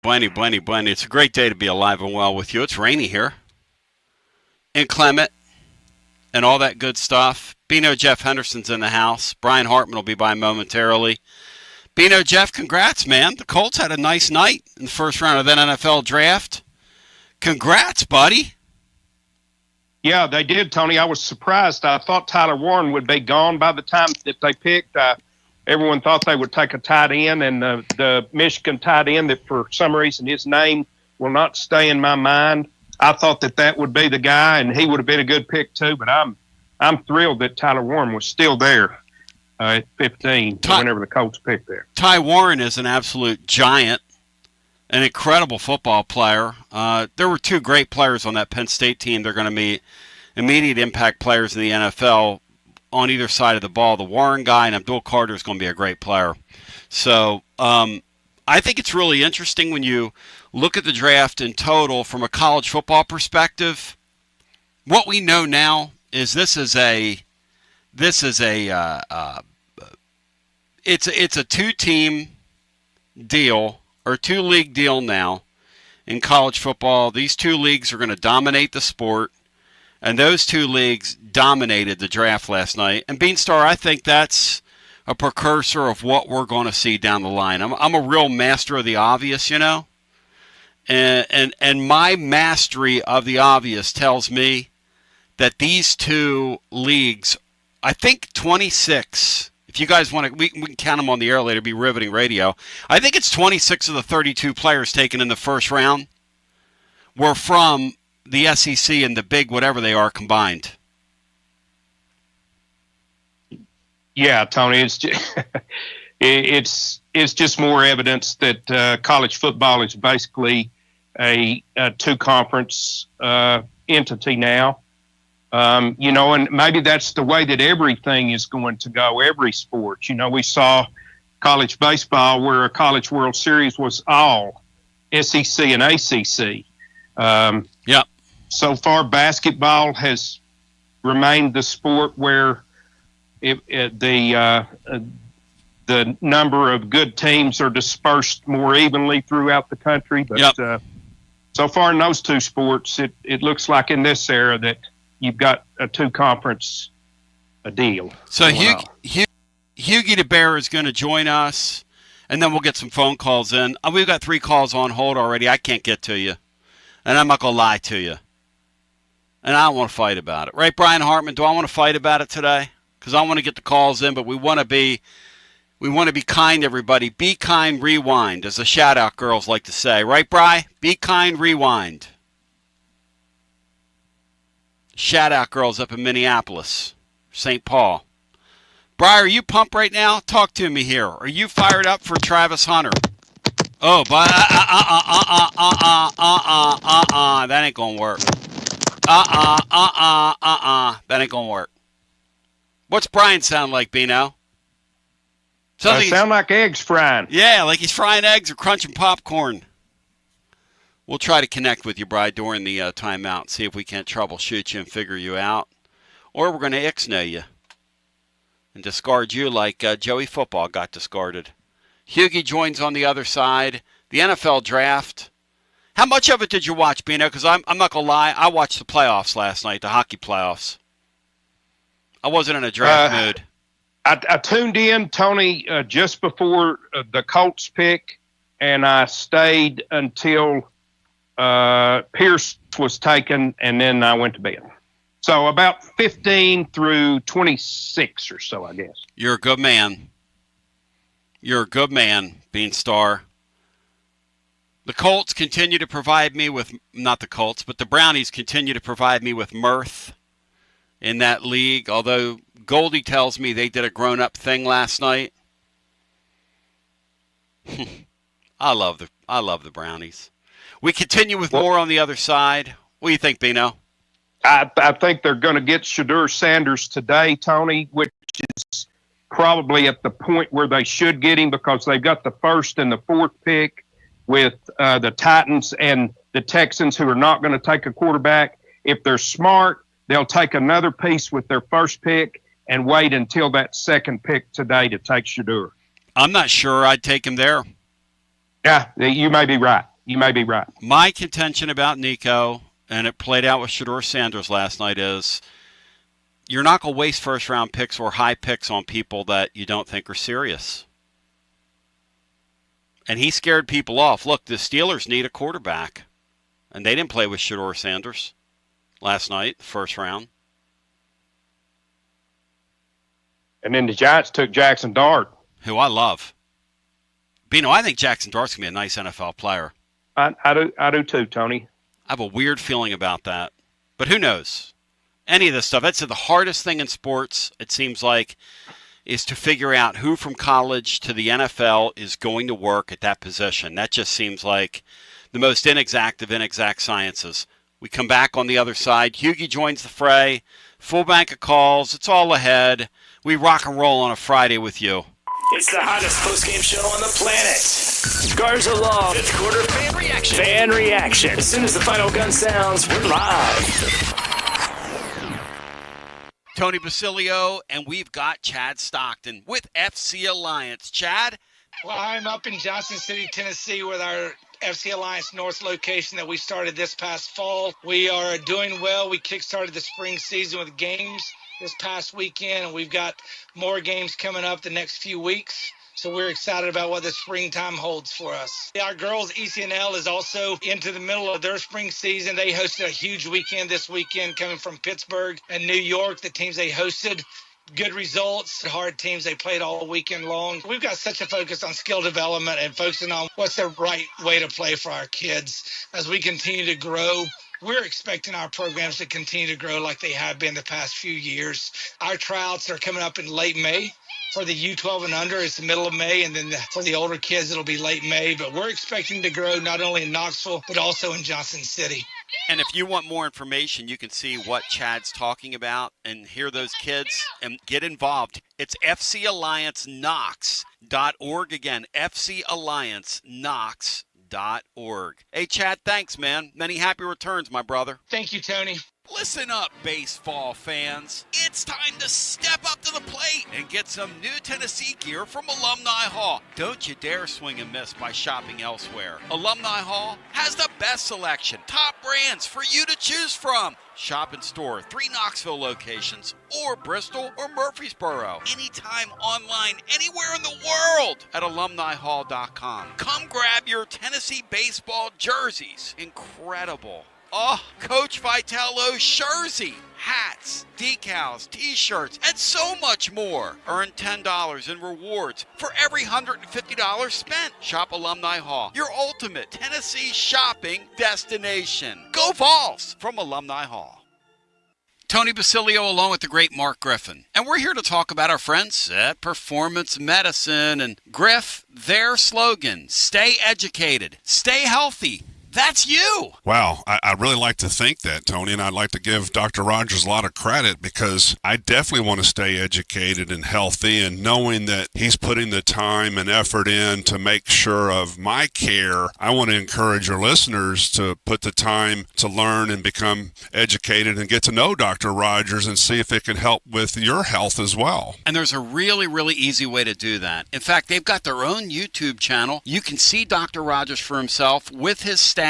Bueny. It's a great day to be alive and well with you. It's rainy here. Inclement and all that good stuff. Bino Jeff Henderson's in the house. Brian Hartman will be by momentarily. Bino Jeff, congrats, man. The Colts had a nice night in the first round of that NFL draft. Congrats, buddy. Yeah, they did, Tony. I was surprised. I thought Tyler Warren would be gone by the time that they picked. Everyone thought they would take a tight end, and the Michigan tight end that for some reason his name will not stay in my mind. I thought that would be the guy, and he would have been a good pick too. But I'm thrilled that Tyler Warren was still there at 15 whenever the Colts picked there. Ty Warren is an absolute giant, an incredible football player. There were two great players on that Penn State team. They're going to be immediate impact players in the NFL on either side of the ball. The Warren guy and Abdul Carter is going to be a great player. So I think it's really interesting when you look at the draft in total from a college football perspective. What we know now is it's a two-team deal or two-league deal now in college football. These two leagues are going to dominate the sport. And those two leagues dominated the draft last night. And Beanstar, I think that's a precursor of what we're going to see down the line. I'm a real master of the obvious, you know. And my mastery of the obvious tells me that these two leagues, I think 26, if you guys want to, we can count them on the air later, it'll be riveting radio. I think it's 26 of the 32 players taken in the first round were from the SEC and the big whatever they are combined. Yeah, Tony, it's just more evidence that college football is basically a two-conference entity now. And maybe that's the way that everything is going to go, every sport. We saw college baseball where a College World Series was all SEC and ACC. Yeah. So far, basketball has remained the sport where the number of good teams are dispersed more evenly throughout the country. But so far in those two sports, it looks like in this era that you've got a two-conference deal. So Hughie the Bear is going to join us, and then we'll get some phone calls in. We've got 3 calls on hold already. I can't get to you, and I'm not going to lie to you. And I don't want to fight about it. Right, Brian Hartman? Do I want to fight about it today? Because I want to get the calls in, but we want to be kind to everybody. Be kind, rewind, as the shout-out girls like to say. Right, Bri? Be kind, rewind. Shout-out girls up in Minneapolis, St. Paul. Bri, are you pumped right now? Talk to me here. Are you fired up for Travis Hunter? Oh, but that ain't going to work. That ain't gonna work. What's Brian sound like, Bino? Sound like eggs frying. Yeah, like he's frying eggs or crunching popcorn. We'll try to connect with you, Brian, during the timeout, see if we can't troubleshoot you and figure you out. Or we're going to ixnay you and discard you like Joey Football got discarded. Hughie joins on the other side. The NFL draft. How much of it did you watch, Bino? Because I'm not going to lie, I watched the playoffs last night, the hockey playoffs. I wasn't in a draft mood. I tuned in, Tony, just before the Colts pick, and I stayed until Pierce was taken, and then I went to bed. So about 15 through 26 or so, I guess. You're a good man. You're a good man, Beanstar. The Colts continue to provide me with, not the Colts, but the Brownies continue to provide me with mirth in that league, although Goldie tells me they did a grown-up thing last night. I love the Brownies. We continue with more on the other side. What do you think, Bino? I think they're going to get Shedeur Sanders today, Tony, which is probably at the point where they should get him because they've got the first and the fourth pick with the Titans and the Texans, who are not going to take a quarterback. If they're smart, they'll take another piece with their first pick and wait until that second pick today to take Shedeur. I'm not sure I'd take him there. Yeah, you may be right. You may be right. My contention about Nico, and it played out with Shedeur Sanders last night, is you're not going to waste first-round picks or high picks on people that you don't think are serious. And he scared people off. Look, the Steelers need a quarterback, and they didn't play with Shedeur Sanders last night, the first round. And then the Giants took Jackson Dart, who I love. Bino, I think Jackson Dart's going to be a nice NFL player. I do too, Tony. I have a weird feeling about that. But who knows? Any of this stuff. That's the hardest thing in sports, it seems like, is to figure out who from college to the NFL is going to work at that position. That just seems like the most inexact of inexact sciences. We come back on the other side. Hughie joins the fray. Full bank of calls. It's all ahead. We rock and roll on a Friday with you. It's the hottest post-game show on the planet. Garza Law. Fifth quarter fan reaction. Fan reaction. As soon as the final gun sounds, we're live. Tony Basilio, and we've got Chad Stockton with FC Alliance. Chad? Well, I'm up in Johnson City, Tennessee with our FC Alliance North location that we started this past fall. We are doing well. We kickstarted the spring season with games this past weekend, and we've got more games coming up the next few weeks. So we're excited about what the springtime holds for us. Our girls' ECNL is also into the middle of their spring season. They hosted a huge weekend this weekend coming from Pittsburgh and New York, the teams they hosted. Good results, hard teams they played all weekend long. We've got such a focus on skill development and focusing on what's the right way to play for our kids as we continue to grow. We're expecting our programs to continue to grow like they have been the past few years. Our tryouts are coming up in late May. For the U12 and under, it's the middle of May, and then for the older kids, it'll be late May. But we're expecting to grow not only in Knoxville, but also in Johnson City. And if you want more information, you can see what Chad's talking about and hear those kids and get involved. It's FCAllianceKnox.org. Again, FCAllianceKnox.org. Hey, Chad, thanks, man. Many happy returns, my brother. Thank you, Tony. Listen up, baseball fans. It's time to step up to the plate and get some new Tennessee gear from Alumni Hall. Don't you dare swing and miss by shopping elsewhere. Alumni Hall has the best selection, top brands for you to choose from. Shop in store, 3 Knoxville locations, or Bristol or Murfreesboro. Anytime, online, anywhere in the world at alumnihall.com. Come grab your Tennessee baseball jerseys. Incredible. Oh, Coach Vitello's jersey, hats, decals, t-shirts, and so much more. Earn $10 in rewards for every $150 spent. Shop Alumni Hall, your ultimate Tennessee shopping destination. Go Vols from Alumni Hall. Tony Basilio along with the great Mark Griffin. And we're here to talk about our friends at Performance Medicine. And Griff, their slogan, stay educated, stay healthy. That's you. Wow, I really like to think that, Tony, and I'd like to give Dr. Rogers a lot of credit because I definitely want to stay educated and healthy, and knowing that he's putting the time and effort in to make sure of my care, I want to encourage your listeners to put the time to learn and become educated and get to know Dr. Rogers and see if it can help with your health as well. And there's a really, really easy way to do that. In fact, they've got their own YouTube channel. You can see Dr. Rogers for himself with his staff.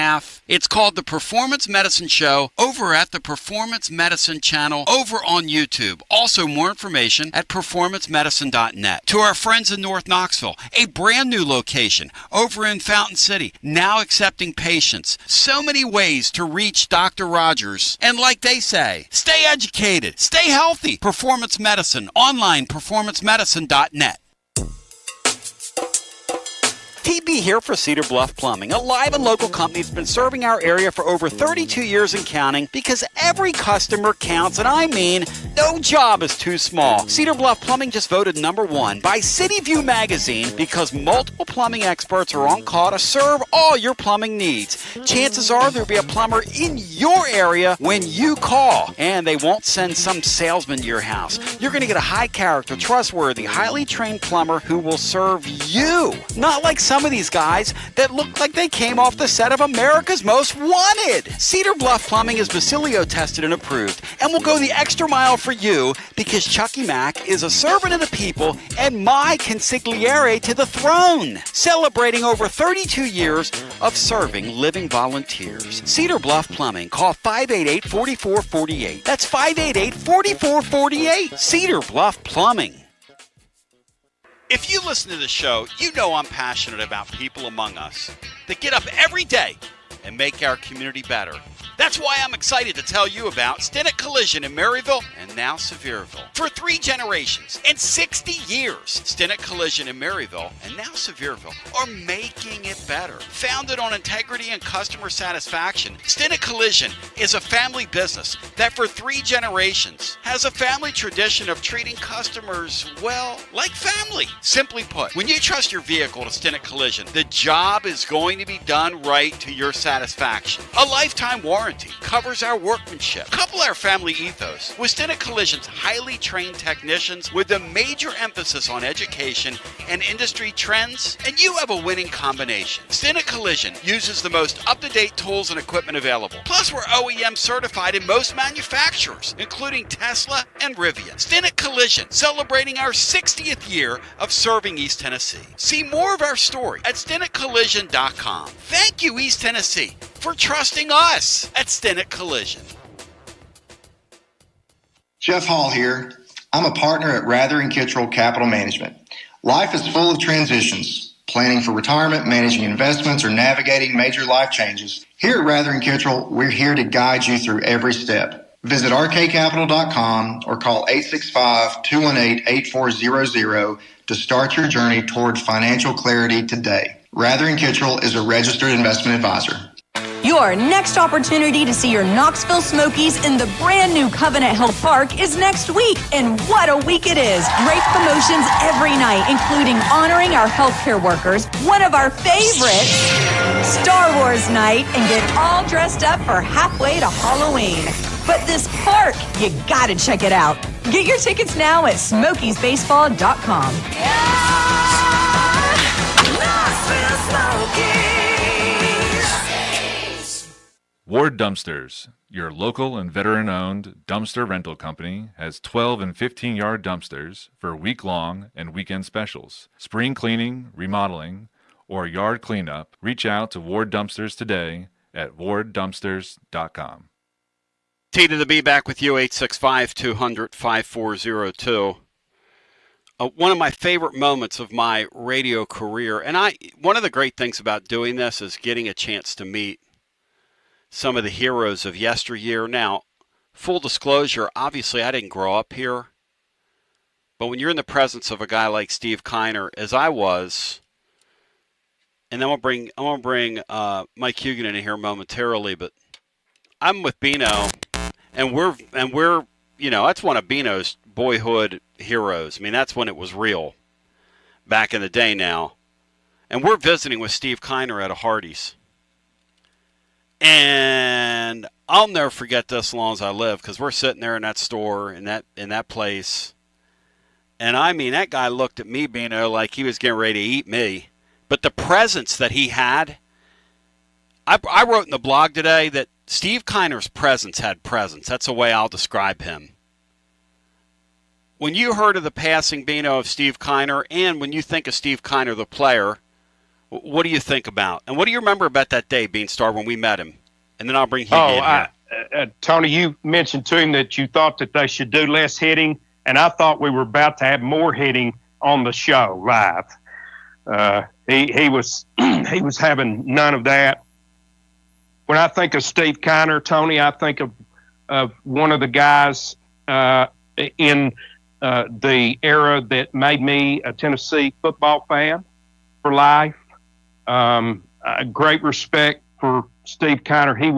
It's called The Performance Medicine Show over at the Performance Medicine channel over on YouTube. Also, more information at performancemedicine.net. To our friends in North Knoxville, a brand new location over in Fountain City, now accepting patients. So many ways to reach Dr. Rogers. And like they say, stay educated, stay healthy. Performance Medicine, online, performancemedicine.net. TB here for Cedar Bluff Plumbing, a live and local company that's been serving our area for over 32 years and counting because every customer counts, and I mean, no job is too small. Cedar Bluff Plumbing just voted #1 by City View magazine because multiple plumbing experts are on call to serve all your plumbing needs. Chances are there'll be a plumber in your area when you call, and they won't send some salesman to your house. You're going to get a high character, trustworthy, highly trained plumber who will serve you, not like some some of these guys that look like they came off the set of America's Most Wanted. Cedar Bluff Plumbing is Basilio tested and approved and will go the extra mile for you because Chucky Mack is a servant of the people and my consigliere to the throne, celebrating over 32 years of serving living volunteers. Cedar Bluff Plumbing. Call 588-4448. That's 588-4448. Cedar Bluff Plumbing. If you listen to the show, you know I'm passionate about people among us that get up every day and make our community better. That's why I'm excited to tell you about Stinnett Collision in Maryville and now Sevierville. For 3 generations and 60 years, Stinnett Collision in Maryville and now Sevierville are making it better. Founded on integrity and customer satisfaction, Stinnett Collision is a family business that for 3 generations has a family tradition of treating customers, well, like family. Simply put, when you trust your vehicle to Stinnett Collision, the job is going to be done right to your satisfaction. A lifetime warranty covers our workmanship. Couple our family ethos with Stinnett Collision's highly trained technicians with a major emphasis on education and industry trends, and you have a winning combination. Stinnett Collision uses the most up-to-date tools and equipment available. Plus, we're OEM certified in most manufacturers, including Tesla and Rivian. Stinnett Collision, celebrating our 60th year of serving East Tennessee. See more of our story at StinnettCollision.com. Thank you, East Tennessee, for trusting us at Stinnett Collision. Jeff Hall here. I'm a partner at Rather & Kittrell Capital Management. Life is full of transitions. Planning for retirement, managing investments, or navigating major life changes. Here at Rather & Kittrell, we're here to guide you through every step. Visit rkcapital.com or call 865-218-8400 to start your journey toward financial clarity today. Rather & Kittrell is a registered investment advisor. Your next opportunity to see your Knoxville Smokies in the brand new Covenant Hill Park is next week. And what a week it is. Great promotions every night, including honoring our healthcare workers, one of our favorites, Star Wars night, and get all dressed up for halfway to Halloween. But this park, you gotta check it out. Get your tickets now at SmokiesBaseball.com. Knoxville Smokies. Ward Dumpsters, your local and veteran-owned dumpster rental company, has 12 and 15-yard dumpsters for week-long and weekend specials. Spring cleaning, remodeling, or yard cleanup, reach out to Ward Dumpsters today at warddumpsters.com. T to the B back with you, 865-200-5402. One of my favorite moments of my radio career, and one of the great things about doing this is getting a chance to meet some of the heroes of yesteryear. Now, full disclosure, obviously I didn't grow up here, but when you're in the presence of a guy like Steve Kiner, as I was, and then I'm gonna bring Mike Hugan in here momentarily, but I'm with Bino, and we're that's one of Bino's boyhood heroes. I mean, that's when it was real, back in the day now, and we're visiting with Steve Kiner at a Hardee's. And I'll never forget this as long as I live, because we're sitting there in that store, in that place. And I mean, that guy looked at me, Bino, like he was getting ready to eat me. But the presence that he had, I wrote in the blog today that Steve Kiner's presence had presence. That's the way I'll describe him. When you heard of the passing, Bino, of Steve Kiner, and when you think of Steve Kiner, the player, what do you think about? And what do you remember about that day, Beanstar, when we met him? And then I'll bring Hugh in here. Tony, you mentioned to him that you thought that they should do less hitting, and I thought we were about to have more hitting on the show live. He was having none of that. When I think of Steve Kiner, Tony, I think of one of the guys in the era that made me a Tennessee football fan for life. Great respect for Steve Kiner. He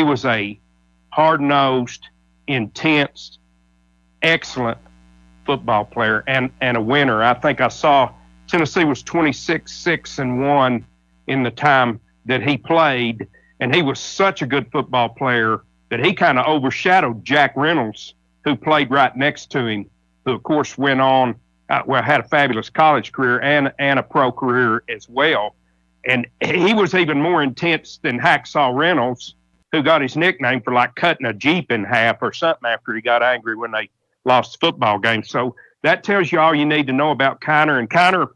was a hard-nosed, intense, excellent football player and a winner. I think I saw Tennessee was 26-6-1 in the time that he played, and he was such a good football player that he kind of overshadowed Jack Reynolds, who played right next to him, who of course went on had a fabulous college career and a pro career as well. And he was even more intense than Hacksaw Reynolds, who got his nickname for like cutting a Jeep in half or something after he got angry when they lost the football game. So that tells you all you need to know about Kiner. And Kiner,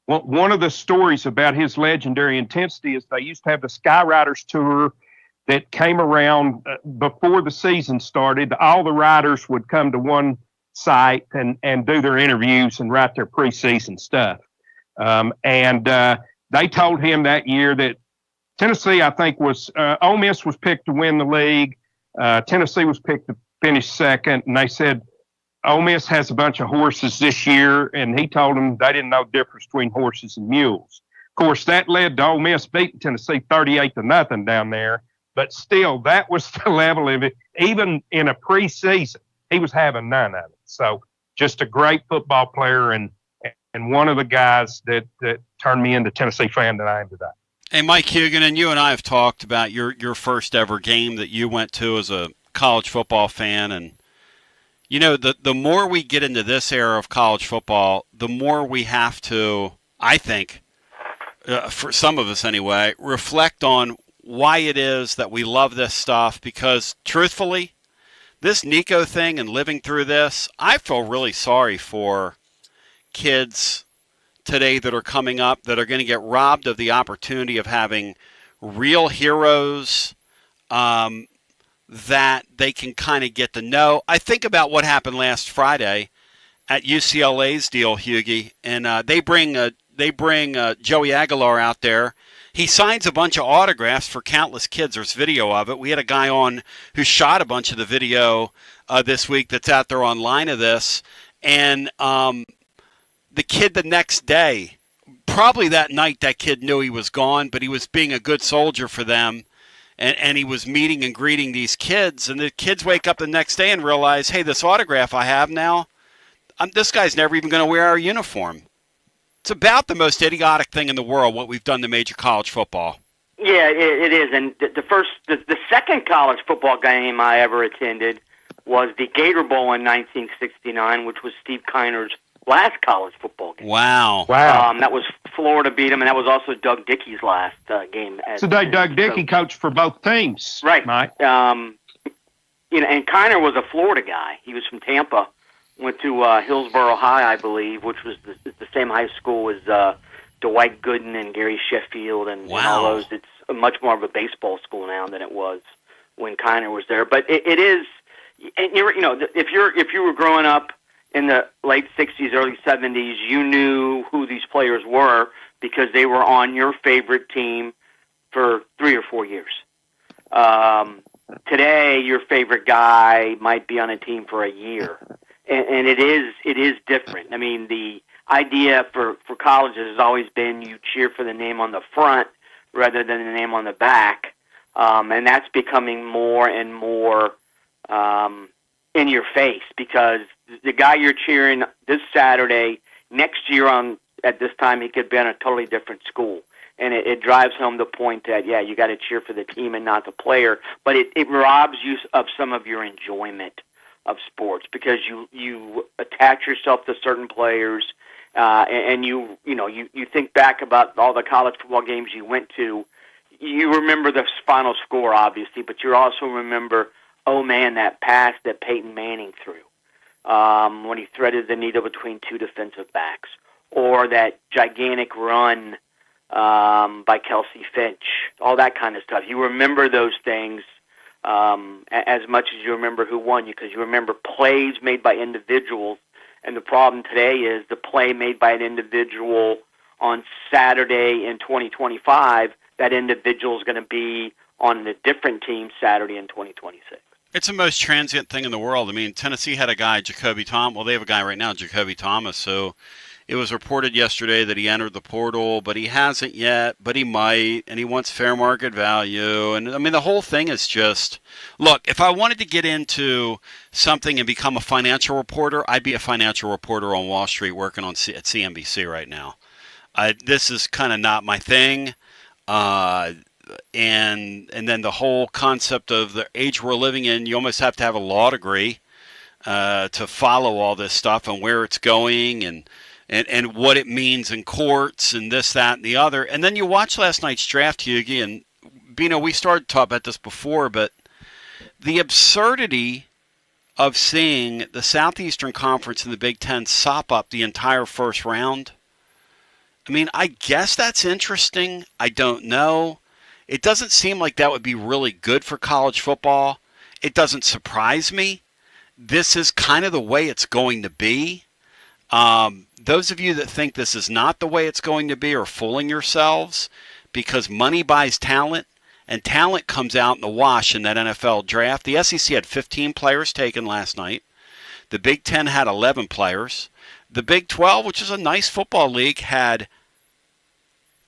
well, one of the stories about his legendary intensity is they used to have the Skyriders tour that came around before the season started. All the riders would come to one site and do their interviews and write their preseason stuff. And they told him that year that Tennessee, I think, was Ole Miss was picked to win the league. Tennessee was picked to finish second. And they said, Ole Miss has a bunch of horses this year. And he told them they didn't know the difference between horses and mules. Of course, that led to Ole Miss beating Tennessee 38-0 down there. But still, that was the level of it. Even in a preseason, he was having none of it. So just a great football player and one of the guys that turned me into Tennessee fan that I am today. Hey, Mike Hugan, and you and I have talked about your first ever game that you went to as a college football fan. And, you know, the more we get into this era of college football, the more we have to, I think, for some of us anyway, reflect on why it is that we love this stuff. Because, truthfully, this Nico thing and living through this, I feel really sorry for kids today that are coming up that are going to get robbed of the opportunity of having real heroes that they can kind of get to know. I think about what happened last Friday at UCLA's deal, Hughie, and they bring Joey Aguilar out there. He signs a bunch of autographs for countless kids. There's video of it. We had a guy on who shot a bunch of the video this week that's out there online of this. And the kid the next day, probably that night, that kid knew he was gone, but he was being a good soldier for them. And he was meeting and greeting these kids. And the kids wake up the next day and realize, hey, this autograph I have now, this guy's never even going to wear our uniform. It's about the most idiotic thing in the world, what we've done to major college football. Yeah, it is. And the second college football game I ever attended was the Gator Bowl in 1969, which was Steve Kiner's last college football game. Wow. That was Florida beat him, and that was also Doug Dickey's last game. Today, Doug Dickey coached for both teams. Right. Mike. And Kiner was a Florida guy. He was from Tampa. Went to Hillsborough High, I believe, which was the same high school as Dwight Gooden and Gary Sheffield and all those. It's much more of a baseball school now than it was when Kiner was there. But it is, and if you were growing up in the late 60s, early 70s, you knew who these players were because they were on your favorite team for 3 or 4 years. Today, your favorite guy might be on a team for a year. And it is different. I mean, the idea for colleges has always been you cheer for the name on the front rather than the name on the back, and that's becoming more and more in your face because the guy you're cheering this Saturday, next year at this time he could be on a totally different school, and it drives home the point that you got to cheer for the team and not the player, but it robs you of some of your enjoyment of sports because you attach yourself to certain players, and you think back about all the college football games you went to. You remember the final score, obviously, but you also remember, oh man, that pass that Peyton Manning threw when he threaded the needle between two defensive backs, or that gigantic run by Kelsey Finch, all that kind of stuff. You remember those things as much as you remember who won you, because you remember plays made by individuals. And the problem today is the play made by an individual on Saturday in 2025, that individual is going to be on a different team Saturday in 2026. It's the most transient thing in the world. I mean, Tennessee had a guy, Jacoby Thomas. Well, they have a guy right now, Jacoby Thomas. So it was reported yesterday that he entered the portal, but he hasn't yet, but he might, and he wants fair market value. And, I mean, the whole thing is just, look, if I wanted to get into something and become a financial reporter, I'd be a financial reporter on Wall Street working at CNBC right now. This is kind of not my thing. And then the whole concept of the age we're living in, you almost have to have a law degree to follow all this stuff and where it's going and what it means in courts and this, that, and the other. And then you watch last night's draft, Hughie, and Bino, we started to talk about this before, but the absurdity of seeing the Southeastern Conference and the Big Ten sop up the entire first round. I mean, I guess that's interesting. I don't know. It doesn't seem like that would be really good for college football. It doesn't surprise me. This is kind of the way it's going to be. Those of you that think this is not the way it's going to be are fooling yourselves, because money buys talent, and talent comes out in the wash in that NFL draft. The SEC had 15 players taken last night. The Big Ten had 11 players. The Big 12, which is a nice football league, had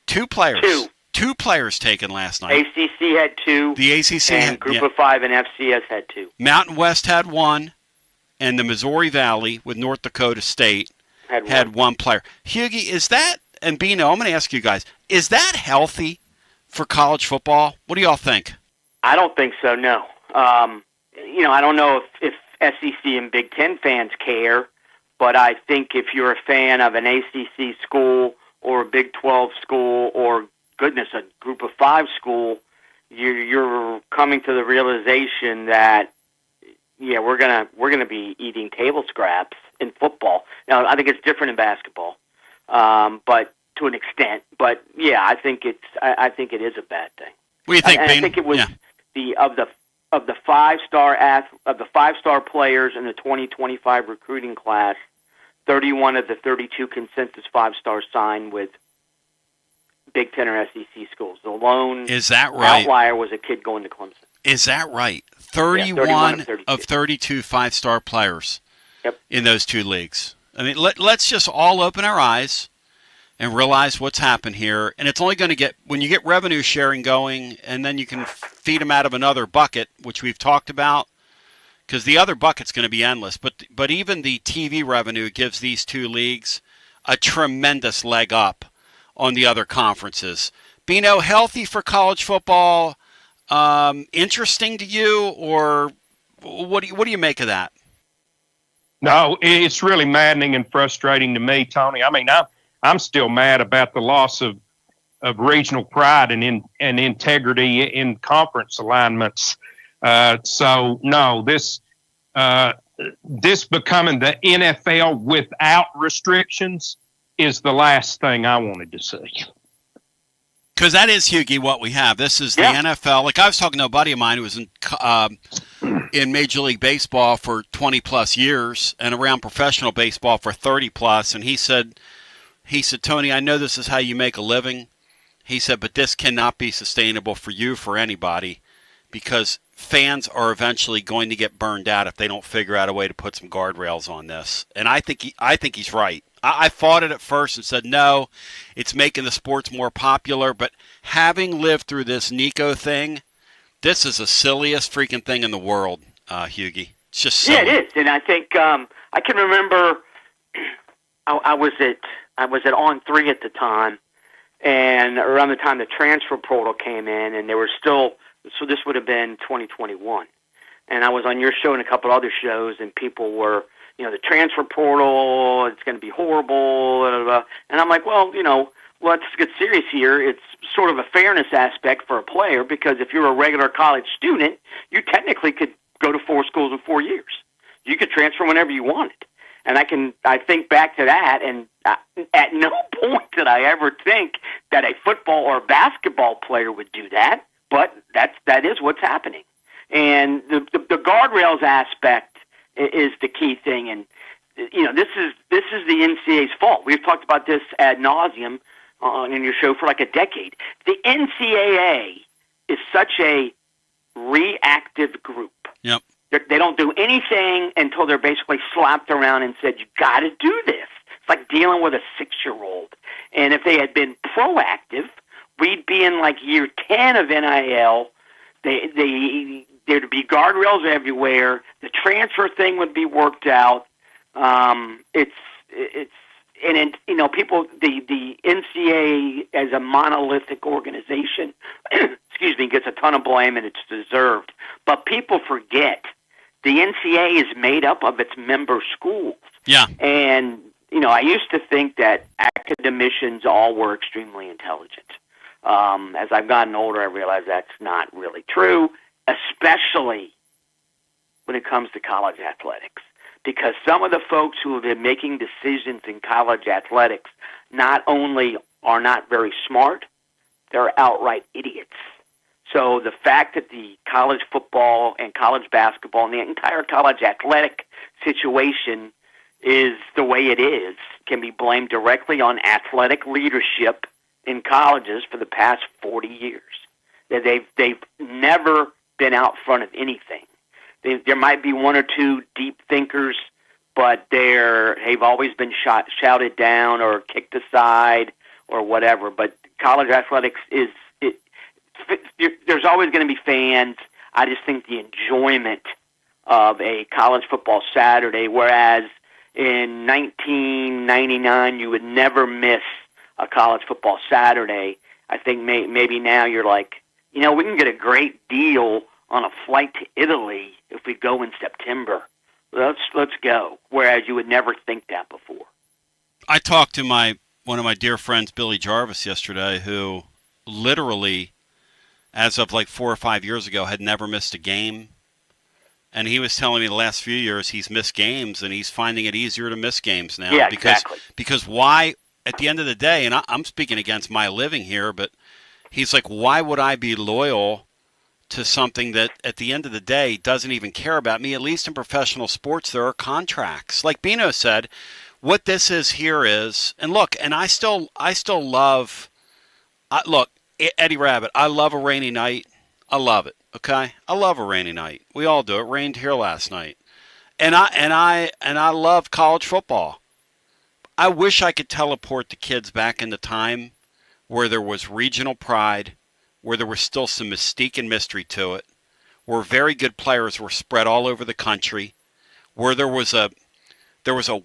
2 players. Two players taken last night. ACC had 2. The ACC and had, Group of 5 and FCS had 2. Mountain West had 1, and the Missouri Valley with North Dakota State had 1 player. Hughie, is that, and Bino, I'm going to ask you guys, is that healthy for college football? What do y'all think? I don't think so, no. I don't know if SEC and Big Ten fans care, but I think if you're a fan of an ACC school or a Big 12 school or, goodness, a Group of 5 school, you're coming to the realization that, yeah, we're gonna be eating table scraps in football. Now, I think it's different in basketball, but to an extent. But yeah, I think it is a bad thing. What do you think, I think it was of the 5-star players in the 2025 recruiting class, 31 of the 32 consensus 5-stars signed with Big Ten or SEC schools. The lone outlier was a kid going to Clemson. Is that right? 31 of 32 5-star players in those 2 leagues. I mean, let's just all open our eyes and realize what's happened here. And it's only going to get, when you get revenue sharing going, and then you can feed them out of another bucket, which we've talked about, because the other bucket's going to be endless. But even the TV revenue gives these 2 leagues a tremendous leg up on the other conferences. Bino, healthy for college football, interesting to you, or what do you make of that? No, it's really maddening and frustrating to me, Tony. I mean, I'm still mad about the loss of regional pride and integrity in conference alignments. So no, this becoming the NFL without restrictions is the last thing I wanted to see. Because that is, Hughie, what we have. This is the NFL. Like, I was talking to a buddy of mine who was in Major League Baseball for 20-plus years and around professional baseball for 30-plus, and he said, Tony, I know this is how you make a living. He said, but this cannot be sustainable for you, for anybody, because fans are eventually going to get burned out if they don't figure out a way to put some guardrails on this. And I think he's right. I fought it at first and said, no, it's making the sports more popular. But having lived through this Nico thing, this is the silliest freaking thing in the world, Hughie. It's just silly. Yeah, it is. And I think I can remember I was at On3 at the time, and around the time the transfer portal came in, and there were still, so this would have been 2021. And I was on your show and a couple other shows, and people were, the transfer portal, it's going to be horrible, blah, blah, blah. And I'm like, well, let's get serious here. It's sort of a fairness aspect for a player, because if you're a regular college student, you technically could go to 4 schools in 4 years. You could transfer whenever you wanted. And I think back to that, and at no point did I ever think that a football or basketball player would do that, but that is what's happening. And the guardrails aspect is the key thing, and this is the NCAA's fault. We've talked about this ad nauseum in your show for like a decade. The NCAA is such a reactive group. Yep. They don't do anything until they're basically slapped around and said, you got to do this. It's like dealing with a 6-year-old. And if they had been proactive, we'd be in like year 10 of NIL. There'd be guardrails everywhere. The transfer thing would be worked out. People, the NCAA as a monolithic organization, excuse me, gets a ton of blame, and it's deserved. But people forget the NCAA is made up of its member schools. Yeah. And, you know, I used to think that academicians all were extremely intelligent. As I've gotten older, I realize that's not really true, especially when it comes to college athletics. Because some of the folks who have been making decisions in college athletics not only are not very smart, they're outright idiots. So the fact that the college football and college basketball and the entire college athletic situation is the way it is can be blamed directly on athletic leadership in colleges for the past 40 years. They've never been out front of anything. There might be one or two deep thinkers, but they've always been shouted down or kicked aside or whatever. But college athletics there's always going to be fans. I just think the enjoyment of a college football Saturday, whereas in 1999 you would never miss a college football Saturday, I think maybe now you're like, you know, we can get a great deal on a flight to Italy if we go in September. Let's go. Whereas you would never think that before. I talked to one of my dear friends, Billy Jarvis, yesterday, who literally, as of like 4 or 5 years ago, had never missed a game. And he was telling me the last few years he's missed games, and he's finding it easier to miss games now. Yeah, exactly. Because why, at the end of the day, and I'm speaking against my living here, but he's like, why would I be loyal to something that at the end of the day doesn't even care about me? At least in professional sports, there are contracts. Like Bino said, what this is here is, and look, and I still love, look, Eddie Rabbit, I love a rainy night. I love it. Okay, I love a rainy night. We all do. It rained here last night, and I love college football. I wish I could teleport the kids back into time where there was regional pride, where there was still some mystique and mystery to it, where very good players were spread all over the country, where there was a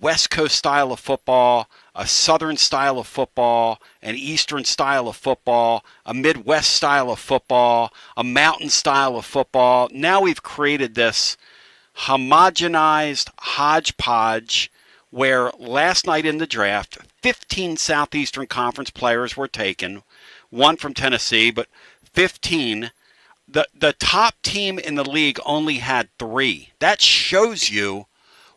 West Coast style of football, a Southern style of football, an Eastern style of football, a Midwest style of football, a Mountain style of football. Now we've created this homogenized hodgepodge where last night in the draft, 15 Southeastern Conference players were taken, one from Tennessee, but 15. The top team in the league only had 3. That shows you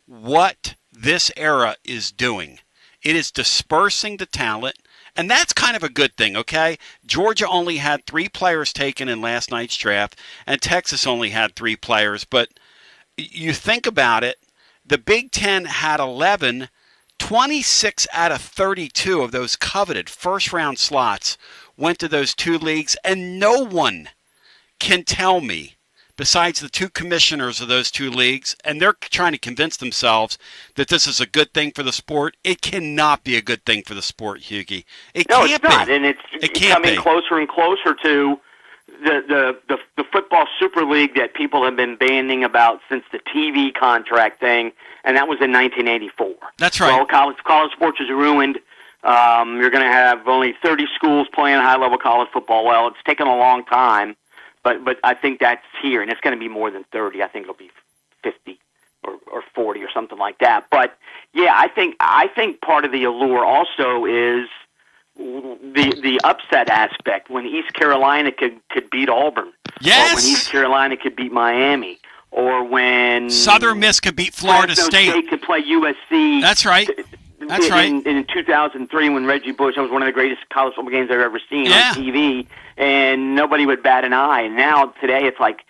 what this era is doing. It is dispersing the talent, and that's kind of a good thing, okay? Georgia only had 3 players taken in last night's draft, and Texas only had 3 players. But you think about it, the Big Ten had 11, 26 out of 32 of those coveted first-round slots went to those 2 leagues, and no one can tell me, besides the 2 commissioners of those 2 leagues, and they're trying to convince themselves that this is a good thing for the sport. It cannot be a good thing for the sport, Hughie. No, it's not, and it's coming closer and closer to the football Super League that people have been banning about since the TV contract thing, and that was in 1984. That's right. Well, college sports is ruined. You're going to have only 30 schools playing high-level college football. Well, it's taken a long time. But I think that's here, and it's going to be more than 30. I think it'll be 50 or 40 or something like that. But yeah, I think part of the allure also is the upset aspect when East Carolina could beat Auburn, yes, or when East Carolina could beat Miami, or when Southern Miss could beat Florida State could play USC. That's right. That's right. In 2003, when Reggie Bush, that was one of the greatest college football games I've ever seen on TV, and nobody would bat an eye. And now today, it's like,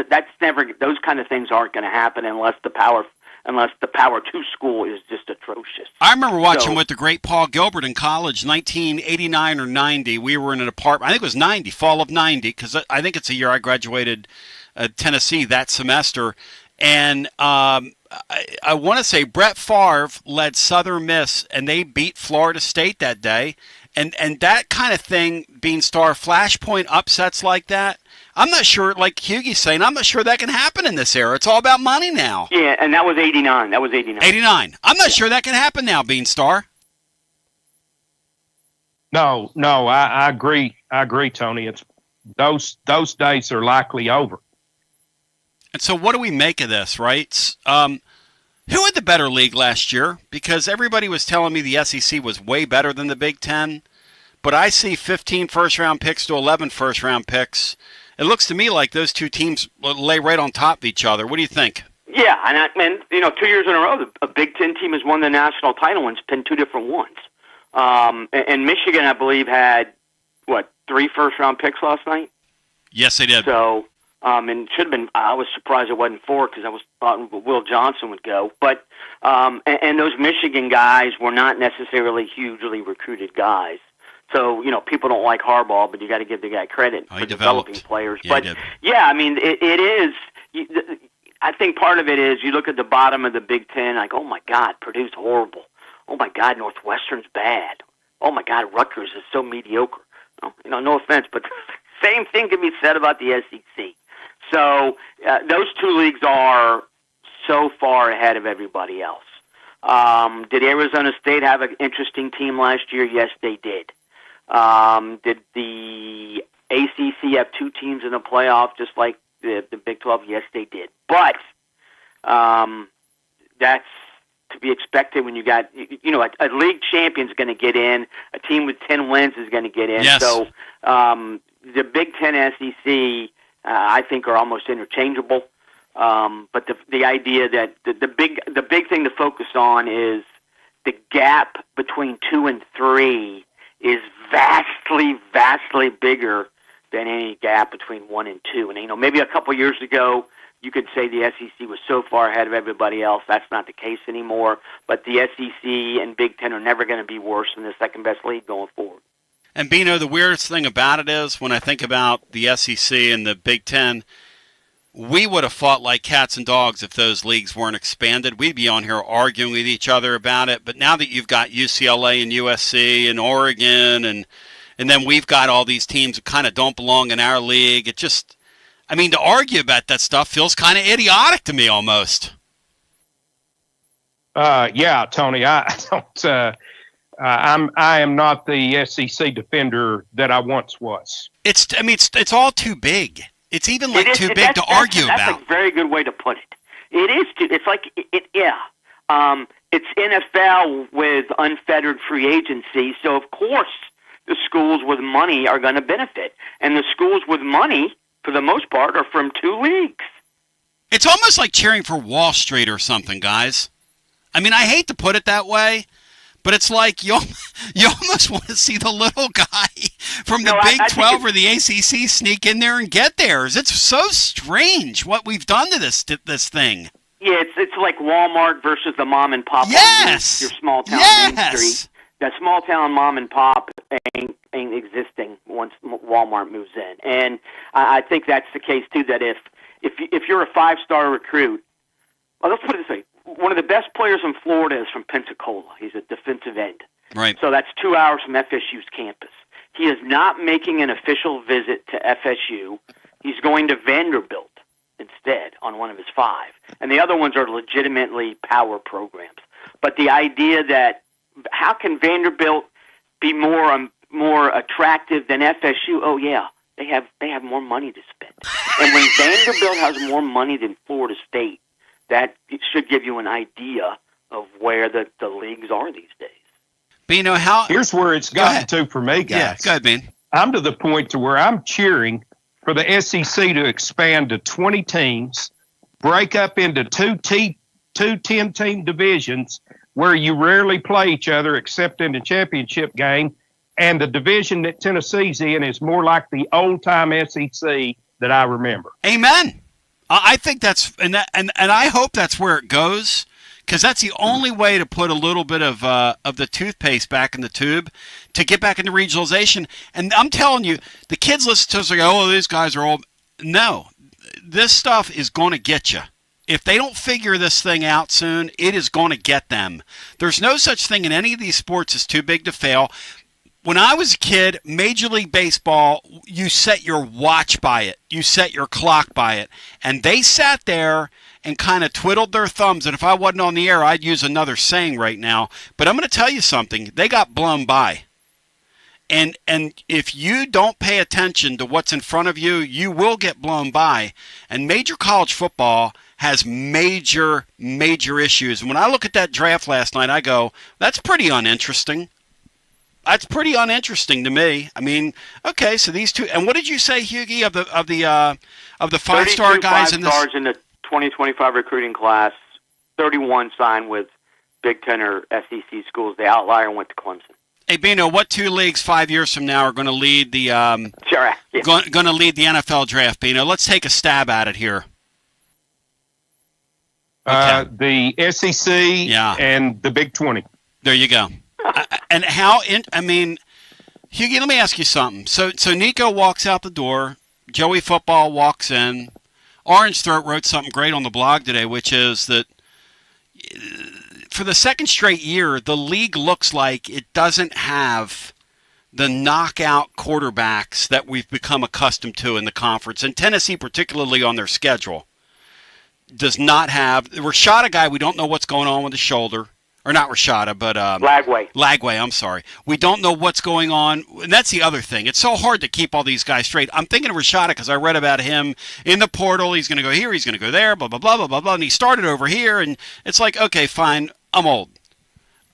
that's never. Those kind of things aren't going to happen unless the Power 2 school is just atrocious. I remember watching with the great Paul Gilbert in college, 1989 or 90. We were in an apartment. I think it was 90, fall of 90, because I think it's the year I graduated Tennessee that semester, and I want to say Brett Favre led Southern Miss, and they beat Florida State that day. And that kind of thing, Beanstar, flashpoint upsets like that, I'm not sure, like Hughie's saying, I'm not sure that can happen in this era. It's all about money now. Yeah, and that was 89. 89. I'm not sure that can happen now, Beanstar. No, I agree. I agree, Tony. It's those days are likely over. And so what do we make of this, right? Who had the better league last year? Because everybody was telling me the SEC was way better than the Big Ten. But I see 15 first-round picks to 11 first-round picks. It looks to me like those two teams lay right on top of each other. What do you think? Yeah, and 2 years in a row, a Big Ten team has won the national title and it's been two different ones. And Michigan, I believe, had, 3 first-round picks last night? Yes, they did. So, and it should have been, I was surprised it wasn't 4 because I was thought Will Johnson would go. But, and those Michigan guys were not necessarily hugely recruited guys. So, people don't like Harbaugh, but you got to give the guy credit for developing players. Yeah, but, yeah, I mean, it is, I think part of it is you look at the bottom of the Big Ten, like, oh, my God, Purdue's horrible. Oh, my God, Northwestern's bad. Oh, my God, Rutgers is so mediocre. No offense, but same thing can be said about the SEC. So those two leagues are so far ahead of everybody else. Did Arizona State have an interesting team last year? Yes, they did. Did the ACC have 2 teams in the playoff just like the Big 12? Yes, they did. But that's to be expected when you got, a league champion's going to get in. A team with 10 wins is going to get in. Yes. So the Big Ten SEC, I think, are almost interchangeable. But the idea that the big thing to focus on is the gap between 2 and 3 is vastly, vastly bigger than any gap between 1 and 2. And maybe a couple years ago, you could say the SEC was so far ahead of everybody else. That's not the case anymore. But the SEC and Big Ten are never going to be worse than the second best league going forward. And Bino, the weirdest thing about it is when I think about the SEC and the Big Ten, we would have fought like cats and dogs if those leagues weren't expanded. We'd be on here arguing with each other about it. But now that you've got UCLA and USC and Oregon, and then we've got all these teams that kind of don't belong in our league, it just, to argue about that stuff feels kind of idiotic to me almost. Yeah, Tony, I don't. I am not the SEC defender that I once was. It's all too big. It's even too big to argue about. That's a very good way to put it. It is. It's like it. Yeah. It's NFL with unfettered free agency, so of course the schools with money are going to benefit, and the schools with money, for the most part, are from 2 leagues. It's almost like cheering for Wall Street or something, guys. I hate to put it that way, but it's like you almost want to see the little guy from the Big 12 or the ACC sneak in there and get theirs. It's so strange what we've done to this thing. Yeah, it's like Walmart versus the mom and pop. Yes, your small town Main Street. That small town mom and pop ain't existing once Walmart moves in, and I think that's the case too. That if you're a 5-star recruit, well, let's put it this way. One of the best players in Florida is from Pensacola. He's a defensive end. Right. So that's 2 hours from FSU's campus. He is not making an official visit to FSU. He's going to Vanderbilt instead on one of his 5. And the other ones are legitimately power programs. But the idea that how can Vanderbilt be more attractive than FSU? Oh, yeah. They have more money to spend. And when Vanderbilt has more money than Florida State, that should give you an idea of where the leagues are these days. Bino, here's where it's gotten to for me, guys. Yeah, go ahead, Bean. I'm to the point to where I'm cheering for the SEC to expand to 20 teams, break up into two 10-team divisions where you rarely play each other except in the championship game, and the division that Tennessee's in is more like the old-time SEC that I remember. Amen. I think that's and I hope that's where it goes, because that's the only way to put a little bit of the toothpaste back in the tube to get back into regionalization. And I'm telling you, the kids listen to us like, oh, these guys are old. No, this stuff is going to get you. If they don't figure this thing out soon, it is going to get them. There's no such thing in any of these sports as too big to fail. When I was a kid, Major League Baseball, you set your watch by it. You set your clock by it. And they sat there and kind of twiddled their thumbs. And if I wasn't on the air, I'd use another saying right now. But I'm going to tell you something. They got blown by. And if you don't pay attention to what's in front of you, you will get blown by. And major college football has major issues. And when I look at that draft last night, I go, that's pretty uninteresting. That's pretty uninteresting to me. I mean, okay, so these two, and what did you say, Hughie, of the 5-star guys in this? 5 stars in the 2025 recruiting class, 31 signed with Big Ten or SEC schools. The outlier went to Clemson. Hey, Bino, what 2 leagues 5 years from now are going to lead the Sure, yeah. going to lead the NFL draft, Bino? Let's take a stab at it here. The SEC and the Big 20. There you go. And Hughie, let me ask you something. So Nico walks out the door. Joey Football walks in. Orange Throat wrote something great on the blog today, which is that for the second straight year, the league looks like it doesn't have the knockout quarterbacks that we've become accustomed to in the conference. And Tennessee, particularly on their schedule, does not have – Rashada guy, we don't know what's going on with his shoulder. Or not Rashada, but Lagway, I'm sorry. We don't know what's going on. And that's the other thing. It's so hard to keep all these guys straight. I'm thinking of Rashada because I read about him in the portal. He's going to go here. He's going to go there, blah, blah, blah, blah, blah, blah. And he started over here. And it's like, okay, fine. I'm old.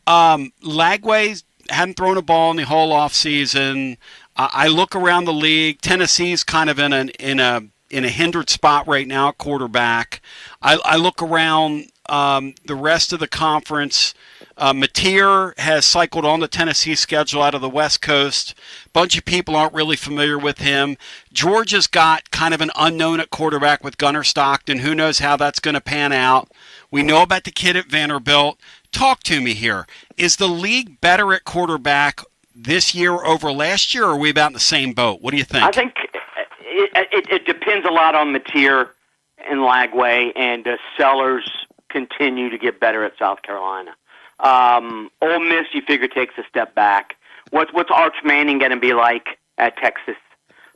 Lagway hadn't thrown a ball in the whole offseason. I look around the league. Tennessee's kind of in a hindered spot right now at quarterback. I look around the rest of the conference. Mateer has cycled on the Tennessee schedule out of the West Coast. Bunch of people aren't really familiar with him. Georgia's got kind of an unknown at quarterback with Gunnar Stockton. Who knows how that's going to pan out? We know about the kid at Vanderbilt. Talk to me here. Is the league better at quarterback this year over last year, or are we about in the same boat? What do you think? I think it depends a lot on Mateer and Lagway, and Sellers continue to get better at South Carolina. Ole Miss, you figure, takes a step back. What's Arch Manning going to be like at Texas?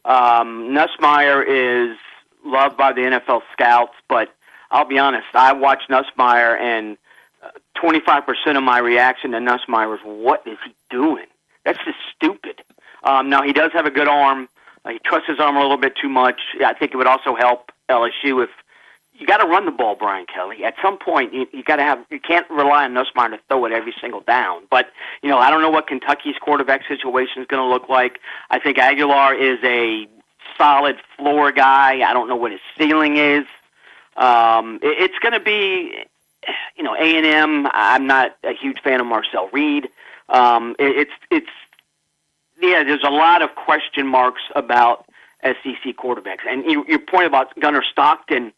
Nussmeier is loved by the NFL scouts, but I'll be honest, I watched Nussmeier, and 25% of my reaction to Nussmeier was, what is he doing? That's just stupid. Now, he does have a good arm. He trusts his arm a little bit too much. I think it would also help LSU if you got to run the ball, Brian Kelly. At some point, you can't rely on Nussmeier to throw it every single down. But, I don't know what Kentucky's quarterback situation is going to look like. I think Aguilar is a solid floor guy. I don't know what his ceiling is. It's going to be, A&M. I'm not a huge fan of Marcel Reed. There's a lot of question marks about SEC quarterbacks. And your point about Gunnar Stockton,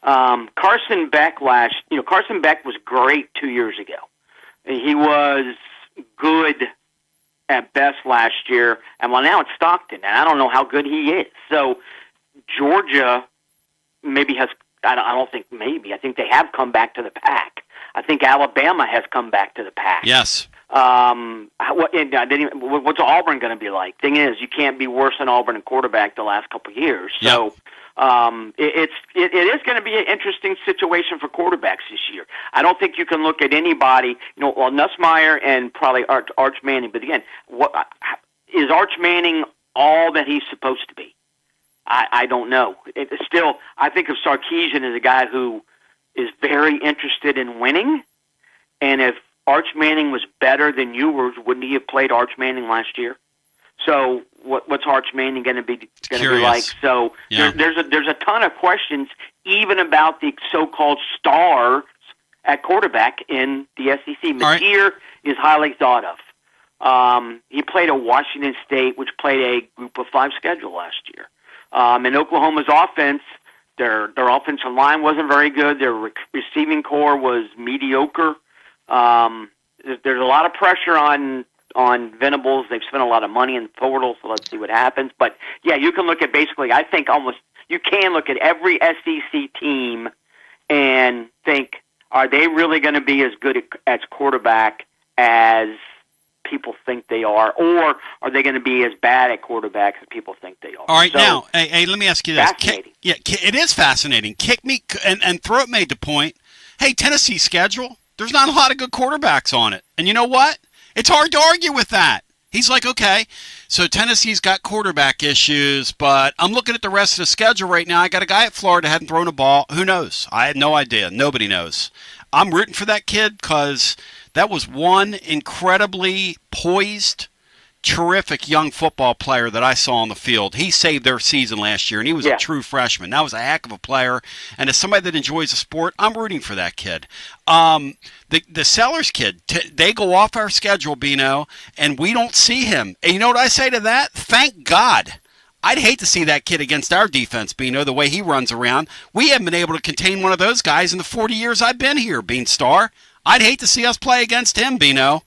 Carson Beck Carson Beck was great 2 years ago. He was good at best last year, and now it's Stockton, and I don't know how good he is. So Georgia maybe has. I think they have come back to the pack. I think Alabama has come back to the pack. Yes. What's Auburn going to be like? Thing is, you can't be worse than Auburn in quarterback the last couple of years. So it is going to be an interesting situation for quarterbacks this year. I don't think you can look at anybody. Nussmeier and probably Arch Manning. But again, is Arch Manning all that he's supposed to be? I don't know. I think of Sarkisian as a guy who is very interested in winning, and if Arch Manning was better than you, wouldn't he have played Arch Manning last year? So what's Arch Manning going to be like? So there's a ton of questions even about the so-called stars at quarterback in the SEC. Mateer is highly thought of. He played at Washington State, which played a Group of 5 schedule last year. And Oklahoma's offense, their offensive line wasn't very good. Their receiving core was mediocre. There's a lot of pressure on Venables. They've spent a lot of money in the portal, so let's see what happens. But, you can look at basically, I think you can look at every SEC team and think, are they really going to be as good as quarterback as people think they are, or are they going to be as bad at quarterback as people think they are? All right, now, hey, let me ask you this. Fascinating. It is fascinating. Kick me, and Throat made the point, hey, Tennessee's schedule, there's not a lot of good quarterbacks on it. And you know what? It's hard to argue with that. He's like, okay, so Tennessee's got quarterback issues, but I'm looking at the rest of the schedule right now. I got a guy at Florida hadn't thrown a ball. Who knows? I had no idea. Nobody knows. I'm rooting for that kid because that was one incredibly poised, terrific young football player that I saw on the field. He saved their season last year, and he was a true freshman. That was a heck of a player. And as somebody that enjoys the sport, I'm rooting for that kid. The Sellers kid, they go off our schedule, Bino, and we don't see him. And you know what I say to that? Thank God. I'd hate to see that kid against our defense, Bino, the way he runs around. We haven't been able to contain one of those guys in the 40 years I've been here, Beanstar. I'd hate to see us play against him, Bino.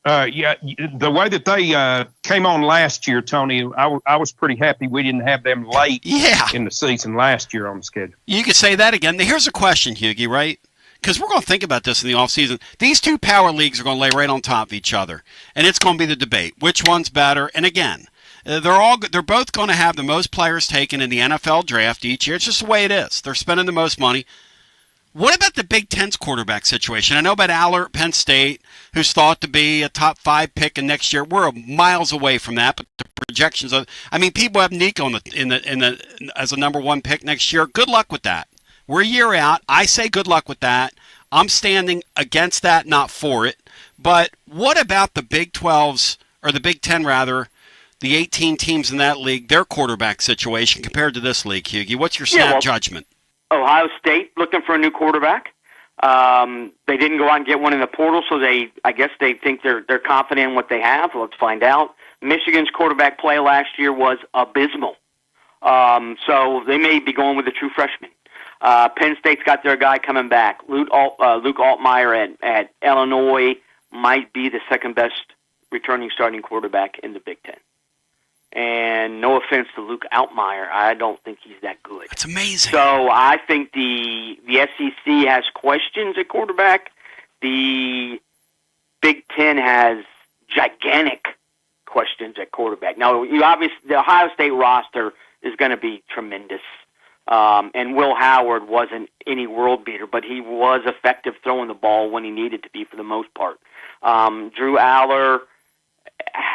Yeah, the way that they came on last year, Tony, I was pretty happy we didn't have them late in the season last year on the schedule. You could say that again. Here's a question, Hughie, right? Because we're going to think about this in the offseason. These two power leagues are going to lay right on top of each other, and it's going to be the debate. Which one's better? And again, they're both going to have the most players taken in the NFL draft each year. It's just the way it is. They're spending the most money. What about the Big Ten's quarterback situation? I know about Aller at Penn State, who's thought to be a top 5 pick in next year. We're miles away from that, but the projections of, I mean, people have Nico as a number 1 pick next year. Good luck with that. We're a year out. I say good luck with that. I'm standing against that, not for it. But what about the Big 12's, or the Big 10 rather, the 18 teams in that league, their quarterback situation compared to this league, Hughie? What's your snap judgment? Ohio State looking for a new quarterback. They didn't go out and get one in the portal, so I guess they think they're confident in what they have. Let's find out. Michigan's quarterback play last year was abysmal, so they may be going with a true freshman. Penn State's got their guy coming back. Luke Altmaier at Illinois might be the second best returning starting quarterback in the Big Ten. And no offense to Luke Altmaier, I don't think he's that good. That's amazing. So I think the SEC has questions at quarterback. The Big Ten has gigantic questions at quarterback. Now, the Ohio State roster is going to be tremendous. And Will Howard wasn't any world beater, but he was effective throwing the ball when he needed to be for the most part. Drew Aller,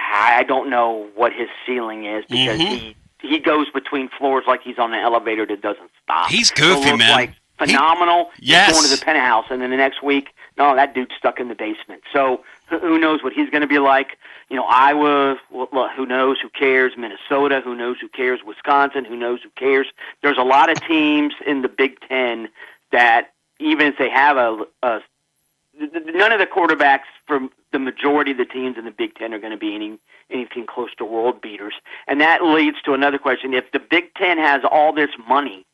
I don't know what his ceiling is because he goes between floors like he's on an elevator that doesn't stop. He's goofy, so man. Like phenomenal. Yes. He's going to the penthouse, and then the next week, no, that dude's stuck in the basement. So who knows what he's going to be like? You know, Iowa, who knows? Who cares? Minnesota, who knows? Who cares? Wisconsin, who knows? Who cares? There's a lot of teams in the Big Ten that even if they have none of the quarterbacks from the majority of the teams in the Big Ten are going to be anything close to world beaters. And that leads to another question. If the Big Ten has all this money,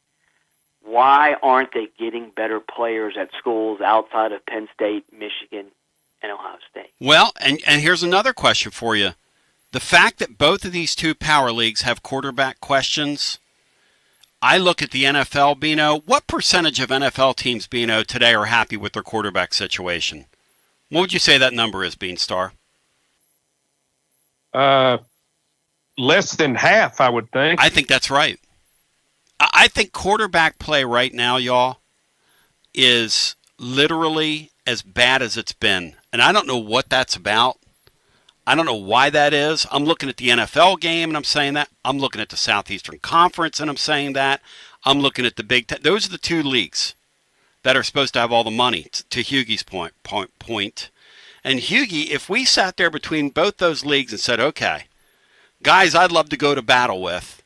why aren't they getting better players at schools outside of Penn State, Michigan, and Ohio State? Well, and here's another question for you. The fact that both of these two power leagues have quarterback questions, I look at the NFL, Bino. What percentage of NFL teams, Bino, today are happy with their quarterback situation? What would you say that number is, Beanstar? Less than half, I would think. I think that's right. I think quarterback play right now, y'all, is literally as bad as it's been. And I don't know what that's about. I don't know why that is. I'm looking at the NFL game, and I'm saying that. I'm looking at the Southeastern Conference, and I'm saying that. I'm looking at the Big Ten. Those are the two leagues that are supposed to have all the money, to Hughie's point. And Hughie, if we sat there between both those leagues and said, okay, guys I'd love to go to battle with,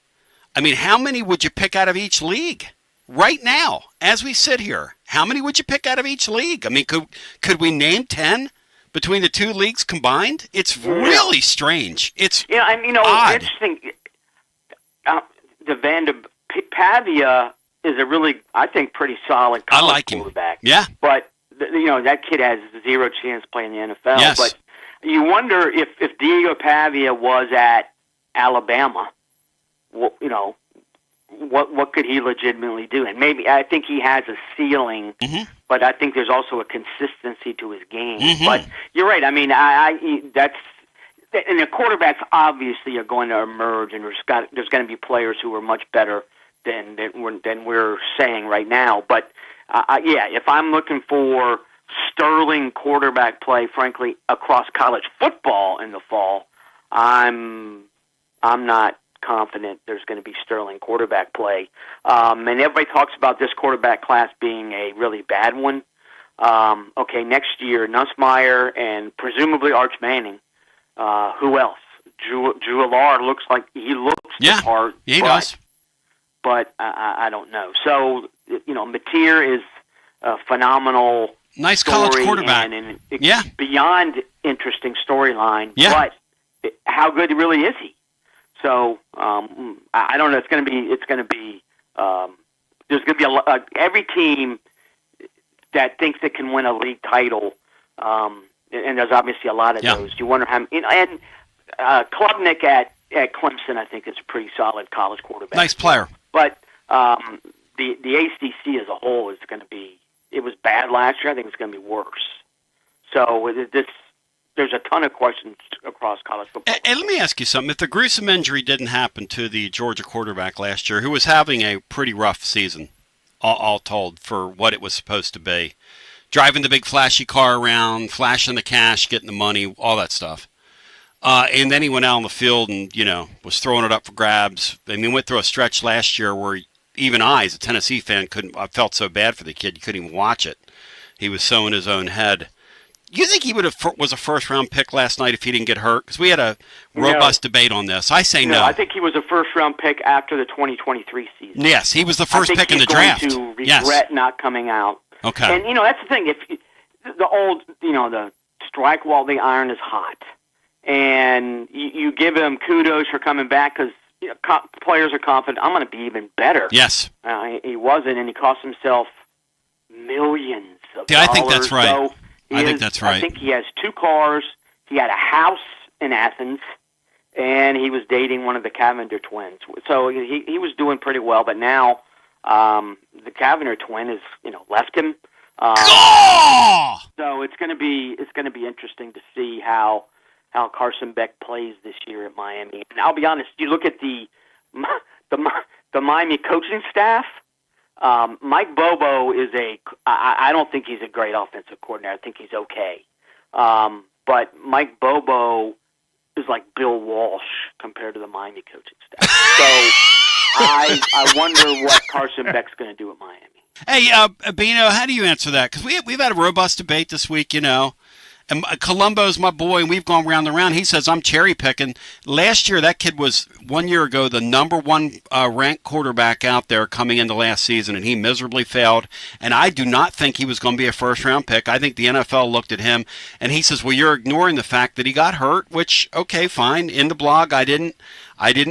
I mean, how many would you pick out of each league? Right now, as we sit here, how many would you pick out of each league? I mean, could we name 10 between the two leagues combined? It's really strange. It's odd. Interesting. The Pavia is a really, I think, pretty solid college quarterback. Yeah. But, that kid has zero chance playing the NFL. Yes. But you wonder if Diego Pavia was at Alabama, what could he legitimately do? And maybe I think he has a ceiling, but I think there's also a consistency to his game. But you're right. I mean, and the quarterbacks obviously are going to emerge, and there's going to be players who are much better than we're saying right now. But if I'm looking for sterling quarterback play, frankly, across college football in the fall, I'm not confident there's going to be sterling quarterback play. And everybody talks about this quarterback class being a really bad one. Okay, next year, Nussmeier and presumably Arch Manning. Who else? Drew Allard looks like he looks the part. Yeah, he does. But I don't know. So, Mateer is a phenomenal nice college quarterback. And beyond interesting storyline. Yeah. But how good really is he? So I don't know. It's going to be. There's going to be every team that thinks it can win a league title, and there's obviously a lot of those. You wonder how. And Klubnik at Clemson, I think, is a pretty solid college quarterback. Nice player. But the ACC as a whole is going to be. It was bad last year. I think it's going to be worse. So there's a ton of questions across college football. And let me ask you something. If the gruesome injury didn't happen to the Georgia quarterback last year, who was having a pretty rough season, all told, for what it was supposed to be, driving the big flashy car around, flashing the cash, getting the money, all that stuff. And then he went out on the field and, was throwing it up for grabs. I mean, went through a stretch last year where even I, as a Tennessee fan, I felt so bad for the kid, you couldn't even watch it. He was so in his own head. You think he was a first-round pick last night if he didn't get hurt? Because we had a robust debate on this. I say no. I think he was a first-round pick after the 2023 season. Yes, he was the first pick in the draft. I think he's going to regret not coming out. Okay. And, that's the thing. If the old, the strike while the iron is hot. And you give him kudos for coming back because players are confident, I'm going to be even better. Yes. He wasn't, and he cost himself millions of dollars. I think that's right. So I think that's right. I think he has 2 cars. He had a house in Athens, and he was dating one of the Cavender twins. So he was doing pretty well, but now the Cavender twin has left him. So it's going to be interesting to see how Carson Beck plays this year at Miami. And I'll be honest, you look at the Miami coaching staff. Mike Bobo is I don't think he's a great offensive coordinator. I think he's okay. But Mike Bobo is like Bill Walsh compared to the Miami coaching staff. So I wonder what Carson Beck's going to do at Miami. Hey, Bino, how do you answer that? Because we've had a robust debate this week, And Columbo's my boy, and we've gone round and round. He says, I'm cherry picking. Last year, that kid was, 1 year ago, the number 1 ranked quarterback out there coming into last season, and he miserably failed. And I do not think he was going to be a first-round pick. I think the NFL looked at him, and he says, well, you're ignoring the fact that he got hurt, which, okay, fine. In the blog, I didn't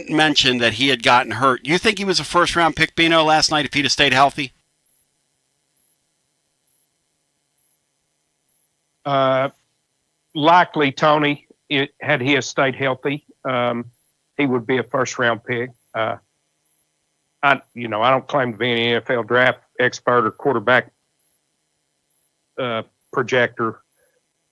mention that he had gotten hurt. You think he was a first-round pick, Bino, last night if he'd have stayed healthy? Likely, Tony, had he stayed healthy, he would be a first-round pick. I don't claim to be an NFL draft expert or quarterback projector,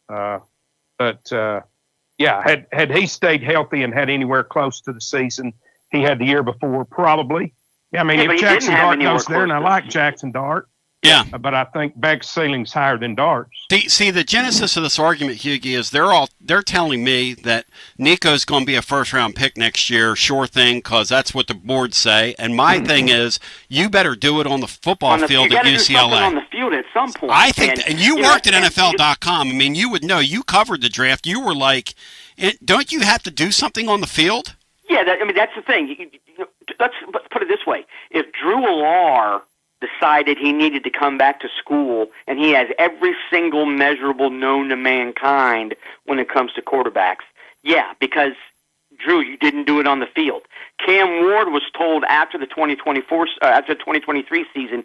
but had he stayed healthy and had anywhere close to the season he had the year before, probably. Yeah, I mean, if Jackson Dart goes there, and I like Jackson Dart. Yeah. But I think Beck's ceiling's higher than Dart's. See, the genesis of this argument, Hughie, is they're telling me that Nico's going to be a first-round pick next year, sure thing, because that's what the boards say. And my thing is, you better do it on the football field at UCLA. Do something on the field at some point. I think, and you worked at NFL.com. I mean, you would know. You covered the draft. You were like, don't you have to do something on the field? Yeah, that's the thing. Let's put it this way: if Drew Allard decided he needed to come back to school, and he has every single measurable known to mankind when it comes to quarterbacks. Yeah, because Drew, you didn't do it on the field. Cam Ward was told after the 2023 season,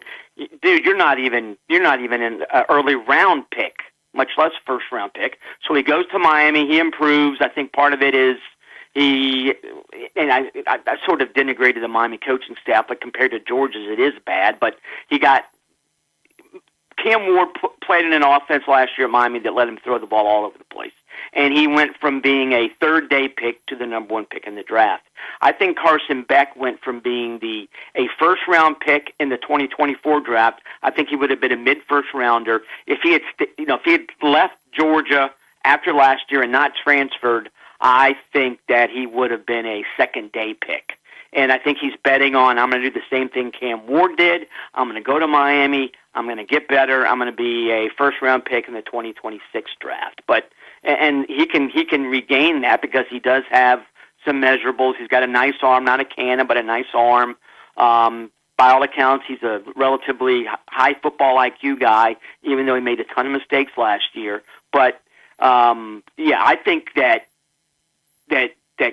dude, you're not even an early round pick, much less first round pick. So he goes to Miami, he improves. I think part of it is I sort of denigrated the Miami coaching staff, but compared to Georgia's, it is bad. But Cam Ward played in an offense last year at Miami that let him throw the ball all over the place. and he went from being a third-day pick to the number one pick in the draft. I think Carson Beck went from being a first-round pick in the 2024 draft. I think he would have been a mid-first rounder if he had left Georgia after last year and not transferred. I think that he would have been a second-day pick. And I think he's betting on, I'm going to do the same thing Cam Ward did. I'm going to go to Miami. I'm going to get better. I'm going to be a first-round pick in the 2026 draft. And he can regain that because he does have some measurables. He's got a nice arm, not a cannon, but a nice arm. By all accounts, he's a relatively high football IQ guy, even though he made a ton of mistakes last year. But, I think that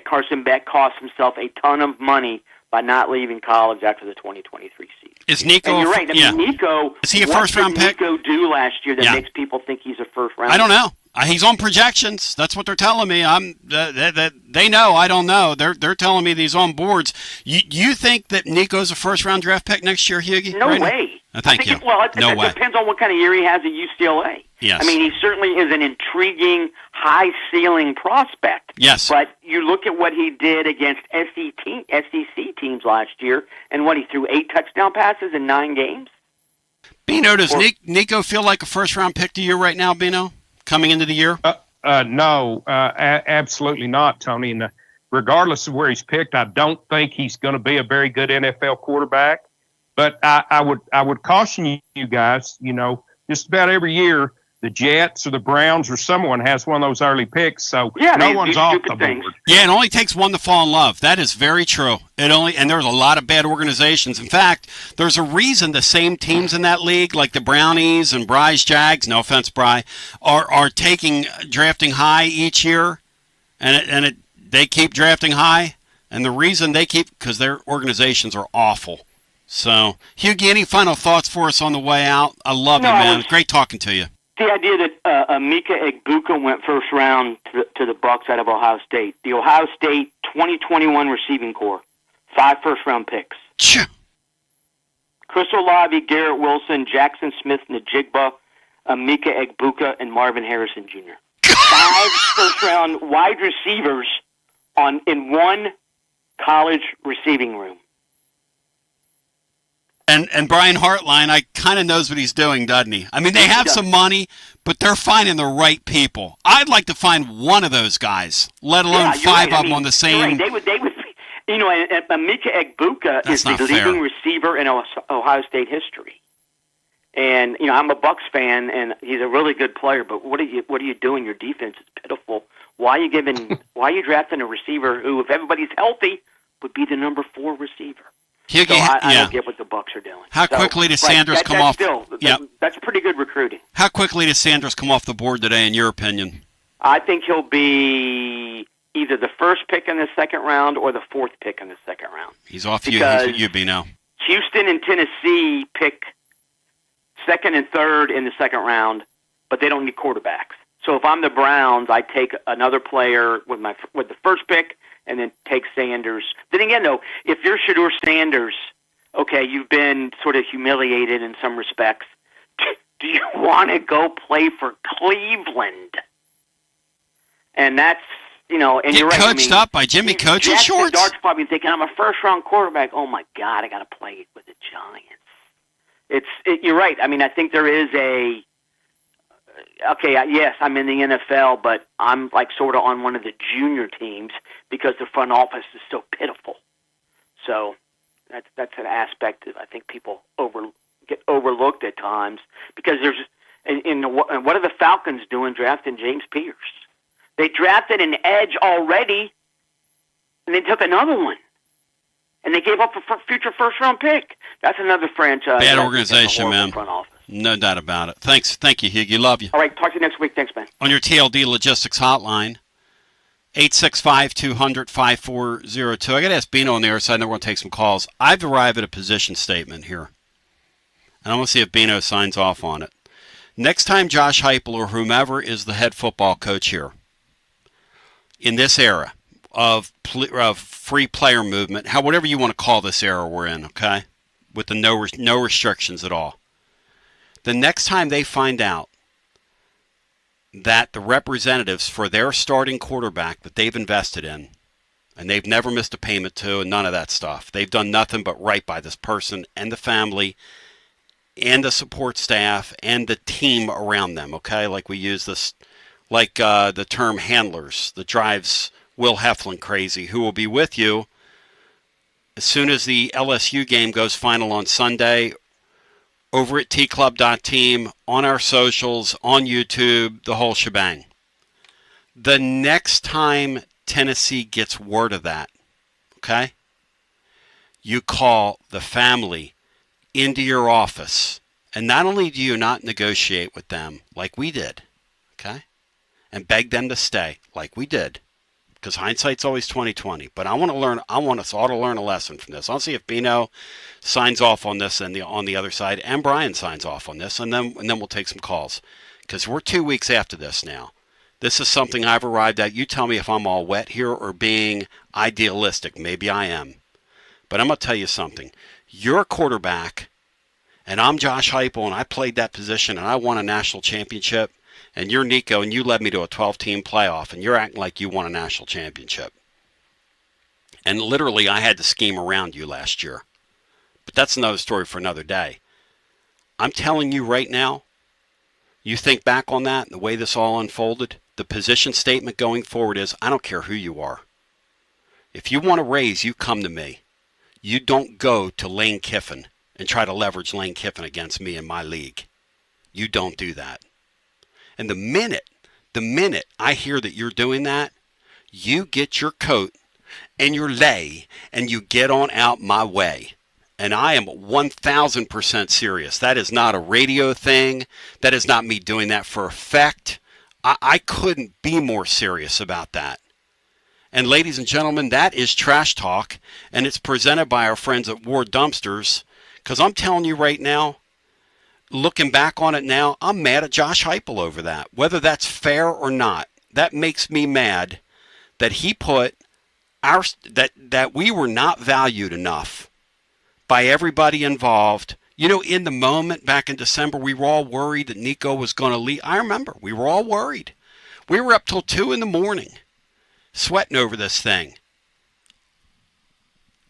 Carson Beck cost himself a ton of money by not leaving college after the 2023 season. Is Nico? And you're right. I mean, Nico. Is he a first-round pick? What did Nico do last year that makes people think he's a first-round? I don't know. He's on projections. That's what they're telling me. They know. I don't know. They're telling me that he's on boards. You think that Nico's a first-round draft pick next year, Hughie? No way. Thank you. It depends on what kind of year he has at UCLA. Yes. I mean, he certainly is an intriguing, high-ceiling prospect. Yes. But you look at what he did against SEC teams last year, and he threw 8 touchdown passes in 9 games. Bino, does Nico feel like a first-round pick to you right now, Bino, coming into the year? No, absolutely not, Tony. And regardless of where he's picked, I don't think he's going to be a very good NFL quarterback. But I would caution you guys, just about every year, the Jets or the Browns or someone has one of those early picks, so no one's off the board. Yeah, it only takes one to fall in love. That is very true. And there's a lot of bad organizations. In fact, there's a reason the same teams in that league, like the Brownies and Bry's Jags, no offense, Bry, are drafting high each year, and they keep drafting high. And the reason because their organizations are awful. So, Hughie, any final thoughts for us on the way out? I love you, man. Great talking to you. The idea that Mika Egbuka went first round to the Bucs out of Ohio State. The Ohio State 2021 receiving corps, 5 first-round picks. Chris Olave, Garrett Wilson, Jackson Smith-Njigba, Mika Egbuka, and Marvin Harrison Jr. 5 first-round wide receivers in one college receiving room. And Brian Hartline, I kind of knows what he's doing, doesn't he? I mean, they have some money, but they're finding the right people. I'd like to find one of those guys, let alone 5 of them on the same. They would. And Mika Egbuka is the leading receiver in Ohio State history. And I'm a Bucs fan, and he's a really good player. But what are you doing? Your defense is pitiful. Why are you drafting a receiver who, if everybody's healthy, would be the number 4 receiver? Hughie, I don't get what the Bucs are doing. How quickly does Sanders come off? That's pretty good recruiting. How quickly does Sanders come off the board today, in your opinion? I think he'll be either the first pick in the second round or the 4th pick in the second round. He's off you, Bino. Houston and Tennessee pick 2nd and 3rd in the second round, but they don't need quarterbacks. So if I'm the Browns, I take another player with the first pick, and then take Sanders. Then again, though, if you're Shedeur Sanders, okay, you've been sort of humiliated in some respects. Do you want to go play for Cleveland? And that's, and you're right. Coached up by Jimmy Coach in shorts? Dart's probably thinking, I'm a first-round quarterback. Oh, my God, I got to play with the Giants. You're right. I mean, I think there is yes, I'm in the NFL, but I'm sort of on one of the junior teams because the front office is so pitiful. So that's an aspect that I think people get overlooked at times because there's what are the Falcons doing drafting James Pierce? They drafted an edge already, and they took another one, and they gave up a future first-round pick. That's another franchise. Bad organization, man. Front office. No doubt about it. Thank you, Hughie. Love you. All right, talk to you next week. Thanks, man. On your TLD Logistics hotline, 865-200-5402. I got to ask Bino on the other side, and then we're going to take some calls. I've arrived at a position statement here, and I want to see if Bino signs off on it. Next time Josh Heupel or whomever is the head football coach here, in this era of free player movement, whatever you want to call this era we're in, okay, with the no restrictions at all. The next time they find out that the representatives for their starting quarterback that they've invested in, and they've never missed a payment to, and none of that stuff. They've done nothing but right by this person and the family and the support staff and the team around them, okay? Like we use this, like the term handlers that drives Will Heflin crazy, who will be with you as soon as the LSU game goes final on Sunday over at tclub.team, on our socials, on YouTube, the whole shebang. The next time Tennessee gets word of that, okay, you call the family into your office, and not only do you not negotiate with them like we did, okay, and beg them to stay like we did, because hindsight's always 20/20. But I want us all to learn a lesson from this. I'll see if Bino signs off on this and on the other side, and Brian signs off on this, and then we'll take some calls, because we're 2 weeks after this now. This is something I've arrived at. You tell me if I'm all wet here or being idealistic. Maybe I am. But I'm going to tell you something. You're a quarterback, and I'm Josh Heupel, and I played that position, and I won a national championship, and you're Nico, and you led me to a 12-team playoff, and you're acting like you won a national championship. And literally, I had to scheme around you last year. But that's another story for another day. I'm telling you right now, you think back on that and the way this all unfolded, the position statement going forward is, I don't care who you are. If you want to raise, you come to me. You don't go to Lane Kiffin and try to leverage Lane Kiffin against me in my league. You don't do that. And the minute I hear that you're doing that, you get your coat and your lei and you get on out my way. And I am 1,000% serious. That is not a radio thing. That is not me doing that for effect. I couldn't be more serious about that. And ladies and gentlemen, that is Trash Talk, and it's presented by our friends at Ward Dumpsters, because I'm telling you right now, looking back on it now, I'm mad at Josh Heupel over that. Whether that's fair or not, that makes me mad that he put that we were not valued enough by everybody involved. You know, in the moment back in December, we were all worried that Nico was going to leave. I remember, we were all worried. We were up till 2 a.m. sweating over this thing.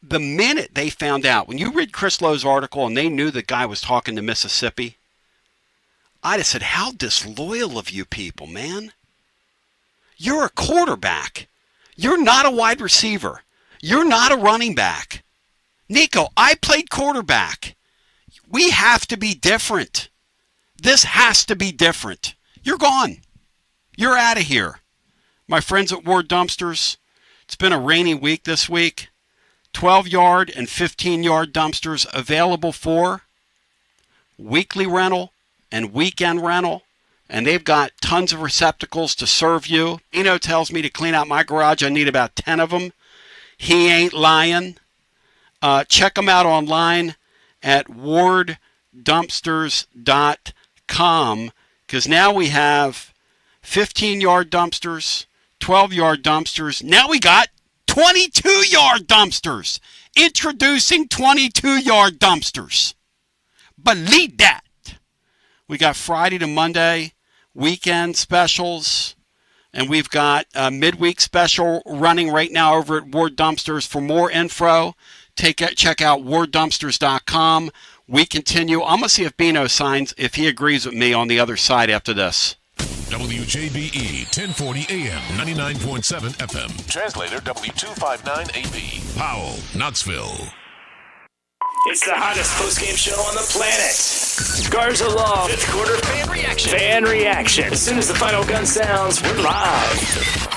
The minute they found out, when you read Chris Lowe's article and they knew the guy was talking to Mississippi, I just said, how disloyal of you people, man. You're a quarterback. You're not a wide receiver. You're not a running back. Nico, I played quarterback. We have to be different. This has to be different. You're gone. You're out of here. My friends at Ward Dumpsters, it's been a rainy week this week. 12-yard and 15-yard dumpsters available for weekly rental and weekend rental. And they've got tons of receptacles to serve you. Eno tells me to clean out my garage. I need about 10 of them. He ain't lying. Check them out online at warddumpsters.com, because now we have 15-yard dumpsters, 12-yard dumpsters. Now we got 22-yard dumpsters. Introducing 22-yard dumpsters. Believe that. We got Friday to Monday weekend specials, and we've got a midweek special running right now over at Ward Dumpsters. For more info, check out warddumpsters.com. We continue. I'm going to see if Bino signs, if he agrees with me on the other side after this. WJBE 1040 AM 99.7 FM. Translator W259AB. Powell, Knoxville. It's the hottest post-game show on the planet. Garza Law, fifth quarter fan reaction. Fan reaction. As soon as the final gun sounds, we're live.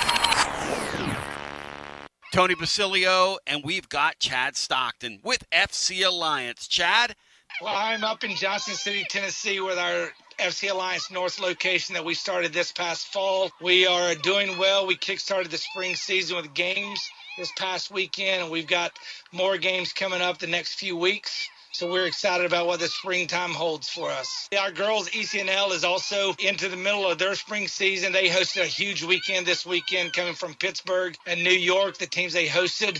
Tony Basilio, and we've got Chad Stockton with FC Alliance. Chad? Well, I'm up in Johnson City, Tennessee with our FC Alliance North location that we started this past fall. We are doing well. We kickstarted the spring season with games this past weekend, and we've got more games coming up the next few weeks. So we're excited about what the springtime holds for us. Our girls' ECNL is also into the middle of their spring season. They hosted a huge weekend this weekend coming from Pittsburgh and New York, the teams they hosted.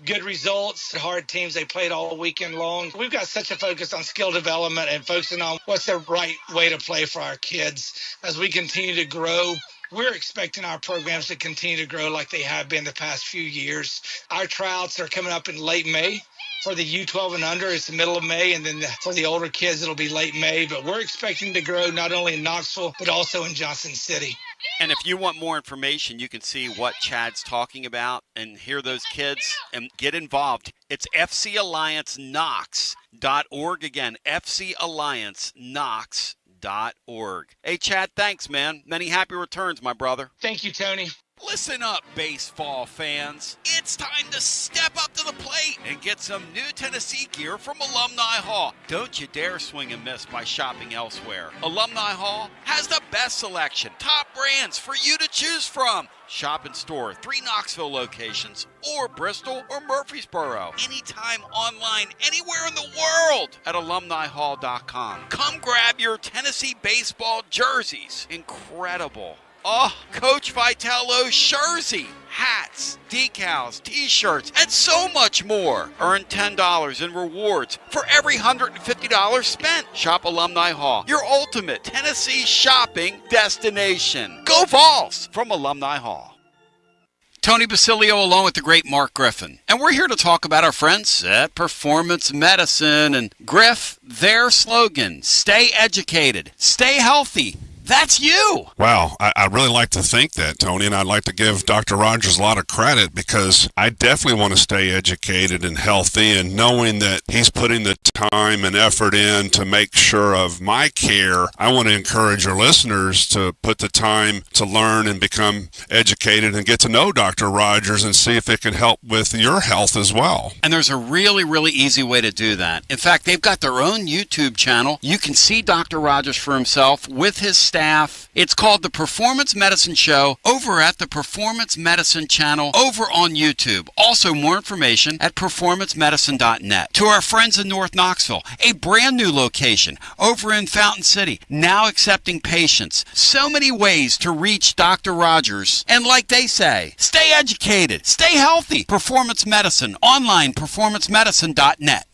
good results. Hard teams, they played all weekend long. We've got such a focus on skill development and focusing on what's the right way to play for our kids as we continue to grow. We're expecting our programs to continue to grow like they have been the past few years. Our tryouts are coming up in late May. For the U12 and under, it's the middle of May, and then for the older kids, it'll be late May. But we're expecting to grow not only in Knoxville, but also in Johnson City. And if you want more information, you can see what Chad's talking about and hear those kids and get involved. It's fcallianceknox.org. Again, fcallianceknox.org. Hey, Chad, thanks, man. Many happy returns, my brother. Thank you, Tony. Listen up, baseball fans. It's time to step up to the plate and get some new Tennessee gear from Alumni Hall. Don't you dare swing and miss by shopping elsewhere. Alumni Hall has the best selection, top brands for you to choose from. Shop in store, 3 Knoxville locations, or Bristol or Murfreesboro. Anytime, online, anywhere in the world at alumnihall.com. Come grab your Tennessee baseball jerseys. Incredible. Oh, Coach Vitello's jersey, hats, decals, t-shirts, and so much more. Earn $10 in rewards for every $150 spent. Shop Alumni Hall, your ultimate Tennessee shopping destination. Go Vols from Alumni Hall. Tony Basilio along with the great Mark Griffin. And we're here to talk about our friends at Performance Medicine. And Griff, their slogan, stay educated, stay healthy. That's you. Wow, I really like to think that, Tony, and I'd like to give Dr. Rogers a lot of credit because I definitely want to stay educated and healthy, and knowing that he's putting the time and effort in to make sure of my care, I want to encourage your listeners to put the time to learn and become educated and get to know Dr. Rogers and see if it can help with your health as well. And there's a really, really easy way to do that. In fact, they've got their own YouTube channel. You can see Dr. Rogers for himself with his staff. It's called The Performance Medicine Show over at the Performance Medicine channel over on YouTube. Also, more information at performancemedicine.net. To our friends in North Knoxville, a brand new location over in Fountain City, now accepting patients. So many ways to reach Dr. Rogers. And like they say, stay educated, stay healthy. Performance Medicine, online, performancemedicine.net.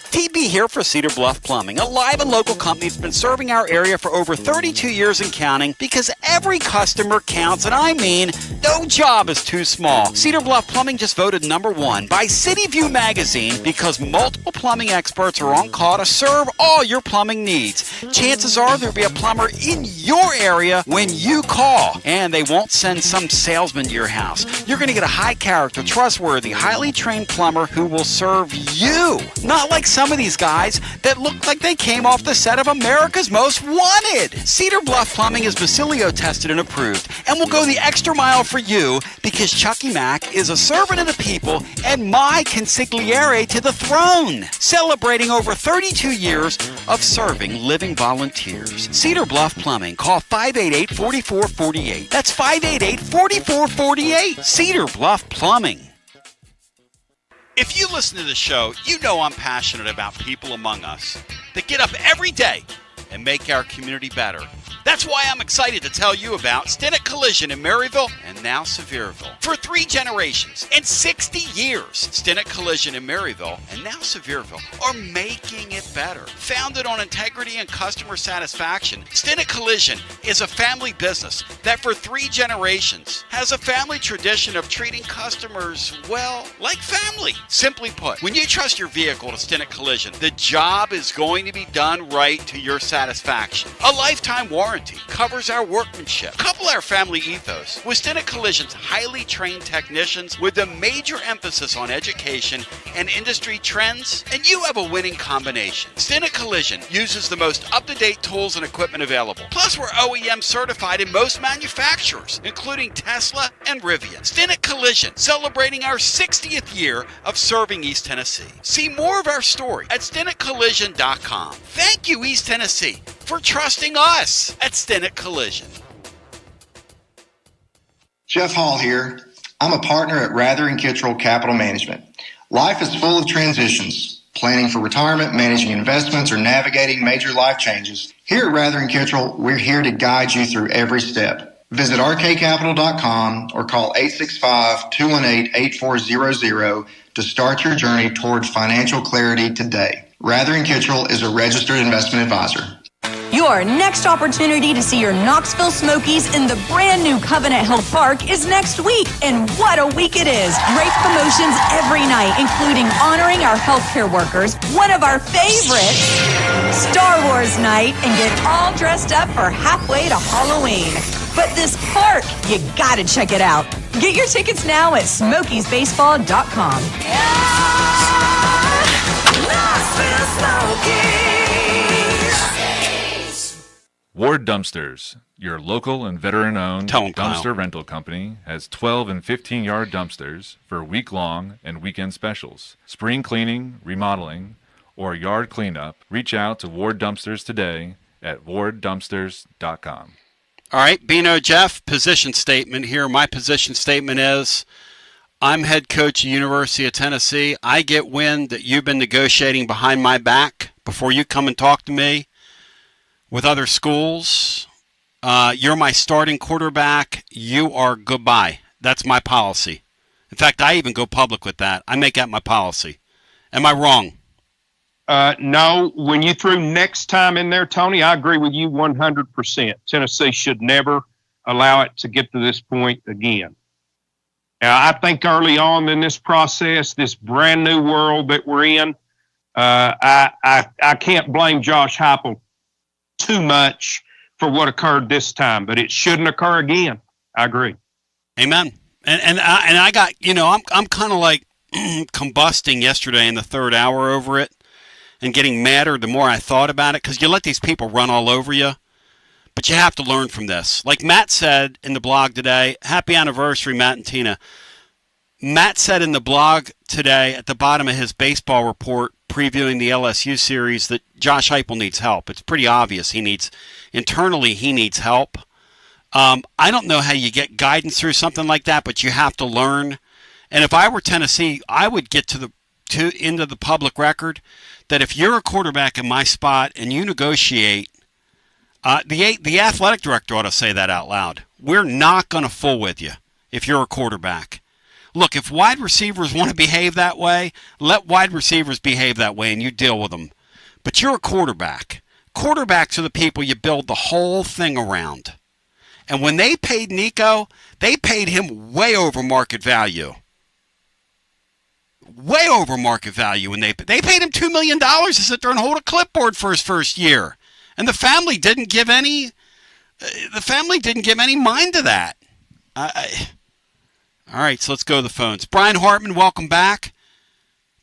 TB here for Cedar Bluff Plumbing, a live and local company that's been serving our area for over 32 years and counting because every customer counts, and I mean, no job is too small. Cedar Bluff Plumbing just voted #1 by City View magazine because multiple plumbing experts are on call to serve all your plumbing needs. Chances are there'll be a plumber in your area when you call, and they won't send some salesman to your house. You're going to get a high character, trustworthy, highly trained plumber who will serve you. Not like some of these guys that look like they came off the set of America's Most Wanted. Cedar Bluff Plumbing is Basilio tested and approved and will go the extra mile for you because Chucky Mack is a servant of the people and my consigliere to the throne, celebrating over 32 years of serving living volunteers. Cedar Bluff Plumbing. Call 588-4448. That's 588-4448. Cedar Bluff Plumbing. If you listen to the show, you know I'm passionate about people among us that get up every day and make our community better. That's why I'm excited to tell you about Stinnett Collision in Maryville and now Sevierville. For 3 generations and 60 years, Stinnett Collision in Maryville and now Sevierville are making it better. Founded on integrity and customer satisfaction, Stinnett Collision is a family business that for 3 generations has a family tradition of treating customers, well, like family. Simply put, when you trust your vehicle to Stinnett Collision, the job is going to be done right to your satisfaction. A lifetime warranty covers our workmanship. Couple our family ethos with Stinnett Collision's highly trained technicians with a major emphasis on education and industry trends, and you have a winning combination. Stinnett Collision uses the most up-to-date tools and equipment available. Plus, we're OEM certified in most manufacturers, including Tesla and Rivian. Stinnett Collision, celebrating our 60th year of serving East Tennessee. See more of our story at StinnettCollision.com. Thank you, East Tennessee, for trusting us at Stinnett Collision. Jeff Hall here. I'm a partner at Rather and Kittrell Capital Management. Life is full of transitions. Planning for retirement, managing investments, or navigating major life changes. Here at Rather and Kittrell, we're here to guide you through every step. Visit rkcapital.com or call 865-218-8400 to start your journey toward financial clarity today. Rather & Kittrell is a registered investment advisor. Your next opportunity to see your Knoxville Smokies in the brand new Covenant Health Park is next week. And what a week it is. Great promotions every night, including honoring our healthcare workers, one of our favorites, Star Wars night, and get all dressed up for halfway to Halloween. But this park, you gotta check it out. Get your tickets now at smokiesbaseball.com. Knoxville Smokies. Ward Dumpsters, your local and veteran-owned dumpster rental company, has 12 and 15-yard dumpsters for week-long and weekend specials. Spring cleaning, remodeling, or yard cleanup, reach out to Ward Dumpsters today at warddumpsters.com. All right, Bino, Jeff, position statement here. My position statement is I'm head coach at University of Tennessee. I get wind that you've been negotiating behind my back before you come and talk to me with other schools. You're my starting quarterback. You are goodbye. That's my policy. In fact, I even go public with that. I make that my policy. Am I wrong? No. When you threw next time in there, Tony, I agree with you 100%. Tennessee should never allow it to get to this point again. I think early on in this process, this brand new world that we're in, I can't blame Josh Heupel too much for what occurred this time, but it shouldn't occur again. I agree. Amen. And I got, I'm kind of like combusting yesterday in the third hour over it and getting madder the more I thought about it, because you let these people run all over you, but you have to learn from this. Like Matt said in the blog today, happy anniversary, Matt and Tina. Matt said in the blog today at the bottom of his baseball report previewing the LSU series that Josh Heupel needs help. It's pretty obvious he needs help. I don't know how you get guidance through something like that, but you have to learn. And if I were Tennessee, I would get into the public record that if you're a quarterback in my spot and you negotiate, the athletic director ought to say that out loud. We're not going to fool with you if you're a quarterback. Look, if wide receivers want to behave that way, let wide receivers behave that way and you deal with them. But you're a quarterback. Quarterbacks are the people you build the whole thing around. And when they paid Nico, they paid him way over market value. Way over market value. When they paid him $2 million to sit there and hold a clipboard for his first year. And the family didn't give any mind to that. All right, so let's go to the phones. Brian Hartman, welcome back.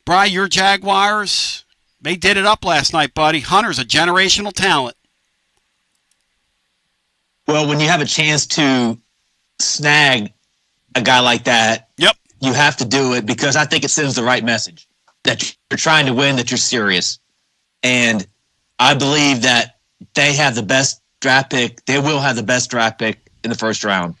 Brian, your Jaguars, they did it up last night, buddy. Hunter's a generational talent. Well, when you have a chance to snag a guy like that, yep, you have to do it, because I think it sends the right message that you're trying to win, that you're serious. And I believe that they have the best draft pick. They will have the best draft pick in the first round.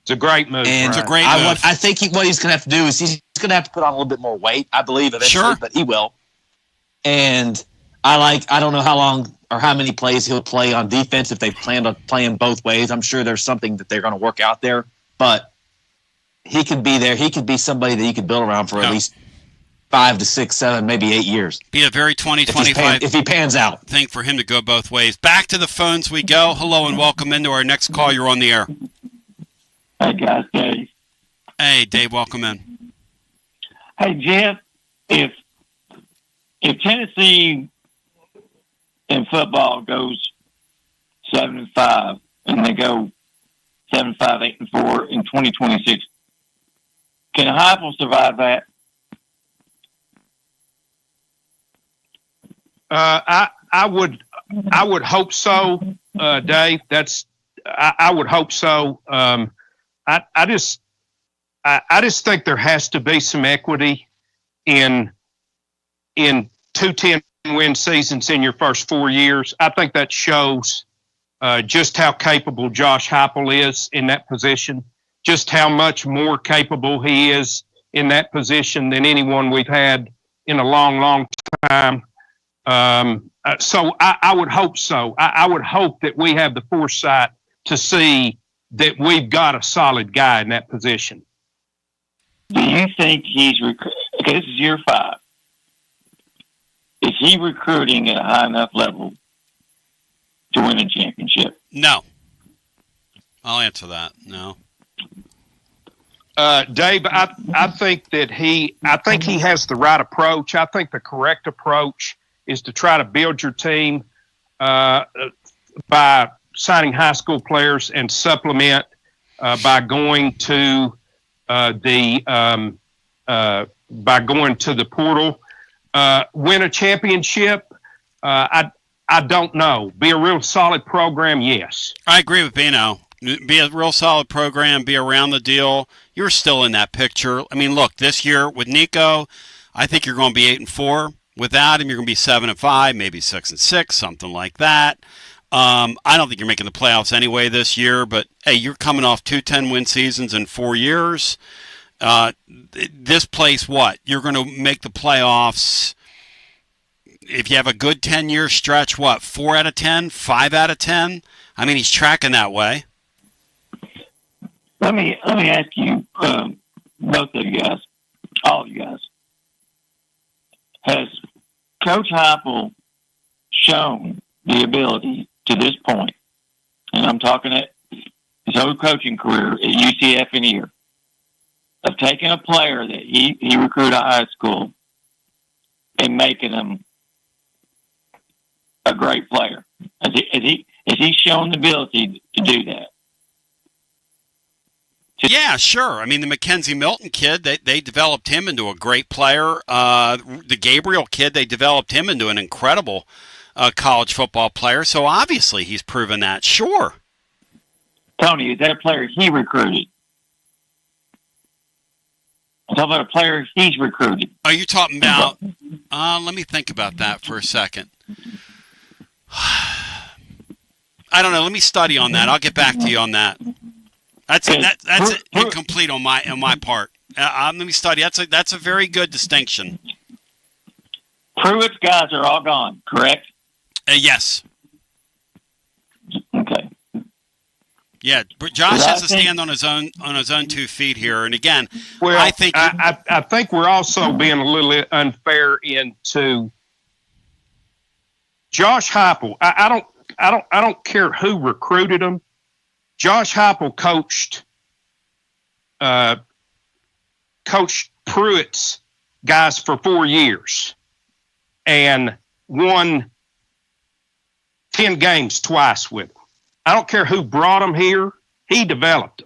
It's a great move. And it's a great move. I think what he's going to have to do is he's going to have to put on a little bit more weight, I believe, eventually, sure, but he will. And I don't know how long or how many plays he'll play on defense if they plan on playing both ways. I'm sure there's something that they're going to work out there, but he could be there. He could be somebody that you could build around for at least 5 to 6, 7, maybe 8 years. Be a very 20-25 if he pans out. Thing for him to go both ways. Back to the phones we go. Hello and welcome into our next call. You're on the air. Hey, guys, Dave. Hey, Dave, welcome in. Hey, Jeff, if Tennessee in football goes 7-5 and they go 7-5, 8-4 in 2026, can Heupel survive that? I would hope so, Dave. I would hope so. I just think there has to be some equity in 2 10-win seasons in your first 4 years. I think that shows just how capable Josh Heupel is in that position, just how much more capable he is in that position than anyone we've had in a long, long time. So I would hope so. I would hope that we have the foresight to see that we've got a solid guy in that position. Do you think he's okay, this is year 5. Is he recruiting at a high enough level to win a championship? No. I'll answer that. No. Dave, I think that he has the right approach. I think the correct approach is to try to build your team by signing high school players and supplement by going to the portal. Win a championship, I don't know. Be a real solid program, yes. I agree with Bino. Be a real solid program, be around the deal. You're still in that picture. I mean, look, this year with Nico, I think you're going to be 8-4. Without him, you're going to be 7-5, maybe 6-6, something like that. I don't think you're making the playoffs anyway this year, but hey, you're coming off 2 10-win seasons in 4 years. This place, what? You're going to make the playoffs if you have a good 10-year stretch, what, 4 out of 10, 5 out of 10? I mean, he's tracking that way. Let me ask you, both of you guys, all of you guys, has Coach Heupel shown the ability to this point, and I'm talking at his whole coaching career at UCF and here, of taking a player that he recruited out of high school and making him a great player? Has he shown the ability to do that? Yeah, sure. I mean, the Mackenzie Milton kid, they developed him into a great player. The Gabriel kid, they developed him into an incredible college football player. So obviously he's proven that. Sure. Tony, is that a player he recruited? I'm talking about a player he's recruited. Are you talking about? Let me think about that for a second. I don't know. Let me study on that. I'll get back to you on that. That's incomplete on my part. Let me study. That's a very good distinction. Pruitt's guys are all gone, correct? Yes. Okay. Yeah, but Josh has to stand on his own 2 feet here. And again, well, I think we're also being a little unfair into Josh Heupel. I don't care who recruited him. Josh Heupel coached Pruitt's guys for 4 years and won 10 games twice with them. I don't care who brought him here. He developed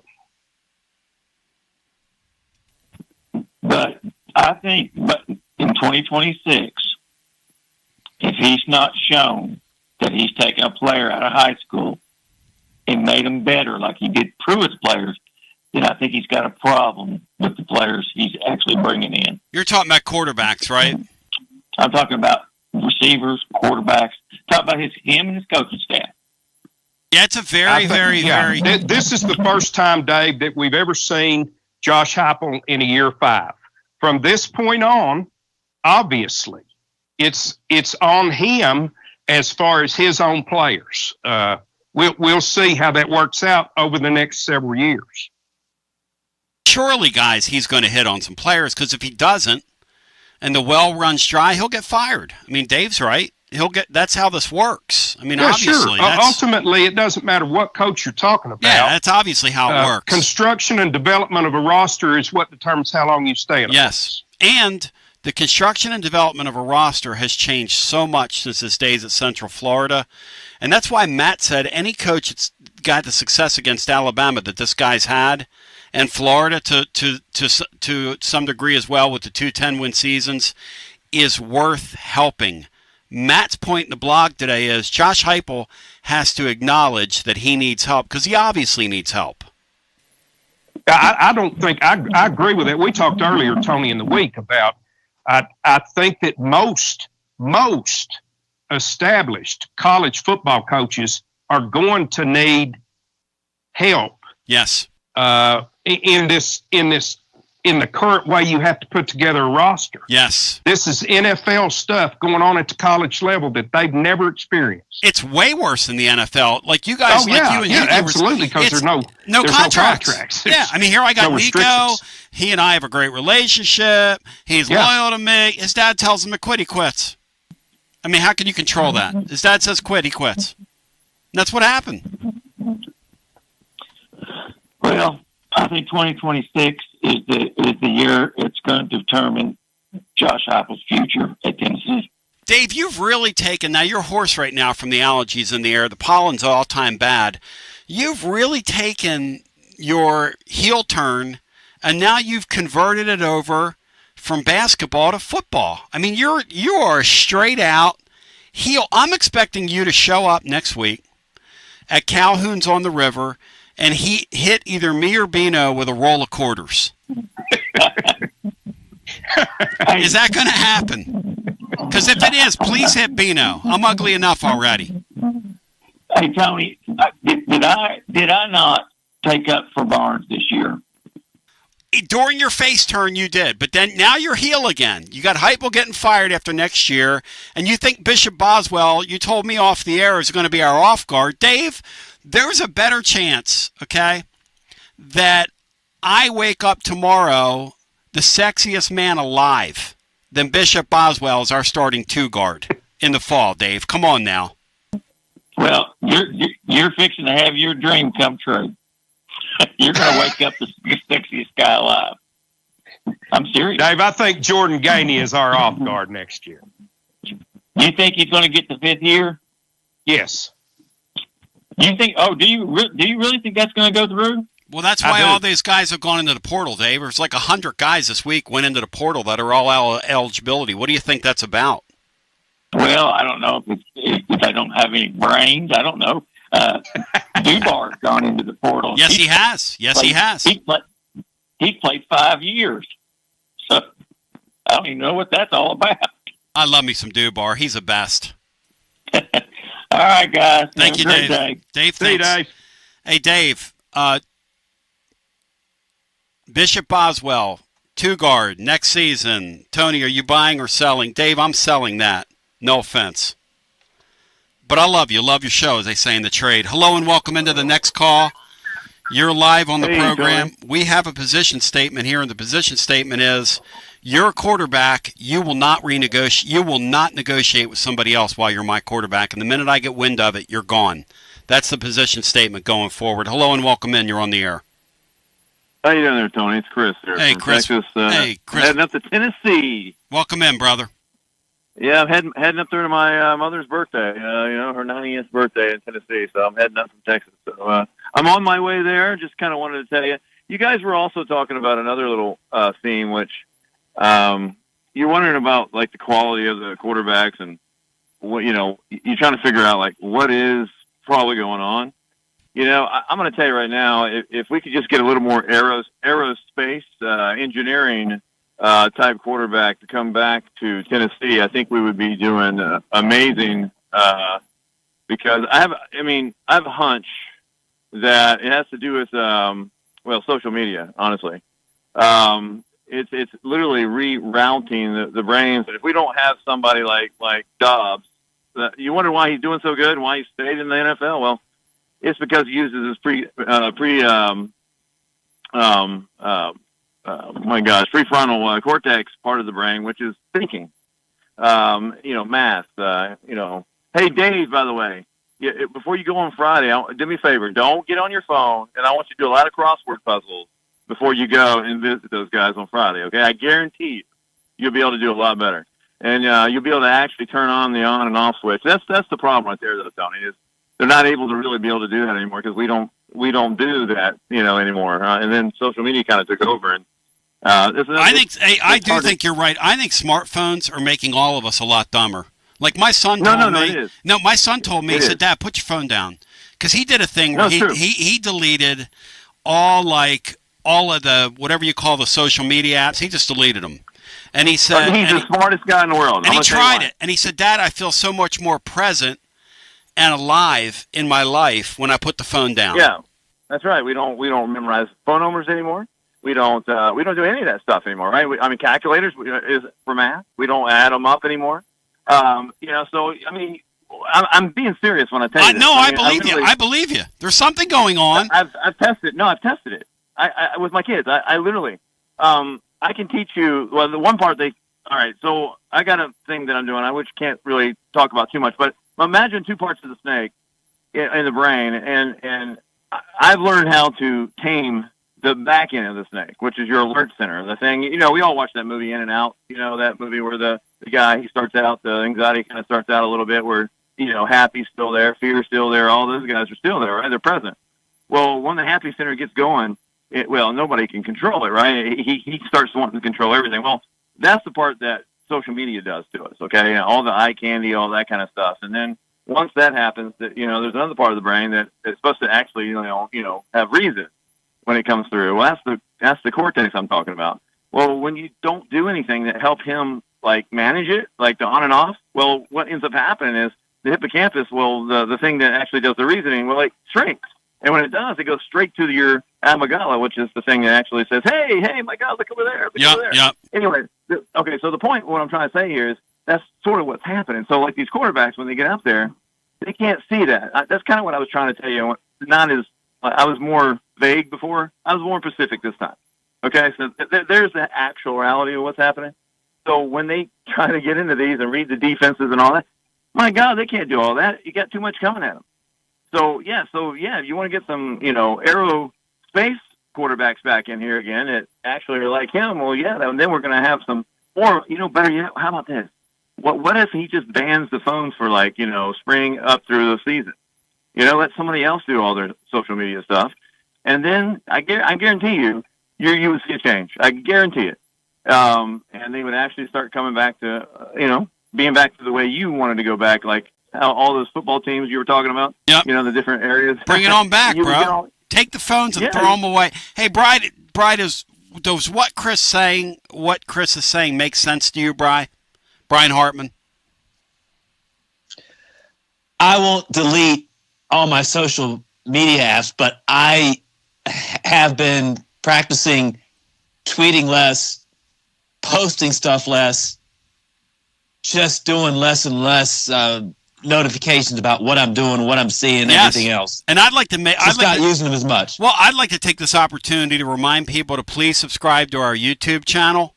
them. But I think in 2026, if he's not shown that he's taken a player out of high school and made them better like he did Pruitt's players, then I think he's got a problem with the players he's actually bringing in. You're talking about quarterbacks, right? I'm talking about receivers, quarterbacks. Talk about him and his coaching staff. Yeah, it's a very. This is the first time, Dave, that we've ever seen Josh Heupel in a year 5. From this point on, obviously, it's on him as far as his own players. We'll see how that works out over the next several years. Surely, guys, he's going to hit on some players, because if he doesn't, and the well runs dry, he'll get fired. I mean, Dave's right. That's how this works. I mean, yeah, obviously. Sure. Ultimately, it doesn't matter what coach you're talking about. Yeah, that's obviously how it works. Construction and development of a roster is what determines how long you stay in a place. And the construction and development of a roster has changed so much since his days at Central Florida. And that's why Matt said any coach that's got the success against Alabama that this guy's had, and Florida to some degree as well with the 2 10-win seasons, is worth helping. Matt's point in the blog today is Josh Heupel has to acknowledge that he needs help, because he obviously needs help. I don't think I agree with that. We talked earlier, Tony, in the week about I think that most established college football coaches are going to need help. Yes. In this in the current way you have to put together a roster. Yes. This is NFL stuff going on at the college level that they've never experienced. It's way worse than the NFL. Like you guys, absolutely, because there's no contracts. Yeah, I mean, here I got no Nico. He and I have a great relationship. He's loyal to me. His dad tells him to quit. He quits. I mean, how can you control that? His dad says quit. He quits. And that's what happened. Well, I think 2026 is the year it's going to determine Josh Heupel's future at Tennessee. Dave, you've really taken, now you're hoarse right now from the allergies in the air. The pollen's all-time bad. You've really taken your heel turn, and now you've converted it over from basketball to football. I mean, you are a straight-out heel. I'm expecting you to show up next week at Calhoun's on the River, and he hit either me or Bino with a roll of quarters. Is that going to happen? Because if it is, please hit Bino. I'm ugly enough already. Hey, Tony, did I not take up for Barnes this year? During your face turn, you did. But then now you're heel again. You got Heupel getting fired after next year, and you think Bishop Boswell, you told me off the air, is going to be our off guard. Dave, there's a better chance, okay, that I wake up tomorrow the sexiest man alive than Bishop Boswell as our starting two guard in the fall, Dave. Come on now. Well, you're fixing to have your dream come true. You're going to wake up the sexiest guy alive. I'm serious. Dave, I think Jordan Gainey is our off guard next year. You think he's going to get the 5th year? Yes. You think? Oh, do you really think that's going to go through? Well, that's why all these guys have gone into the portal, Dave. There's like 100 guys this week went into the portal that are all eligibility. What do you think that's about? Well, I don't know if they don't have any brains. I don't know. Dubar's gone into the portal. Yes, he has. Yes, he has. He played 5 years. So I don't even know what that's all about. I love me some Dubar. He's the best. All right, guys. Thank you, Dave. Day. Dave, see you, thanks. Dave. Hey, Dave. Bishop Boswell, 2-guard, next season. Tony, are you buying or selling? Dave, I'm selling that. No offense. But I love you. Love your show, as they say in the trade. Hello and welcome into the next call. You're live on the program. Tony. We have a position statement here, and the position statement is you're a quarterback. You will not renegotiate. You will not negotiate with somebody else while you're my quarterback. And the minute I get wind of it, you're gone. That's the position statement going forward. Hello and welcome in. You're on the air. How you doing there, Tony? It's Chris here. Hey, from Chris. Texas, hey, Chris. Heading up to Tennessee. Welcome in, brother. Yeah, I'm heading up there to my mother's birthday. Her 90th birthday in Tennessee. So I'm heading up from Texas. So I'm on my way there. Just kind of wanted to tell you. You guys were also talking about another little theme, which you're wondering about, like the quality of the quarterbacks and what you're trying to figure out, like what is probably going on. I'm going to tell you right now, if we could just get a little more aerospace engineering type quarterback to come back to Tennessee, I think we would be doing amazing. Because I have a hunch that it has to do with social media. Honestly, it's literally rerouting the brains. And if we don't have somebody like Dobbs, you wonder why he's doing so good and why he stayed in the NFL. Well, it's because he uses his prefrontal cortex part of the brain, which is thinking, math, Hey, Dave, by the way, before you go on Friday, do me a favor. Don't get on your phone, and I want you to do a lot of crossword puzzles before you go and visit those guys on Friday, okay? I guarantee you'll be able to do a lot better. And you'll be able to actually turn on the on and off switch. That's the problem right there, though, Tony, is they're not able to really be able to do that anymore because we don't do that, anymore. And then social media kind of took over. And I do think you're right. I think smartphones are making all of us a lot dumber. Like my son told me. No, my son told me. He said, "Dad, put your phone down," because he did a thing where he deleted all of the whatever you call the social media apps. He just deleted them. And he said, he's the smartest guy in the world. And he tried it. And he said, "Dad, I feel so much more present and alive in my life when I put the phone down." Yeah, that's right. We don't memorize phone numbers anymore. We don't do any of that stuff anymore, right? Calculators is for math. We don't add them up anymore. So I mean, I'm being serious when I tell you this. No, I believe you. I believe you. There's something going on. I've tested. No, I've tested it. I with my kids. I literally, I can teach you. Well, the one part all right. So I got a thing that I'm doing, which can't really talk about too much. But imagine two parts of the snake in the brain, and I've learned how to tame the back end of the snake, which is your alert center. The thing, we all watch that movie In and Out. That movie where the guy, he starts out, the anxiety kind of starts out a little bit where, happy's still there, fear's still there. All those guys are still there, right? They're present. Well, when the happy center gets going, nobody can control it, right? He starts wanting to control everything. Well, that's the part that social media does to us, okay? All the eye candy, all that kind of stuff. And then once that happens, there's another part of the brain that is supposed to actually, have reason when it comes through. Well, that's the cortex I'm talking about. Well, when you don't do anything that help him manage it, like the on and off, well, what ends up happening is the hippocampus, the thing that actually does the reasoning, it shrinks. And when it does, it goes straight to your amygdala, which is the thing that actually says, hey, my God, look over there. Look over there. Yep. Anyway, okay, so the point, what I'm trying to say here is that's sort of what's happening. So these quarterbacks, when they get up there, they can't see that. That's kind of what I was trying to tell you. I was more vague before. I was more specific this time. Okay, so there's the actual reality of what's happening. So when they try to get into these and read the defenses and all that, my God, they can't do all that. You got too much coming at them. So if you want to get some, aerospace quarterbacks back in here again that actually are like him, well, yeah, then we're going to have some, or, better yet, how about this? What if he just bans the phones for spring up through the season? Let somebody else do all their social media stuff. And then I guarantee you would see a change. I guarantee it. And they would actually start coming back to, being back to the way you wanted to go back, like how all those football teams you were talking about, the different areas. Bring it on back, bro. Take the phones and throw them away. Hey, Bride, does what Chris is saying make sense to you, Brian Hartman? I won't delete all my social media apps, but I have been practicing tweeting less, posting stuff less, just doing less and less notifications about what I'm doing, what I'm seeing, and everything else. And I'd like to not using them as much. Well, I'd like to take this opportunity to remind people to please subscribe to our YouTube channel.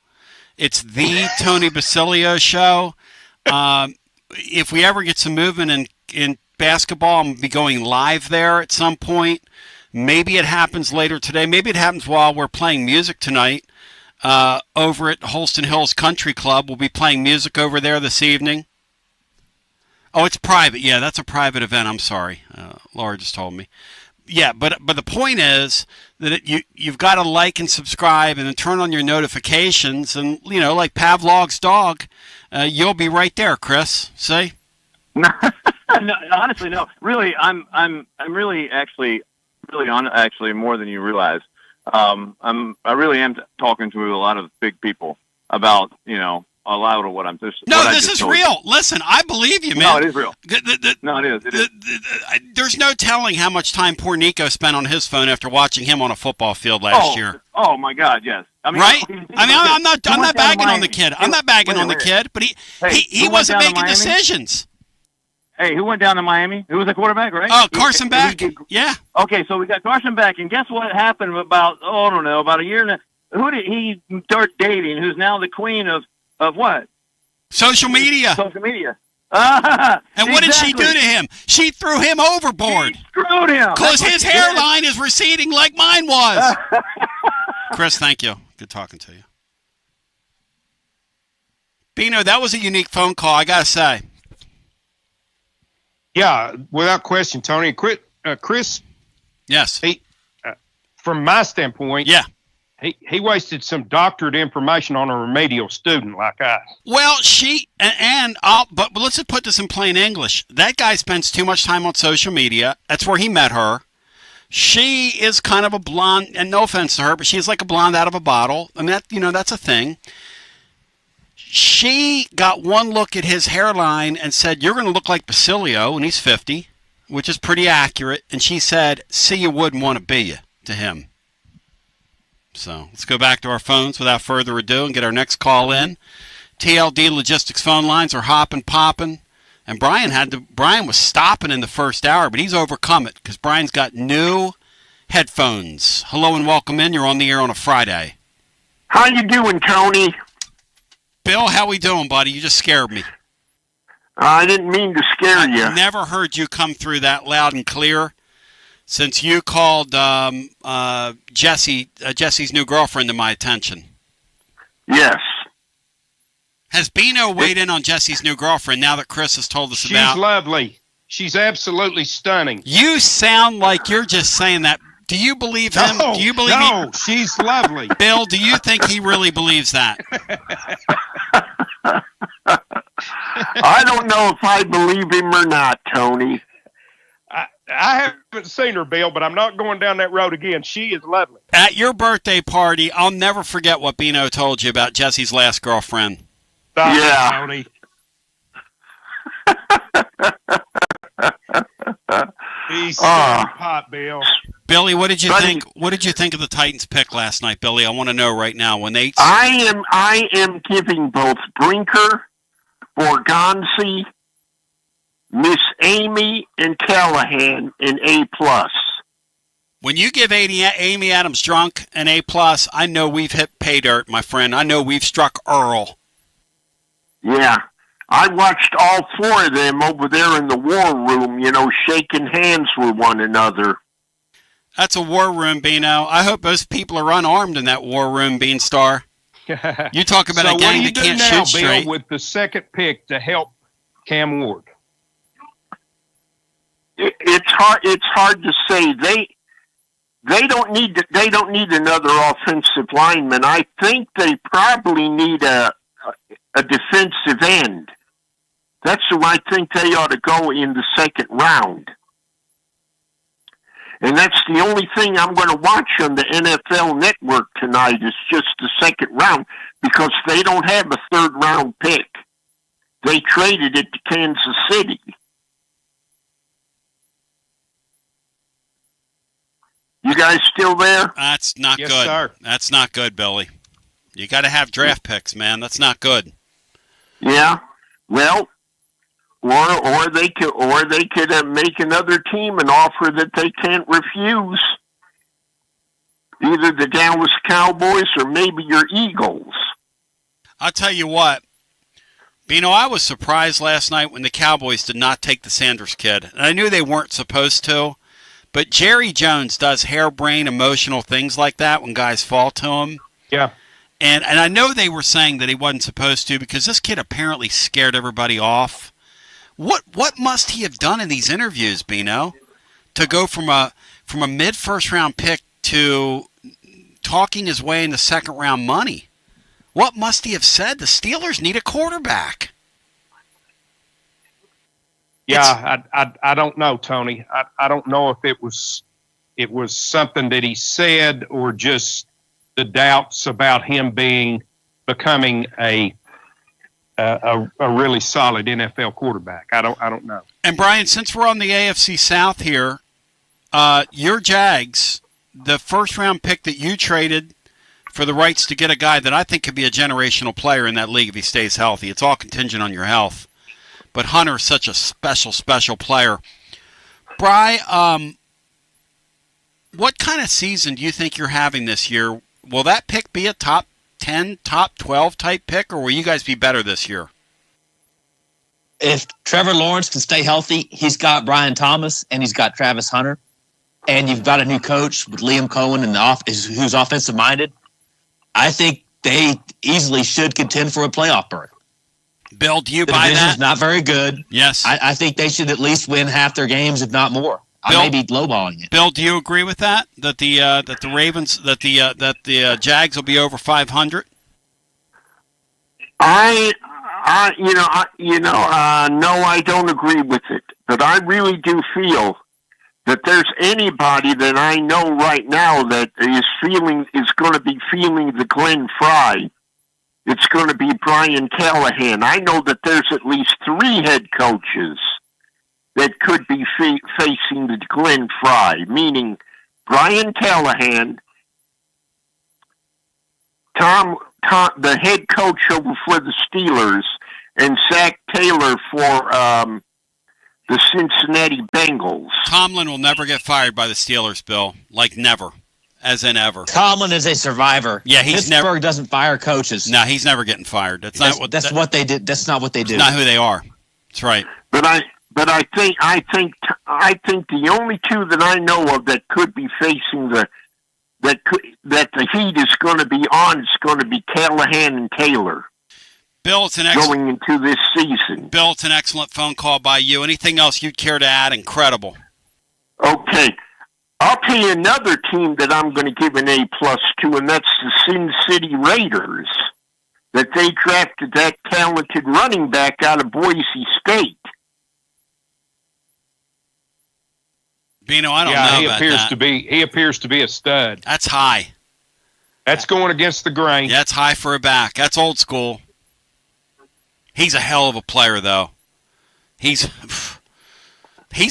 It's the Tony Basilio Show. If we ever get some movement in basketball, I'm going to be going live there at some point. Maybe it happens later today. Maybe it happens while we're playing music tonight over at Holston Hills Country Club. We'll be playing music over there this evening. Oh, it's private. Yeah, that's a private event. I'm sorry. Laura just told me. Yeah, but the point is that you've got to like and subscribe and then turn on your notifications. And, like Pavlov's dog, you'll be right there, Chris. See? No, honestly, no. Really, I'm really actually on more than you realize. I really am talking to a lot of big people about, a lot of what I'm just. No, this is real. Listen, I believe you, man. No, it is real. No, it is. There's no telling how much time poor Nico spent on his phone after watching him on a football field last year. Oh my God, yes. Right? I'm not bagging on the kid. I'm not bagging on the kid, but he wasn't making decisions. Hey, who went down to Miami? Who was the quarterback, right? Oh, Carson Beck. Yeah. Okay, so we got Carson Beck, and guess what happened about a year and who did he start dating? Who's now the queen of what? Social media. Social media. And what did she do to him? She threw him overboard. She screwed him. Because his hairline is receding like mine was. Chris, thank you. Good talking to you. Bino, that was a unique phone call, I got to say. Yeah, without question, Tony. Chris. Yes. From my standpoint. Yeah. He wasted some doctored information on a remedial student like us. Well, but let's just put this in plain English. That guy spends too much time on social media. That's where he met her. She is kind of a blonde, and no offense to her, but she's like a blonde out of a bottle. I mean, that's a thing. She got one look at his hairline and said, "You're going to look like Basilio," and he's 50, which is pretty accurate. And she said, "See, you wouldn't want to be you," to him. So let's go back to our phones without further ado and get our next call in. TLD Logistics phone lines are hopping, popping. And Brian was stopping in the first hour, but he's overcome it because Brian's got new headphones. Hello and welcome in. You're on the air on a Friday. How you doing, Tony? Bill, how we doing, buddy? You just scared me. I didn't mean to scare you. I've never heard you come through that loud and clear since you called Jesse's new girlfriend to my attention. Yes. Has Bino weighed in on Jesse's new girlfriend now that Chris has told us about? She's lovely. She's absolutely stunning. You sound like you're just saying that. Do you believe him? No, do you believe no, she's lovely. Bill, do you think he really believes that? I don't know if I believe him or not, Tony. I haven't seen her, Bill, but I'm not going down that road again. She is lovely. At your birthday party, I'll never forget what Bino told you about Jesse's last girlfriend. Yeah. Tony. He's hot, Bill. Billy, what did you think? What did you think of the Titans pick last night, Billy? I want to know right now. When they, I am giving both Brinker, Borgonzi, Miss Amy, and Callahan an A+. When you give Amy Adams Drunk an A+, I know we've hit pay dirt, my friend. I know we've struck Earl. Yeah. I watched all four of them over there in the war room, shaking hands with one another. That's a war room, Bino. I hope those people are unarmed in that war room, Beanstar. You talk about a gang that can't shoot straight. Bill, with the second pick to help Cam Ward? It's hard to say. They don't need another offensive lineman. I think they probably need a defensive end. That's who I think they ought to go in the second round. And that's the only thing I'm going to watch on the NFL Network tonight is just the second round because they don't have a third round pick. They traded it to Kansas City. You guys still there? That's not Yes, good. Sir. That's not good, Billy. You got to have draft picks, man. That's not good. Yeah. Well, or they could make another team an offer that they can't refuse. Either the Dallas Cowboys or maybe your Eagles. I'll tell you what. Bino, I was surprised last night when the Cowboys did not take the Sanders kid. And I knew they weren't supposed to. But Jerry Jones does harebrained, emotional things like that when guys fall to him. Yeah. And I know they were saying that he wasn't supposed to because this kid apparently scared everybody off. What must he have done in these interviews, Bino, to go from a mid-first round pick to talking his way into second round money? What must he have said? The Steelers need a quarterback. Yeah, I don't know, Tony. I don't know if it was something that he said or just the doubts about him becoming a really solid NFL quarterback. I don't know. And Brian, since we're on the AFC South here, your Jags, the first round pick that you traded for the rights to get a guy that I think could be a generational player in that league if he stays healthy. It's all contingent on your health. But Hunter's such a special player. Bri, what kind of season do you think you're having this year? Will that pick be a top 10, top 12 type pick, or will you guys be better this year? If Trevor Lawrence can stay healthy, he's got Brian Thomas and he's got Travis Hunter, and you've got a new coach with Liam Cohen who's offensive minded. I think they easily should contend for a playoff berth. Bill, do you the buy division's that? Not very good. Yes. I think they should at least win half their games, if not more. Bill, I may be lowballing it. Bill, do you agree with that? That the Ravens, that the Jags will be over 500? No, I don't agree with it. But I really do feel that there's anybody that I know right now that is going to be feeling the Glenn Fry. It's going to be Brian Callahan. I know that there's at least 3 head coaches that could be facing the Glenn Fry, meaning Brian Callahan, the head coach over for the Steelers, and Zach Taylor for the Cincinnati Bengals. Tomlin will never get fired by the Steelers, Bill. Like never. As in ever. Tomlin is a survivor. Yeah, Pittsburgh doesn't fire coaches. No, he's never getting fired. That's not what they did. That's not what they do. Not who they are. That's right. But I think the only two that I know of that could be facing that the heat is going to be on is going to be Callahan and Taylor. Bill, it's going into this season. Bill, it's an excellent phone call by you. Anything else you'd care to add? Incredible. Okay. I'll tell you another team that I'm going to give an A+ to, and that's the Sin City Raiders. That they drafted that talented running back out of Boise State. Bino, I don't know he about appears that. He appears to be a stud. That's high. That's going against the grain. Yeah, that's high for a back. That's old school. He's a hell of a player, though. He's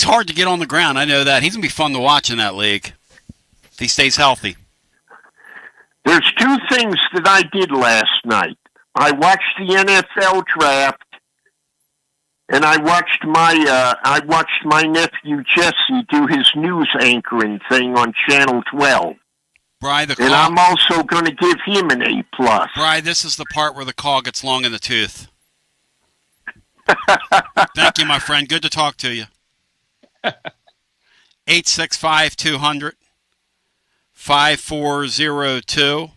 hard to get on the ground. I know that. He's going to be fun to watch in that league if he stays healthy. There's two things that I did last night. I watched the NFL draft, and I watched my nephew Jesse do his news anchoring thing on Channel 12. Bri, and I'm also going to give him an A+. Bri, this is the part where the call gets long in the tooth. Thank you, my friend. Good to talk to you. 865-200-5402.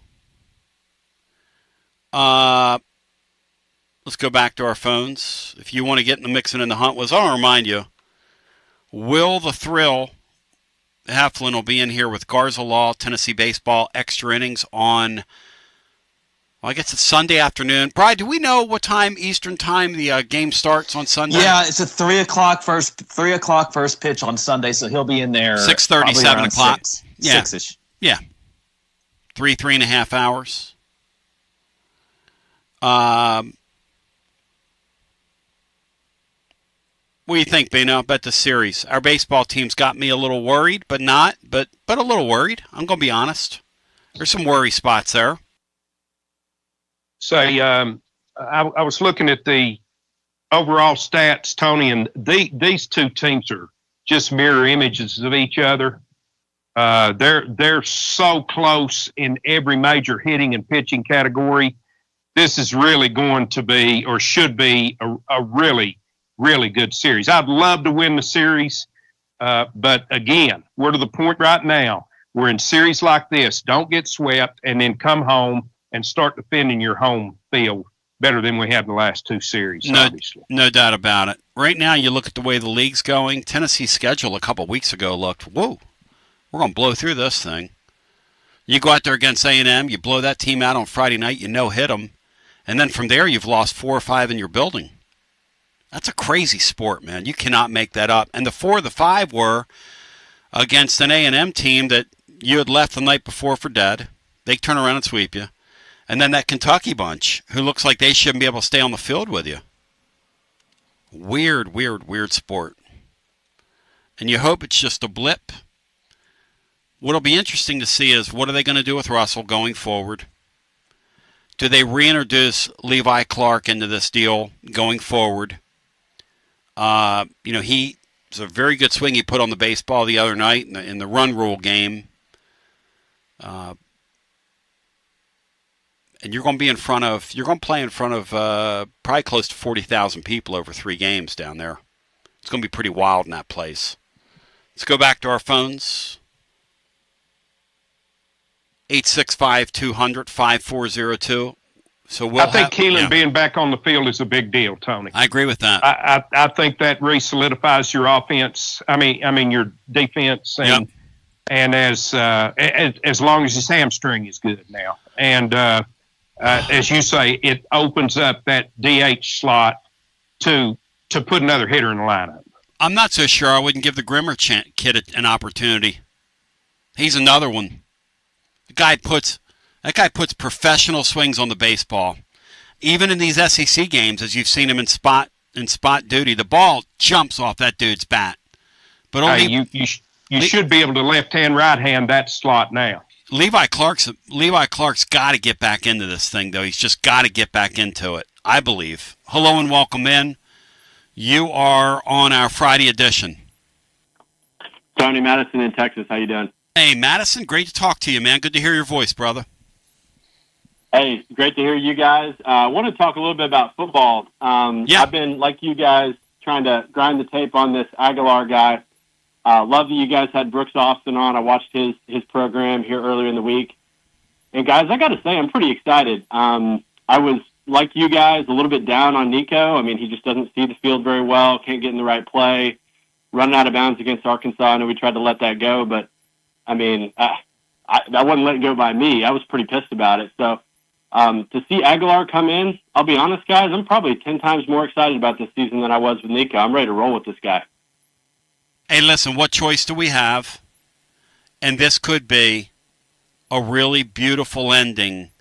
Let's go back to our phones. If you want to get in the mix and in the hunt with us, I want to remind you, Will the Thrill Heflin will be in here with Garza Law, Tennessee Baseball, extra innings on, well, I guess it's Sunday afternoon. Bri, do we know what time Eastern time the game starts on Sunday? Yeah, it's a 3 o'clock first pitch on Sunday, so he'll be in there 6:30, 7 o'clock. 6-ish. Yeah. 3.5 hours. What do you think, Bino, about the series? Our baseball team's got me a little worried, but a little worried. I'm going to be honest. There's some worry spots there. Say, I was looking at the overall stats, Tony, and these two teams are just mirror images of each other. They're so close in every major hitting and pitching category. This is really going to be, or should be, a really, really good series. I'd love to win the series, but again, we're to the point right now. We're in series like this. Don't get swept, and then come home and start defending your home field better than we have in the last two series, obviously. No doubt about it. Right now, you look at the way the league's going. Tennessee's schedule a couple weeks ago looked, whoa, we're going to blow through this thing. You go out there against A&M, you blow that team out on Friday night, you no-hit them, and then from there you've lost 4 or 5 in your building. That's a crazy sport, man. You cannot make that up. And the 4 of the 5 were against an A&M team that you had left the night before for dead. They turn around and sweep you. And then that Kentucky bunch, who looks like they shouldn't be able to stay on the field with you. Weird, weird, weird sport. And you hope it's just a blip. What'll be interesting to see is what are they going to do with Russell going forward? Do they reintroduce Levi Clark into this deal going forward? He was a very good swing he put on the baseball the other night in the run rule game. And you're going to play in front of probably close to 40,000 people over 3 games down there. It's going to be pretty wild in that place. Let's go back to our phones. 865-200-5402. So I think Keelan being back on the field is a big deal, Tony. I agree with that. I think that re-solidifies your offense. I mean your defense, and as long as his hamstring is good now, and as you say, it opens up that DH slot to put another hitter in the lineup. I'm not so sure I wouldn't give the Grimmer kid an opportunity. He's another one. That guy puts professional swings on the baseball. Even in these SEC games, as you've seen him in spot duty, the ball jumps off that dude's bat. But only you should be able to left hand, right hand that slot now. Levi Clark's got to get back into this thing, though. He's just got to get back into it, I believe. Hello and welcome in. You are on our Friday edition. Tony Madison in Texas. How you doing? Hey, Madison. Great to talk to you, man. Good to hear your voice, brother. Hey, great to hear you guys. I want to talk a little bit about football. I've been, like you guys, trying to grind the tape on this Aguilar guy. Love that you guys had Brooks Austin on. I watched his program here earlier in the week. And, guys, I got to say, I'm pretty excited. I was, like you guys, a little bit down on Nico. I mean, he just doesn't see the field very well, can't get in the right play, running out of bounds against Arkansas. I know we tried to let that go, but, I mean, that wasn't let go by me. I was pretty pissed about it. So, to see Aguilar come in, I'll be honest, guys, I'm probably 10 times more excited about this season than I was with Nico. I'm ready to roll with this guy. Hey, listen, what choice do we have? And this could be a really beautiful ending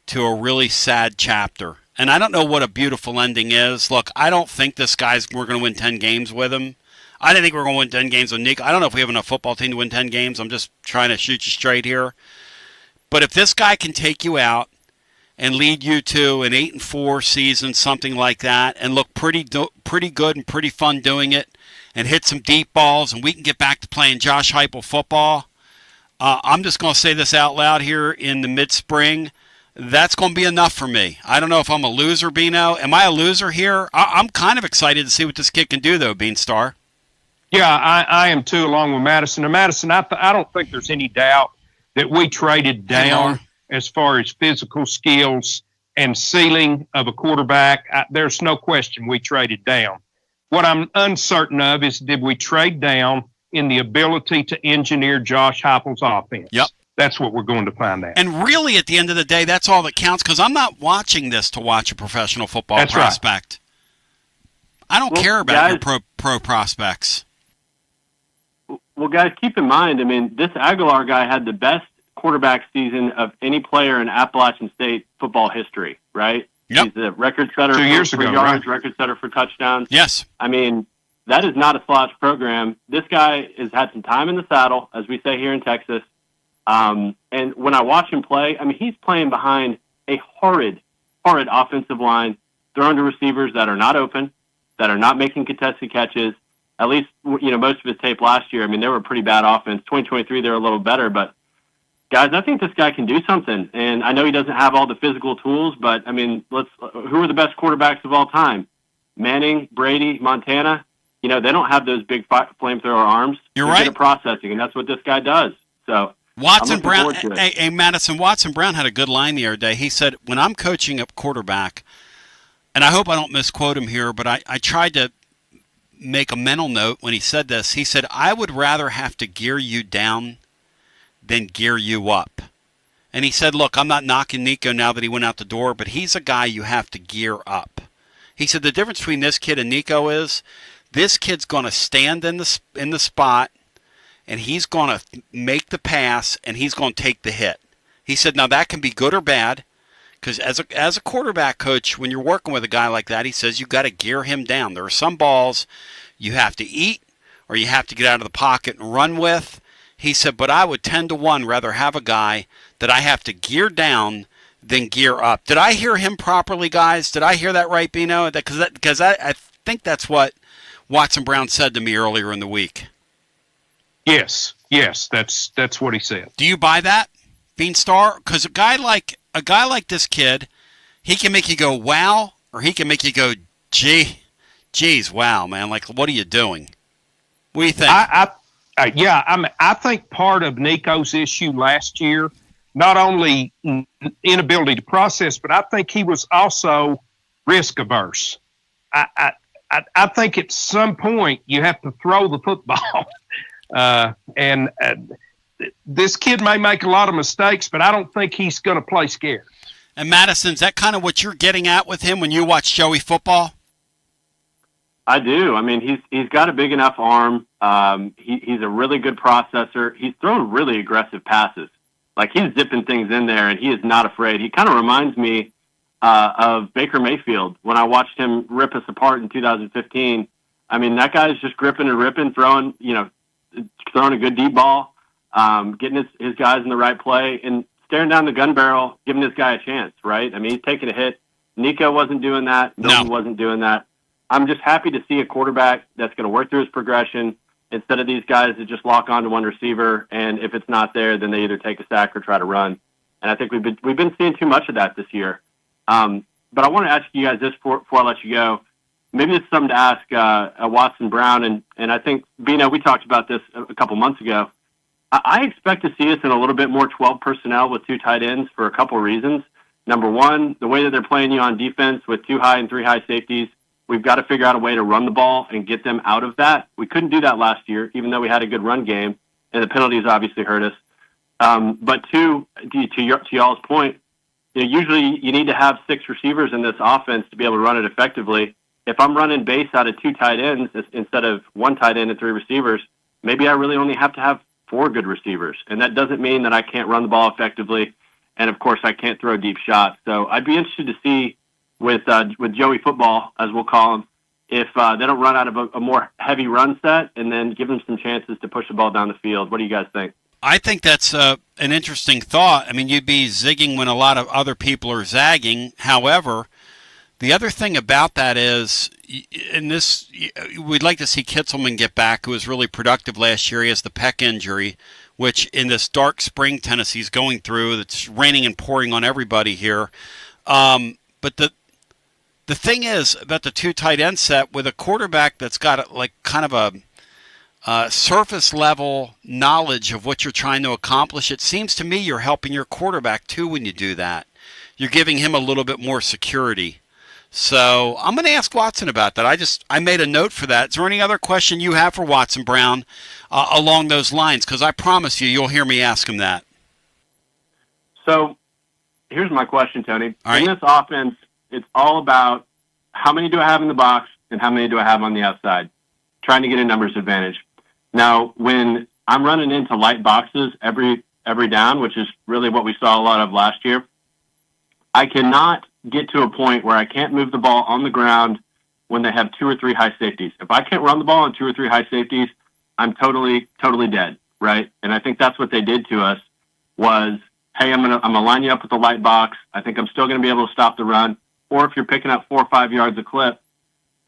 to a really sad chapter. And I don't know what a beautiful ending is. Look, I don't think we're going to win 10 games with him. I didn't think we were going to win 10 games with Nico. I don't know if we have enough football team to win 10 games. I'm just trying to shoot you straight here. But if this guy can take you out and lead you to an 8-4 season, something like that, and look pretty good and pretty fun doing it, and hit some deep balls, and we can get back to playing Josh Heupel football, I'm just going to say this out loud here in the mid-spring. That's going to be enough for me. I don't know if I'm a loser, Beano. Am I a loser here? I'm kind of excited to see what this kid can do, though, Beanstar. Yeah, I am too, along with Madison. And Madison, I don't think there's any doubt that we traded down as far as physical skills and ceiling of a quarterback. There's no question we traded down. What I'm uncertain of is, did we trade down in the ability to engineer Josh Heupel's offense? Yep. That's what we're going to find out. And really, at the end of the day, that's all that counts, because I'm not watching this to watch a professional football prospect. Right. I don't care about your pro prospects. Well, guys, keep in mind, I mean, this Aguilar guy had the best quarterback season of any player in Appalachian State football history, right? Yep. He's the record setter for yards, record setter for touchdowns. Yes. I mean, that is not a slouch program. This guy has had some time in the saddle, as we say here in Texas. And when I watch him play, I mean, he's playing behind a horrid offensive line, throwing to receivers that are not open, that are not making contested catches. At least, you know, most of his tape last year, I mean, they were a pretty bad offense. 2023, they were a little better. But, guys, I think this guy can do something. And I know he doesn't have all the physical tools, but, I mean, who are the best quarterbacks of all time? Manning, Brady, Montana. You know, they don't have those big flamethrower arms. You're They're right. good at processing, and that's what this guy does. So Watson Brown, hey, Madison, Watson Brown had a good line the other day. He said, when I'm coaching a quarterback, and I hope I don't misquote him here, but I tried to make a mental note when he said this. He said, I would rather have to gear you down than gear you up. And he said, look, I'm not knocking Nico now that he went out the door, but he's a guy you have to gear up. He said the difference between this kid and Nico is this kid's going to stand in the spot, and he's going to make the pass, and he's going to take the hit. He said, now that can be good or bad, because as a quarterback coach, when you're working with a guy like that, he says you've got to gear him down. There are some balls you have to eat or you have to get out of the pocket and run with. He said, but I would 10 to 1 rather have a guy that I have to gear down than gear up. Did I hear him properly, guys? Did I hear that right, Bino? Because I think that's what Watson Brown said to me earlier in the week. Yes, that's what he said. Do you buy that, Beanstar? Because a guy like this kid, he can make you go wow, or he can make you go geez, wow, man. Like, what are you doing? What do you think? I think part of Nico's issue last year, not only inability to process, but I think he was also risk averse. I think at some point you have to throw the football. And this kid may make a lot of mistakes, but I don't think he's going to play scared. And Madison, is that kind of what you're getting at with him when you watch Joey football? I do. I mean, he's got a big enough arm. He's a really good processor. He's throwing really aggressive passes. Like, he's zipping things in there, and he is not afraid. He kind of reminds me of Baker Mayfield when I watched him rip us apart in 2015. I mean, that guy's just gripping and ripping, throwing a good deep ball. getting his guys in the right play, and staring down the gun barrel, giving this guy a chance, right? I mean, he's taking a hit. Nico wasn't doing that. Milton wasn't doing that. I'm just happy to see a quarterback that's going to work through his progression instead of these guys that just lock on to one receiver, and if it's not there, then they either take a sack or try to run. And I think we've been seeing too much of that this year. But I want to ask you guys this before I let you go. Maybe this is something to ask Watson Brown, and I think, Bino, we talked about this a couple months ago. I expect to see us in a little bit more 12 personnel with 2 tight ends for a couple of reasons. Number one, the way that they're playing you on defense with 2 high and 3 high safeties, we've got to figure out a way to run the ball and get them out of that. We couldn't do that last year, even though we had a good run game, and the penalties obviously hurt us. But two, to y'all's point, usually you need to have 6 receivers in this offense to be able to run it effectively. If I'm running base out of 2 tight ends instead of 1 tight end and 3 receivers, maybe I really only have to have 4 good receivers. And that doesn't mean that I can't run the ball effectively. And of course, I can't throw deep shots. So I'd be interested to see with Joey Football, as we'll call him, if they don't run out of a more heavy run set and then give them some chances to push the ball down the field. What do you guys think? I think that's an interesting thought. I mean, you'd be zigging when a lot of other people are zagging. However, the other thing about that is, in this, we'd like to see Kitzelman get back, who was really productive last year. He has the pec injury, which in this dark spring Tennessee's going through, it's raining and pouring on everybody here. But the thing is about the 2 tight end set with a quarterback that's got like kind of a surface level knowledge of what you're trying to accomplish. It seems to me you're helping your quarterback too when you do that. You're giving him a little bit more security. So I'm going to ask Watson about that. I made a note for that. Is there any other question you have for Watson Brown along those lines? Because I promise you'll hear me ask him that. So here's my question, Tony. All right. In this offense, it's all about how many do I have in the box and how many do I have on the outside, trying to get a numbers advantage. Now, when I'm running into light boxes every down, which is really what we saw a lot of last year, I cannot get to a point where I can't move the ball on the ground when they have 2 or 3 high safeties. If I can't run the ball on 2 or 3 high safeties, I'm totally dead, right? And I think that's what they did to us was, hey, I'm gonna line you up with the light box. I think I'm still gonna be able to stop the run. Or if you're picking up 4 or 5 yards a clip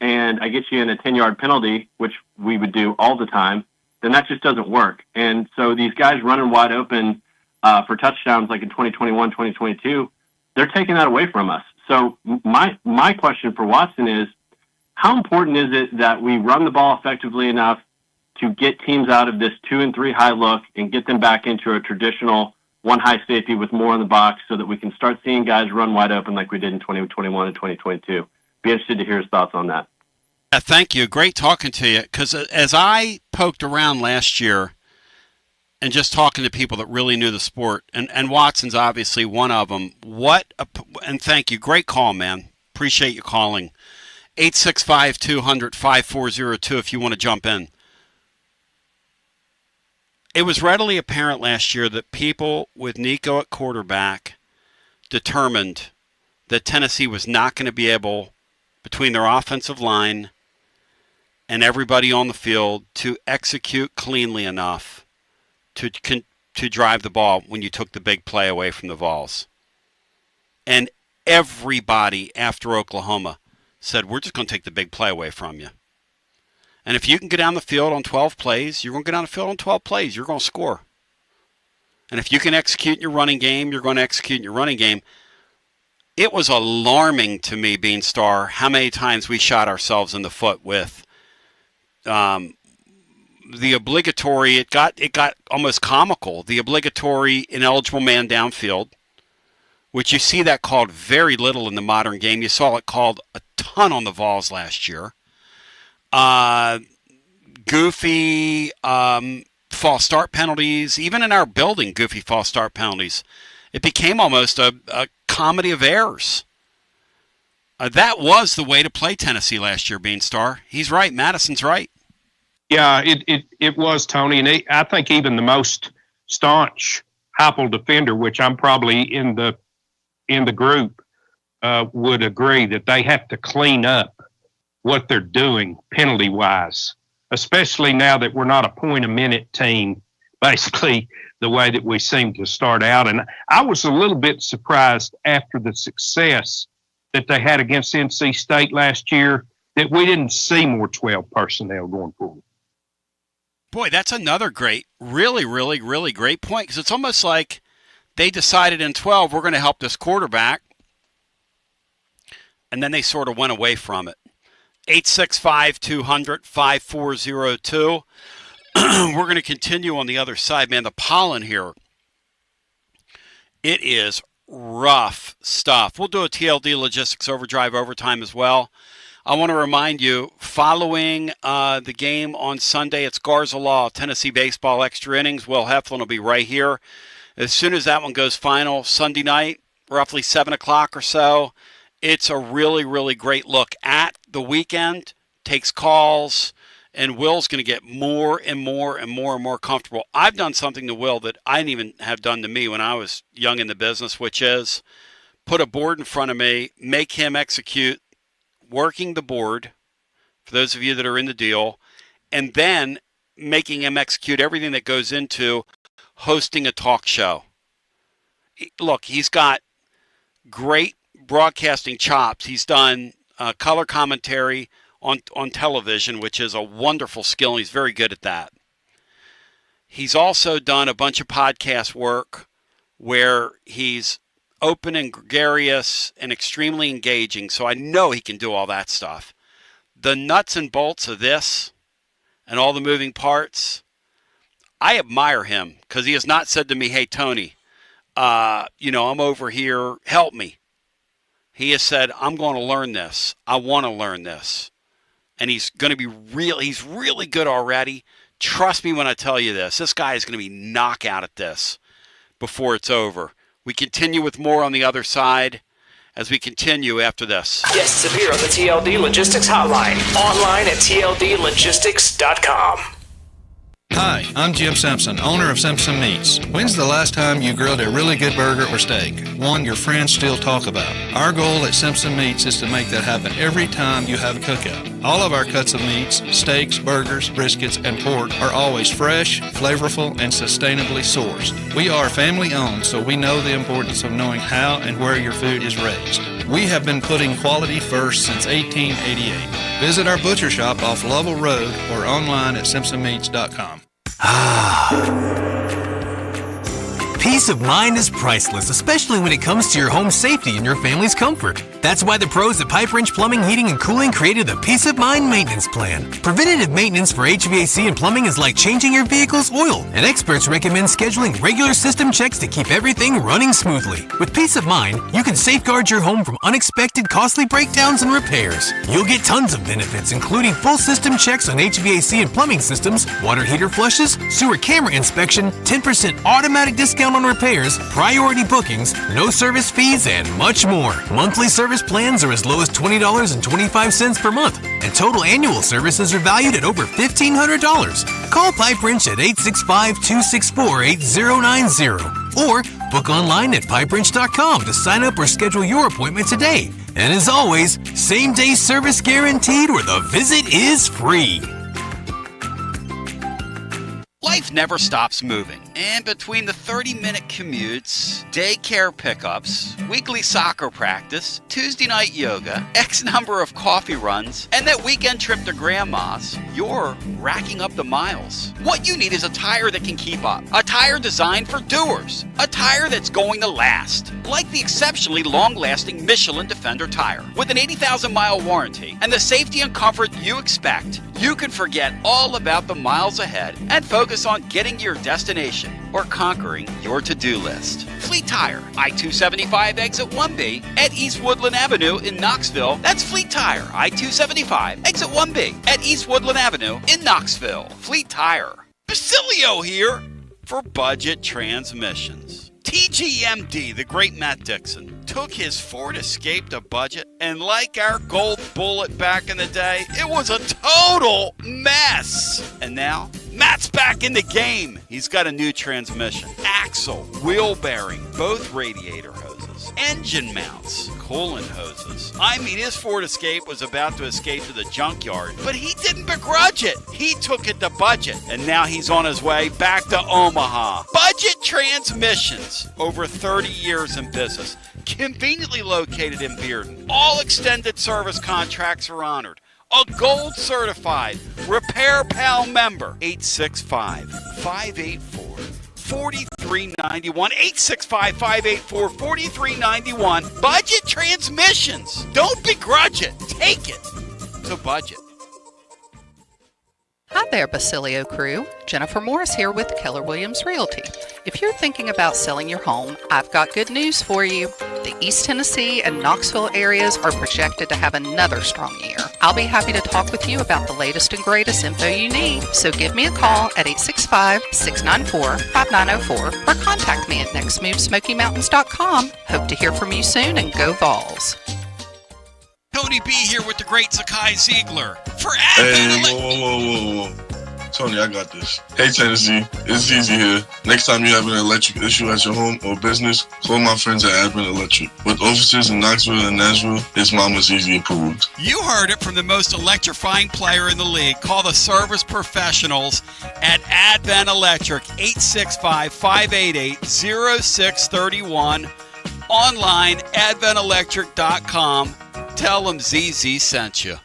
and I get you in a 10-yard penalty, which we would do all the time, then that just doesn't work. And so these guys running wide open for touchdowns like in 2021, 2022, they're taking that away from us. So my question for Watson is, how important is it that we run the ball effectively enough to get teams out of this 2 and 3 high look and get them back into a traditional 1 high safety with more in the box so that we can start seeing guys run wide open like we did in 2021 and 2022? Be interested to hear his thoughts on that. Yeah, thank you. Great talking to you. Because as I poked around last year and just talking to people that really knew the sport, and Watson's obviously one of them, and thank you. Great call, man. Appreciate you calling. 865-200-5402 if you want to jump in. It was readily apparent last year that people with Nico at quarterback determined that Tennessee was not going to be able, between their offensive line and everybody on the field, to execute cleanly enough to drive the ball when you took the big play away from the Vols. And everybody after Oklahoma said, we're just going to take the big play away from you. And if you can get down the field on 12 plays, you're going to get down the field on 12 plays. You're going to score. And if you can execute in your running game, you're going to execute in your running game. It was alarming to me, Beanstar, how many times we shot ourselves in the foot with the obligatory, it got almost comical, the obligatory ineligible man downfield, which you see that called very little in the modern game. You saw it called a ton on the Vols last year. Goofy false start penalties, even in our building, goofy false start penalties. It became almost a comedy of errors. That was the way to play Tennessee last year, Beanstar. He's right. Madison's right. Yeah, it was, Tony, and I think even the most staunch Heupel defender, which I'm probably in the group, would agree that they have to clean up what they're doing penalty-wise, especially now that we're not a point-a-minute team. basically the way that we seemed to start out. And I was a little bit surprised after the success that they had against NC State last year that we didn't see more 12 personnel going forward. Boy, that's another great, really, really, really great point, because it's almost like they decided in 12, we're going to help this quarterback, and then they sort of went away from it. 865-200-5402. We're going to continue on the other side. Man, the pollen here, it is rough stuff. We'll do a TLD Logistics Overdrive overtime as well. I want to remind you, following the game on Sunday, it's Garza Law, Tennessee Baseball Extra Innings. Will Heflin will be right here. As soon as that one goes final Sunday night, roughly 7 o'clock or so, it's a really, really great look at the weekend, takes calls, and Will's going to get more and more and more and more comfortable. I've done something to Will that I didn't even have done to me when I was young in the business, which is put a board in front of me, make him execute working the board, for those of you that are in the deal, and then making him execute everything that goes into hosting a talk show. Look, he's got great broadcasting chops. He's done color commentary on television, which is a wonderful skill, and he's very good at that. He's also done a bunch of podcast work where he's open and gregarious and extremely engaging, so I know he can do all that stuff. The nuts and bolts of this and all the moving parts, I admire him, because he has not said to me, hey, Tony, I'm over here, help me. He has said, I'm going to learn this. I want to learn this. And he's going to be he's really good already. Trust me when I tell you this. This guy is going to be knockout at this before it's over. We continue with more on the other side as we continue after this. Guests appear on the TLD Logistics Hotline. Online at tldlogistics.com. Hi, I'm Jim Simpson, owner of Simpson Meats. When's the last time you grilled a really good burger or steak? One your friends still talk about. Our goal at Simpson Meats is to make that happen every time you have a cookout. All of our cuts of meats, steaks, burgers, briskets, and pork are always fresh, flavorful, and sustainably sourced. We are family owned, so we know the importance of knowing how and where your food is raised. We have been putting quality first since 1888. Visit our butcher shop off Lovell Road or online at simpsonmeats.com. Peace of mind is priceless, especially when it comes to your home safety and your family's comfort. That's why the pros at Pipe Wrench Plumbing, Heating, and Cooling created the Peace of Mind Maintenance Plan. Preventative maintenance for HVAC and plumbing is like changing your vehicle's oil, and experts recommend scheduling regular system checks to keep everything running smoothly. With Peace of Mind, you can safeguard your home from unexpected costly breakdowns and repairs. You'll get tons of benefits, including full system checks on HVAC and plumbing systems, water heater flushes, sewer camera inspection, 10% automatic discount on repairs, priority bookings, no service fees, and much more. Monthly service plans are as low as $20.25 per month, and total annual services are valued at over $1,500. Call Pipe Wrench at 865-264-8090 or book online at pipewrench.com to sign up or schedule your appointment today. And as always, same-day service guaranteed or the visit is free. Life never stops moving, and between the 30-minute commutes, daycare pickups, weekly soccer practice, Tuesday night yoga, X number of coffee runs, and that weekend trip to Grandma's, you're racking up the miles. What you need is a tire that can keep up, a tire designed for doers, a tire that's going to last, like the exceptionally long-lasting Michelin Defender tire. With an 80,000-mile warranty and the safety and comfort you expect, you can forget all about the miles ahead and focus on getting to your destination or conquering your to-do list. Fleet Tire, I-275 exit 1B at East Woodland Avenue in Knoxville. That's Fleet Tire, I-275 exit 1B at East Woodland Avenue in Knoxville. Fleet Tire. Basilio here for Budget Transmissions. TGMD, the great Matt Dixon, took his Ford Escape to budget, and like our gold bullet back in the day, it was a total mess. And now, Matt's back in the game. He's got a new transmission, axle, wheel bearing, both radiator hoses, engine mounts. coolant hoses. I mean, his Ford Escape was about to escape to the junkyard, but he didn't begrudge it. He took it to Budget, and now he's on his way back to Omaha. Budget Transmissions, over 30 years in business, conveniently located in Bearden. All extended service contracts are honored. A gold certified Repair Pal member. 865-584-4391. 865-584-4391. Budget Transmissions. Don't begrudge it. Take it to Budget. Hi there, Basilio crew. Jennifer Morris here with Keller Williams Realty. If you're thinking about selling your home, I've got good news for you. The East Tennessee and Knoxville areas are projected to have another strong year. I'll be happy to talk with you about the latest and greatest info you need. So give me a call at 865-694-5904 or contact me at nextmovesmokymountains.com. Hope to hear from you soon, and go Vols. Tony B here with the great Zakai Ziegler for Hey, whoa. Tony, I got this. Hey, Tennessee, it's Easy here. Next time you have an electric issue at your home or business, call my friends at Advent Electric. With offices in Knoxville and Nashville, it's Mama's Easy approved. You heard it from the most electrifying player in the league. Call the service professionals at Advent Electric, 865-588-0631. Online, adventelectric.com. Tell them ZZ sent you.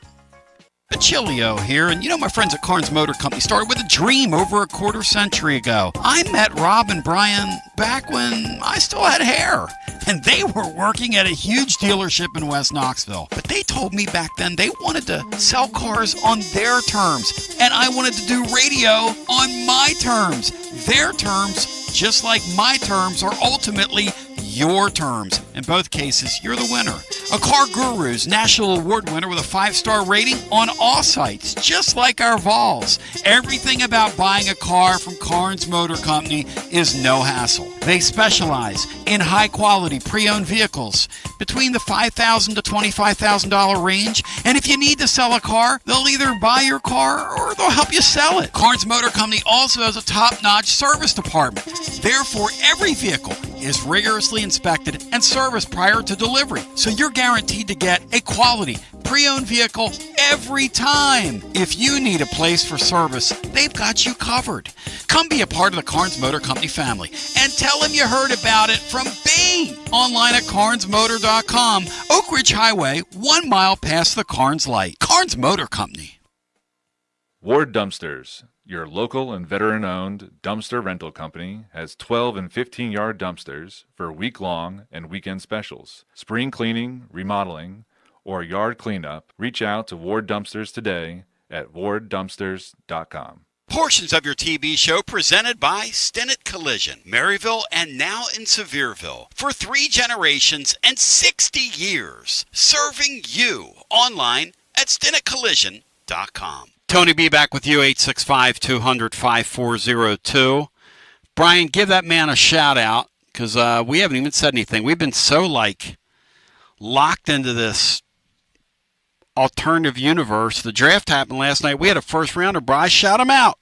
Basilio here, and you know my friends at Carnes Motor Company started with a dream over a quarter century ago. I met Rob and Brian back when I still had hair, and they were working at a huge dealership in West Knoxville. But they told me back then they wanted to sell cars on their terms, and I wanted to do radio on my terms. Their terms, just like my terms, are ultimately your terms. In both cases, you're the winner. A Car Guru's National Award winner with a 5-star rating on all sites, just like our Vols. Everything about buying a car from Carnes Motor Company is no hassle. They specialize in high-quality pre-owned vehicles between the $5,000 to $25,000 range. And if you need to sell a car, they'll either buy your car or they'll help you sell it. Carnes Motor Company also has a top-notch service department. Therefore, every vehicle is rigorously inspected and serviced prior to delivery. So you're guaranteed to get a quality pre-owned vehicle every time. If you need a place for service, they've got you covered. Come be a part of the Carnes Motor Company family and tell them you heard about it from me. Online at carnesmotor.com, Oak Ridge Highway, 1 mile past the Carnes light. Carnes Motor Company. Ward Dumpsters, your local and veteran-owned dumpster rental company, has 12 and 15-yard dumpsters for week-long and weekend specials. Spring cleaning, remodeling, or yard cleanup, reach out to Ward Dumpsters today at warddumpsters.com. Portions of your TV show presented by Stinnett Collision, Maryville, and now in Sevierville. For 3 generations and 60 years, serving you online at StinnettCollision.com. Tony B back with you, 865-200-5402. Brian, give that man a shout out, because we haven't even said anything. We've been so locked into this alternative universe. The draft happened last night. We had a first rounder. Bryce, shout him out.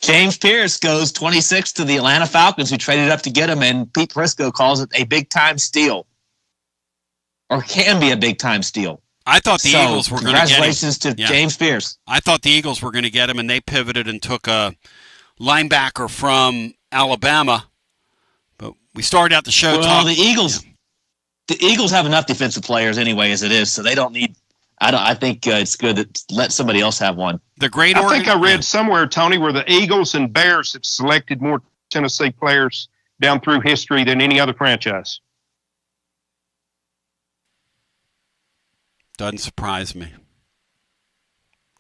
James Pierce goes 26 to the Atlanta Falcons, who traded up to get him, and Pete Prisco calls it a big-time steal, or can be a big-time steal. I thought the Eagles were going to get him. Congratulations to James Pierce. I thought the Eagles were going to get him, and they pivoted and took a linebacker from Alabama. But we started out the show talking. The Eagles have enough defensive players anyway as it is, so they don't need. I think it's good to let somebody else have one. I think I read somewhere, Tony, where the Eagles and Bears have selected more Tennessee players down through history than any other franchise. Doesn't surprise me.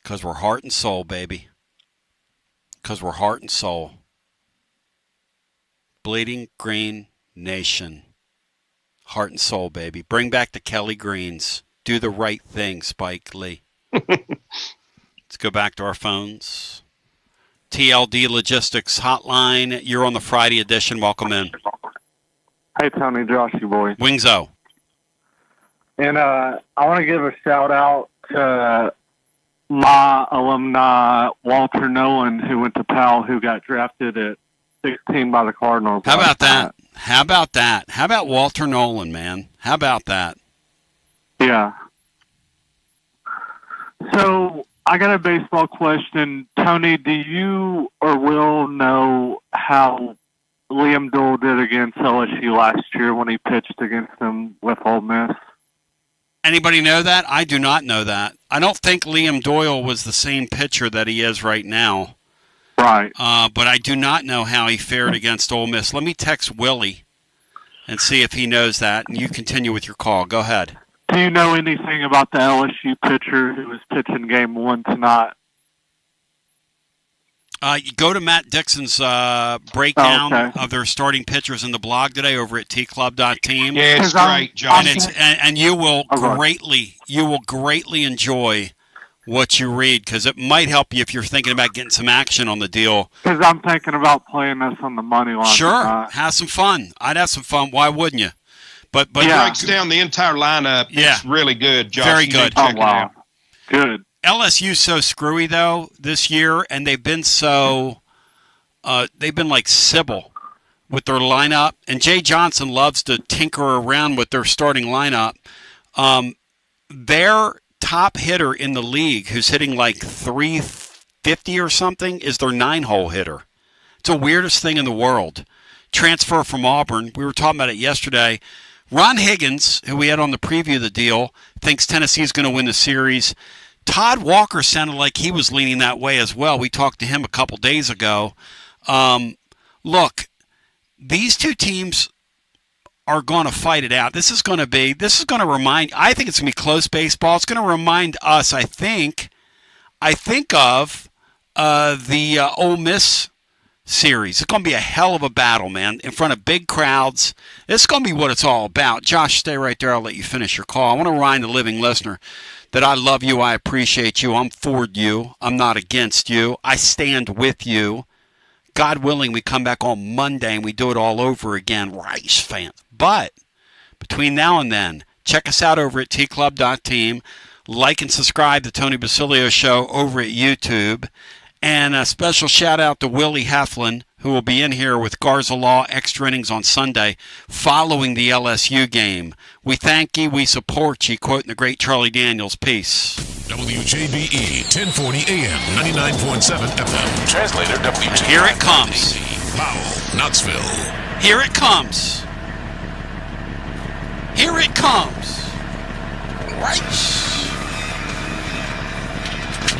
Because we're heart and soul, baby. Because we're heart and soul. Bleeding Green Nation. Heart and soul, baby. Bring back the Kelly Greens. Do the right thing, Spike Lee. Let's go back to our phones. TLD Logistics Hotline. You're on the Friday edition. Welcome in. Hey, Tony, Josh, you boy. Wingzo. And I want to give a shout out to my alumni, Walter Nolan, who went to Powell, who got drafted at 16 by the Cardinals. How about that? How about that? How about Walter Nolan, man? How about that? Yeah. So I got a baseball question. Tony, do you or Will know how Liam Doyle did against LSU last year when he pitched against them with Ole Miss? Anybody know that? I do not know that. I don't think Liam Doyle was the same pitcher that he is right now. Right. But I do not know how he fared against Ole Miss. Let me text Willie and see if he knows that, and you continue with your call. Go ahead. Do you know anything about the LSU pitcher who was pitching game 1 tonight? You go to Matt Dixon's breakdown of their starting pitchers in the blog today over at tclub.team. Yeah, it's great, John. And you will greatly enjoy what you read, because it might help you if you're thinking about getting some action on the deal. Because I'm thinking about playing this on the money line. Sure, have some fun. I'd have some fun. Why wouldn't you? But it breaks down the entire lineup. Yeah. It's really good, Josh. Very You good. need to check it out. Good. LSU's so screwy though this year, and they've been so they've been like Sybil with their lineup, and Jay Johnson loves to tinker around with their starting lineup. Their top hitter in the league, who's hitting like 350 or something, is their 9-hole hitter. It's the weirdest thing in the world. Transfer from Auburn. We were talking about it yesterday. Ron Higgins, who we had on the preview of the deal, thinks Tennessee's going to win the series. Todd Walker sounded like he was leaning that way as well. We talked to him a couple days ago. Look, these two teams are going to fight it out. This is going to remind, I think it's going to be close baseball. It's going to remind us, I think of the Ole Miss series. It's going to be a hell of a battle, man, in front of big crowds. It's going to be what it's all about. Josh, stay right there. I'll let you finish your call. I want to remind the living listener that I love you, I appreciate you, I'm for you, I'm not against you, I stand with you. God willing, we come back on Monday and we do it all over again, Rice fans. But between now and then, check us out over at tclub.team, like and subscribe to Tony Basilio Show over at YouTube, and a special shout out to Willie Heflin, who will be in here with Garza Law extra innings on Sunday following the LSU game. We thank you, we support you, quoting the great Charlie Daniels. Peace. WJBE 1040 AM, 99.7 FM. Translator WJBE. Here it comes. Powell, Knoxville. Here it comes. Here it comes. Right.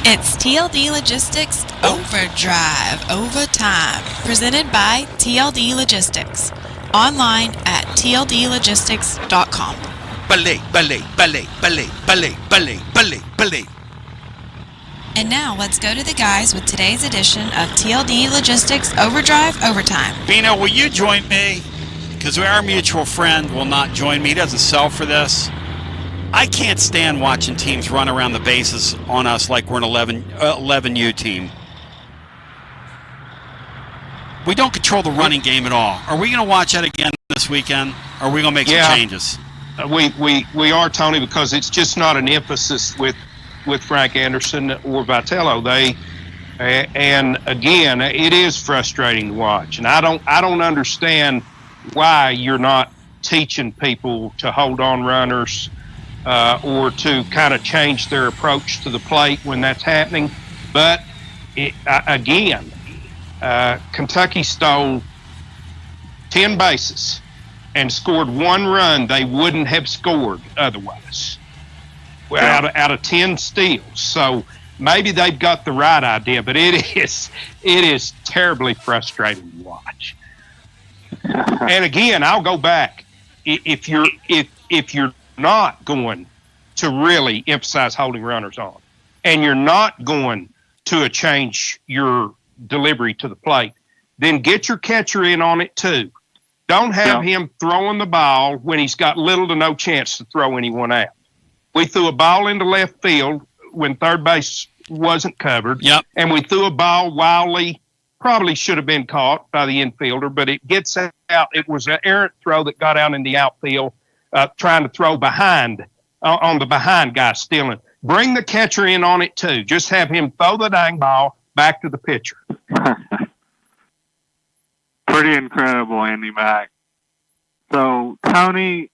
It's TLD Logistics Overdrive Overtime, presented by TLD Logistics. Online at tldlogistics.com. Ballet. And now let's go to the guys with today's edition of TLD Logistics Overdrive Overtime. Bino, will you join me? Because our mutual friend will not join me. He doesn't sell for this. I can't stand watching teams run around the bases on us like we're an 11U team. We don't control the running game at all. Are we going to watch that again this weekend? Or are we going to make some changes? We are, Tony, because it's just not an emphasis with Frank Anderson or Vitello. And again, it is frustrating to watch. And I don't understand why you're not teaching people to hold on runners, or to kind of change their approach to the plate when that's happening. But Kentucky stole 10 bases and scored one run they wouldn't have scored otherwise, out of 10 steals. So maybe they've got the right idea, but it is terribly frustrating to watch. And again, I'll go back. If you're not going to really emphasize holding runners on, and you're not going to change your delivery to the plate, then get your catcher in on it too. Don't have him throwing the ball when he's got little to no chance to throw anyone out. We threw a ball into left field when third base wasn't covered, and we threw a ball wildly, probably should have been caught by the infielder, but it gets out. It was an errant throw that got out in the outfield, trying to throw behind, on the behind guy stealing. Bring the catcher in on it too. Just have him throw the dang ball back to the pitcher. Pretty incredible, Andy Mack. So, Tony,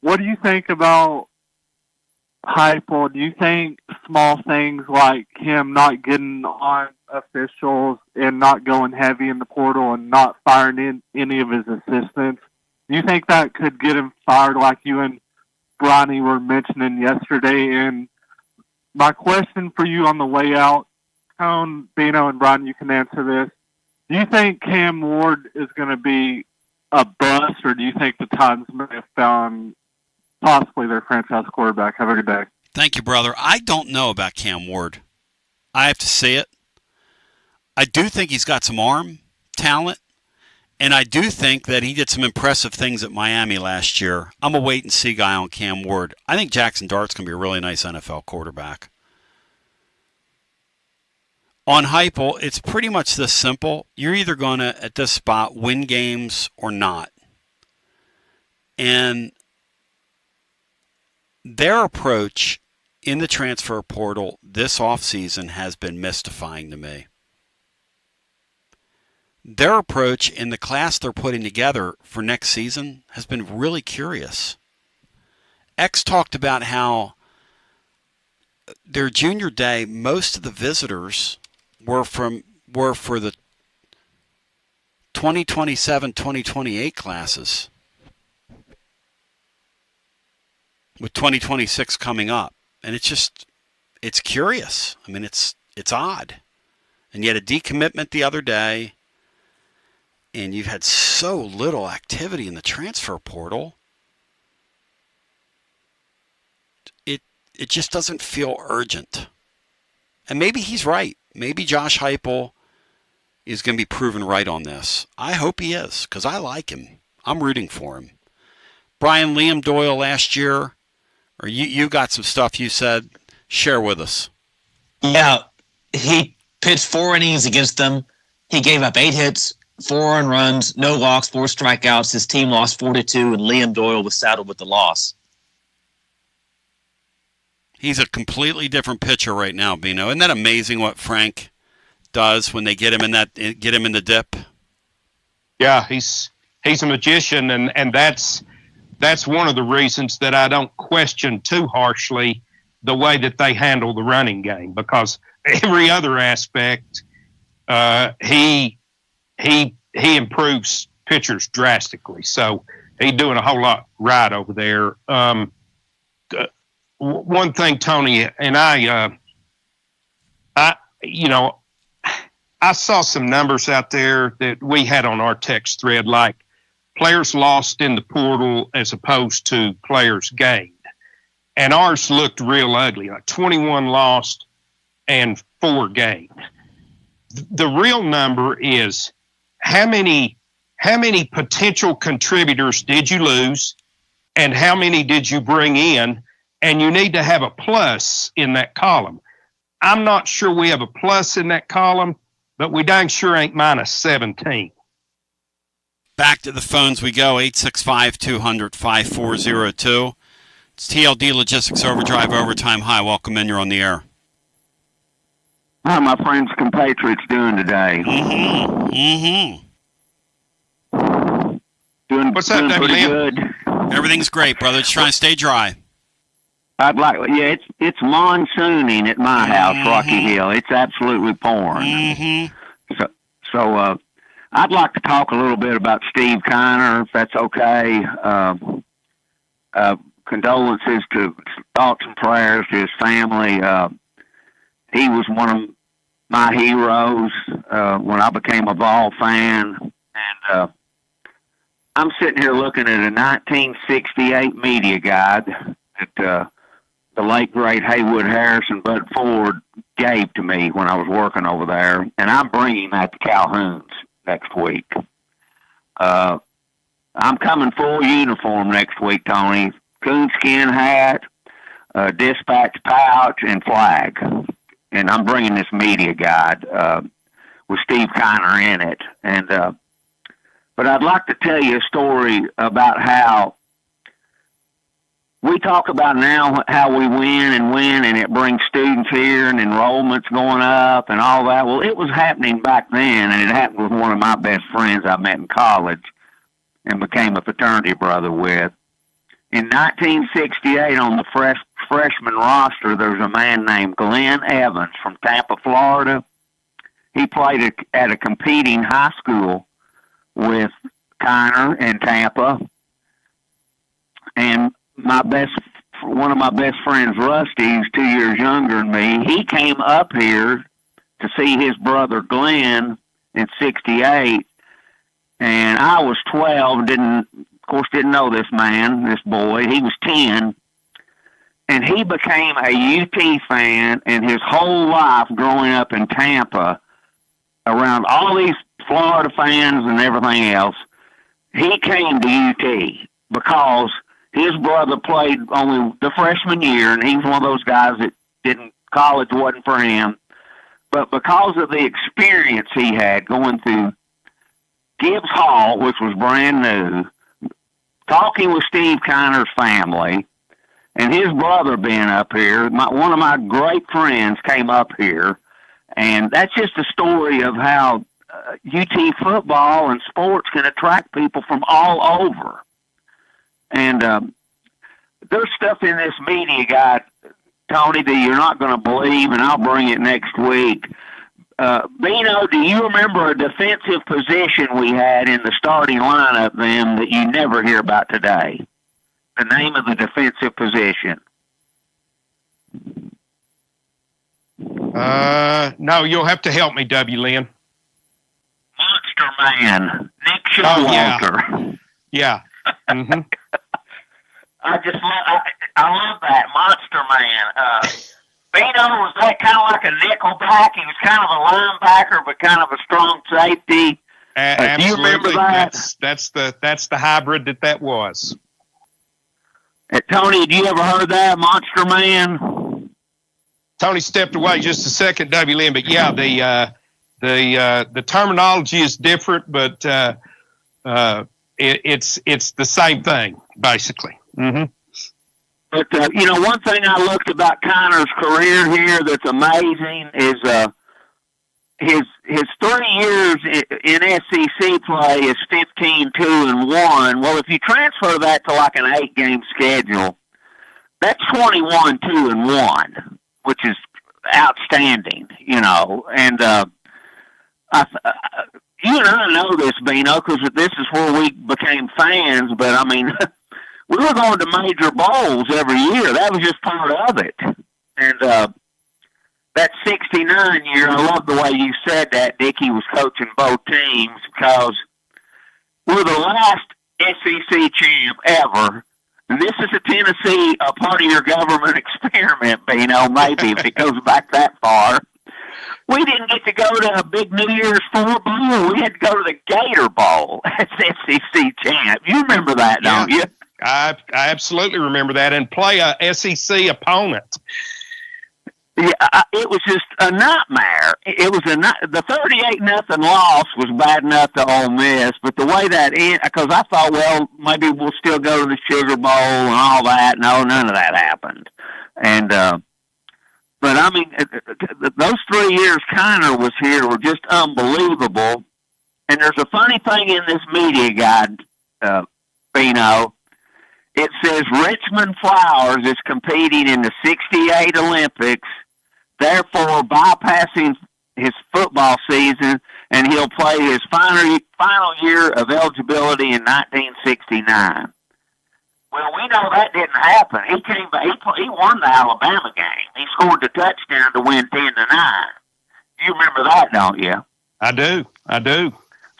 what do you think about Heupel? Do you think small things like him not getting on officials and not going heavy in the portal and not firing in any of his assistants, do you think that could get him fired like you and Bronny were mentioning yesterday? And my question for you on the way out, Cone, Bino, and Bronny, you can answer this. Do you think Cam Ward is going to be a bust, or do you think the Titans may have found possibly their franchise quarterback? Have a good day. Thank you, brother. I don't know about Cam Ward. I have to see it. I do think he's got some arm talent, and I do think that he did some impressive things at Miami last year. I'm a wait-and-see guy on Cam Ward. I think Jackson Dart's going to be a really nice NFL quarterback. On Heupel, it's pretty much this simple. You're either going to, at this spot, win games or not. And their approach in the transfer portal this offseason has been mystifying to me. Their approach in the class they're putting together for next season has been really curious. X talked about how their junior day, most of the visitors were for the 2027-2028 classes, with 2026 coming up. And it's curious. I mean, it's odd. And yet a decommitment the other day, and you've had so little activity in the transfer portal. It just doesn't feel urgent. And maybe he's right. Maybe Josh Heupel is going to be proven right on this. I hope he is, because I like him. I'm rooting for him. Brian, Liam Doyle last year, or you got some stuff you said. Share with us. Yeah, he pitched 4 innings against them. He gave up 8 hits, 4 earned runs, no walks, 4 strikeouts. His team lost 4-2, and Liam Doyle was saddled with the loss. He's a completely different pitcher right now, Bino. Isn't that amazing what Frank does when they get him in the dip? Yeah, he's a magician, and that's one of the reasons that I don't question too harshly the way that they handle the running game, because every other aspect he improves pitchers drastically. So he's doing a whole lot right over there. One thing, Tony, and I saw some numbers out there that we had on our text thread, like players lost in the portal as opposed to players gained. And ours looked real ugly, like 21 lost and 4 gained. The real number is how many potential contributors did you lose and how many did you bring in? And you need to have a plus in that column. I'm not sure we have a plus in that column, but we dang sure ain't minus 17. Back to the phones we go, 865-200-5402. It's TLD Logistics Overdrive Overtime. Hi, welcome in. You're on the air. How are my friends compatriots doing today? What's up, pretty good. Everything's great, brother. Just trying to stay dry. It's monsooning at my house, Rocky Hill. It's absolutely pouring. So I'd like to talk a little bit about Steve Kiner, if that's okay. Condolences thoughts and prayers to his family. He was one of my heroes when I became a Vol fan. And I'm sitting here looking at a 1968 media guide that the late, great Haywood Harris and Bud Ford gave to me when I was working over there, and I'm bringing that to Calhoun's next week. I'm coming full uniform next week, Tony. Coonskin hat, dispatch pouch, and flag. And I'm bringing this media guide with Steve Kiner in it. And but I'd like to tell you a story about how we talk about now how we win, and it brings students here and enrollment's going up and all that. Well, it was happening back then, and it happened with one of my best friends I met in college and became a fraternity brother with. In 1968, on the freshman roster, there's a man named Glenn Evans from Tampa, Florida. He played at a competing high school with Kiner in Tampa. And one of my best friends, Rusty, who's 2 years younger than me, he came up here to see his brother Glenn in 68. And I was 12, didn't know this man, this boy. He was 10. And he became a UT fan, and his whole life growing up in Tampa, around all these Florida fans and everything else, he came to UT because his brother played only the freshman year, and he was one of those guys that college wasn't for him. But because of the experience he had going through Gibbs Hall, which was brand new, talking with Steve Kiner's family, and his brother being up here, one of my great friends came up here, and that's just a story of how UT football and sports can attract people from all over. And there's stuff in this media guide, Tony, that you're not going to believe, and I'll bring it next week. Bino, do you remember a defensive position we had in the starting lineup then that you never hear about today? The name of the defensive position. No, you'll have to help me, W. Lynn. Monster Man, Nick Showalter. Yeah. Mm-hmm. I love that, Monster Man. Bino, was that kind of like a nickelback? He was kind of a linebacker, but kind of a strong safety. Absolutely. Do you remember that? That's the hybrid that was. Tony, have you ever heard that, Monster Man? Tony stepped away just a second, W. Lynn, but yeah, the terminology is different, but it's the same thing basically. Mm-hmm. But one thing I looked about Kiner's career here that's amazing is his 3 years in SEC play is 15-2-1. Well, if you transfer that to like an 8-game schedule, that's 21-2-1, which is outstanding, And you and I know this, Bino, because this is where we became fans. But I mean, we were going to major bowls every year. That was just part of it. And that 69 year, I love the way you said that, Dick. He was coaching both teams because we're the last SEC champ ever. And this is a Tennessee, a part of your government experiment, Bino, maybe, if it goes back that far. We didn't get to go to a big New Year's 4 bowl. We had to go to the Gator Bowl as SEC champ. You remember that, don't you? I absolutely remember that, and play a SEC opponent. Yeah, it was just a nightmare. It was the 38-0 loss was bad enough to Ole Miss, but the way that ended, because I thought, well, maybe we'll still go to the Sugar Bowl and all that. No, none of that happened. And but I mean, those 3 years Kiner was here were just unbelievable. And there's a funny thing in this media guide, Bino. It says Richmond Flowers is competing in the 68 Olympics, therefore bypassing his football season, and he'll play his final year of eligibility in 1969. Well, we know that didn't happen. He came back. He won the Alabama game. He scored the touchdown to win 10-9. You remember that, don't you? I do.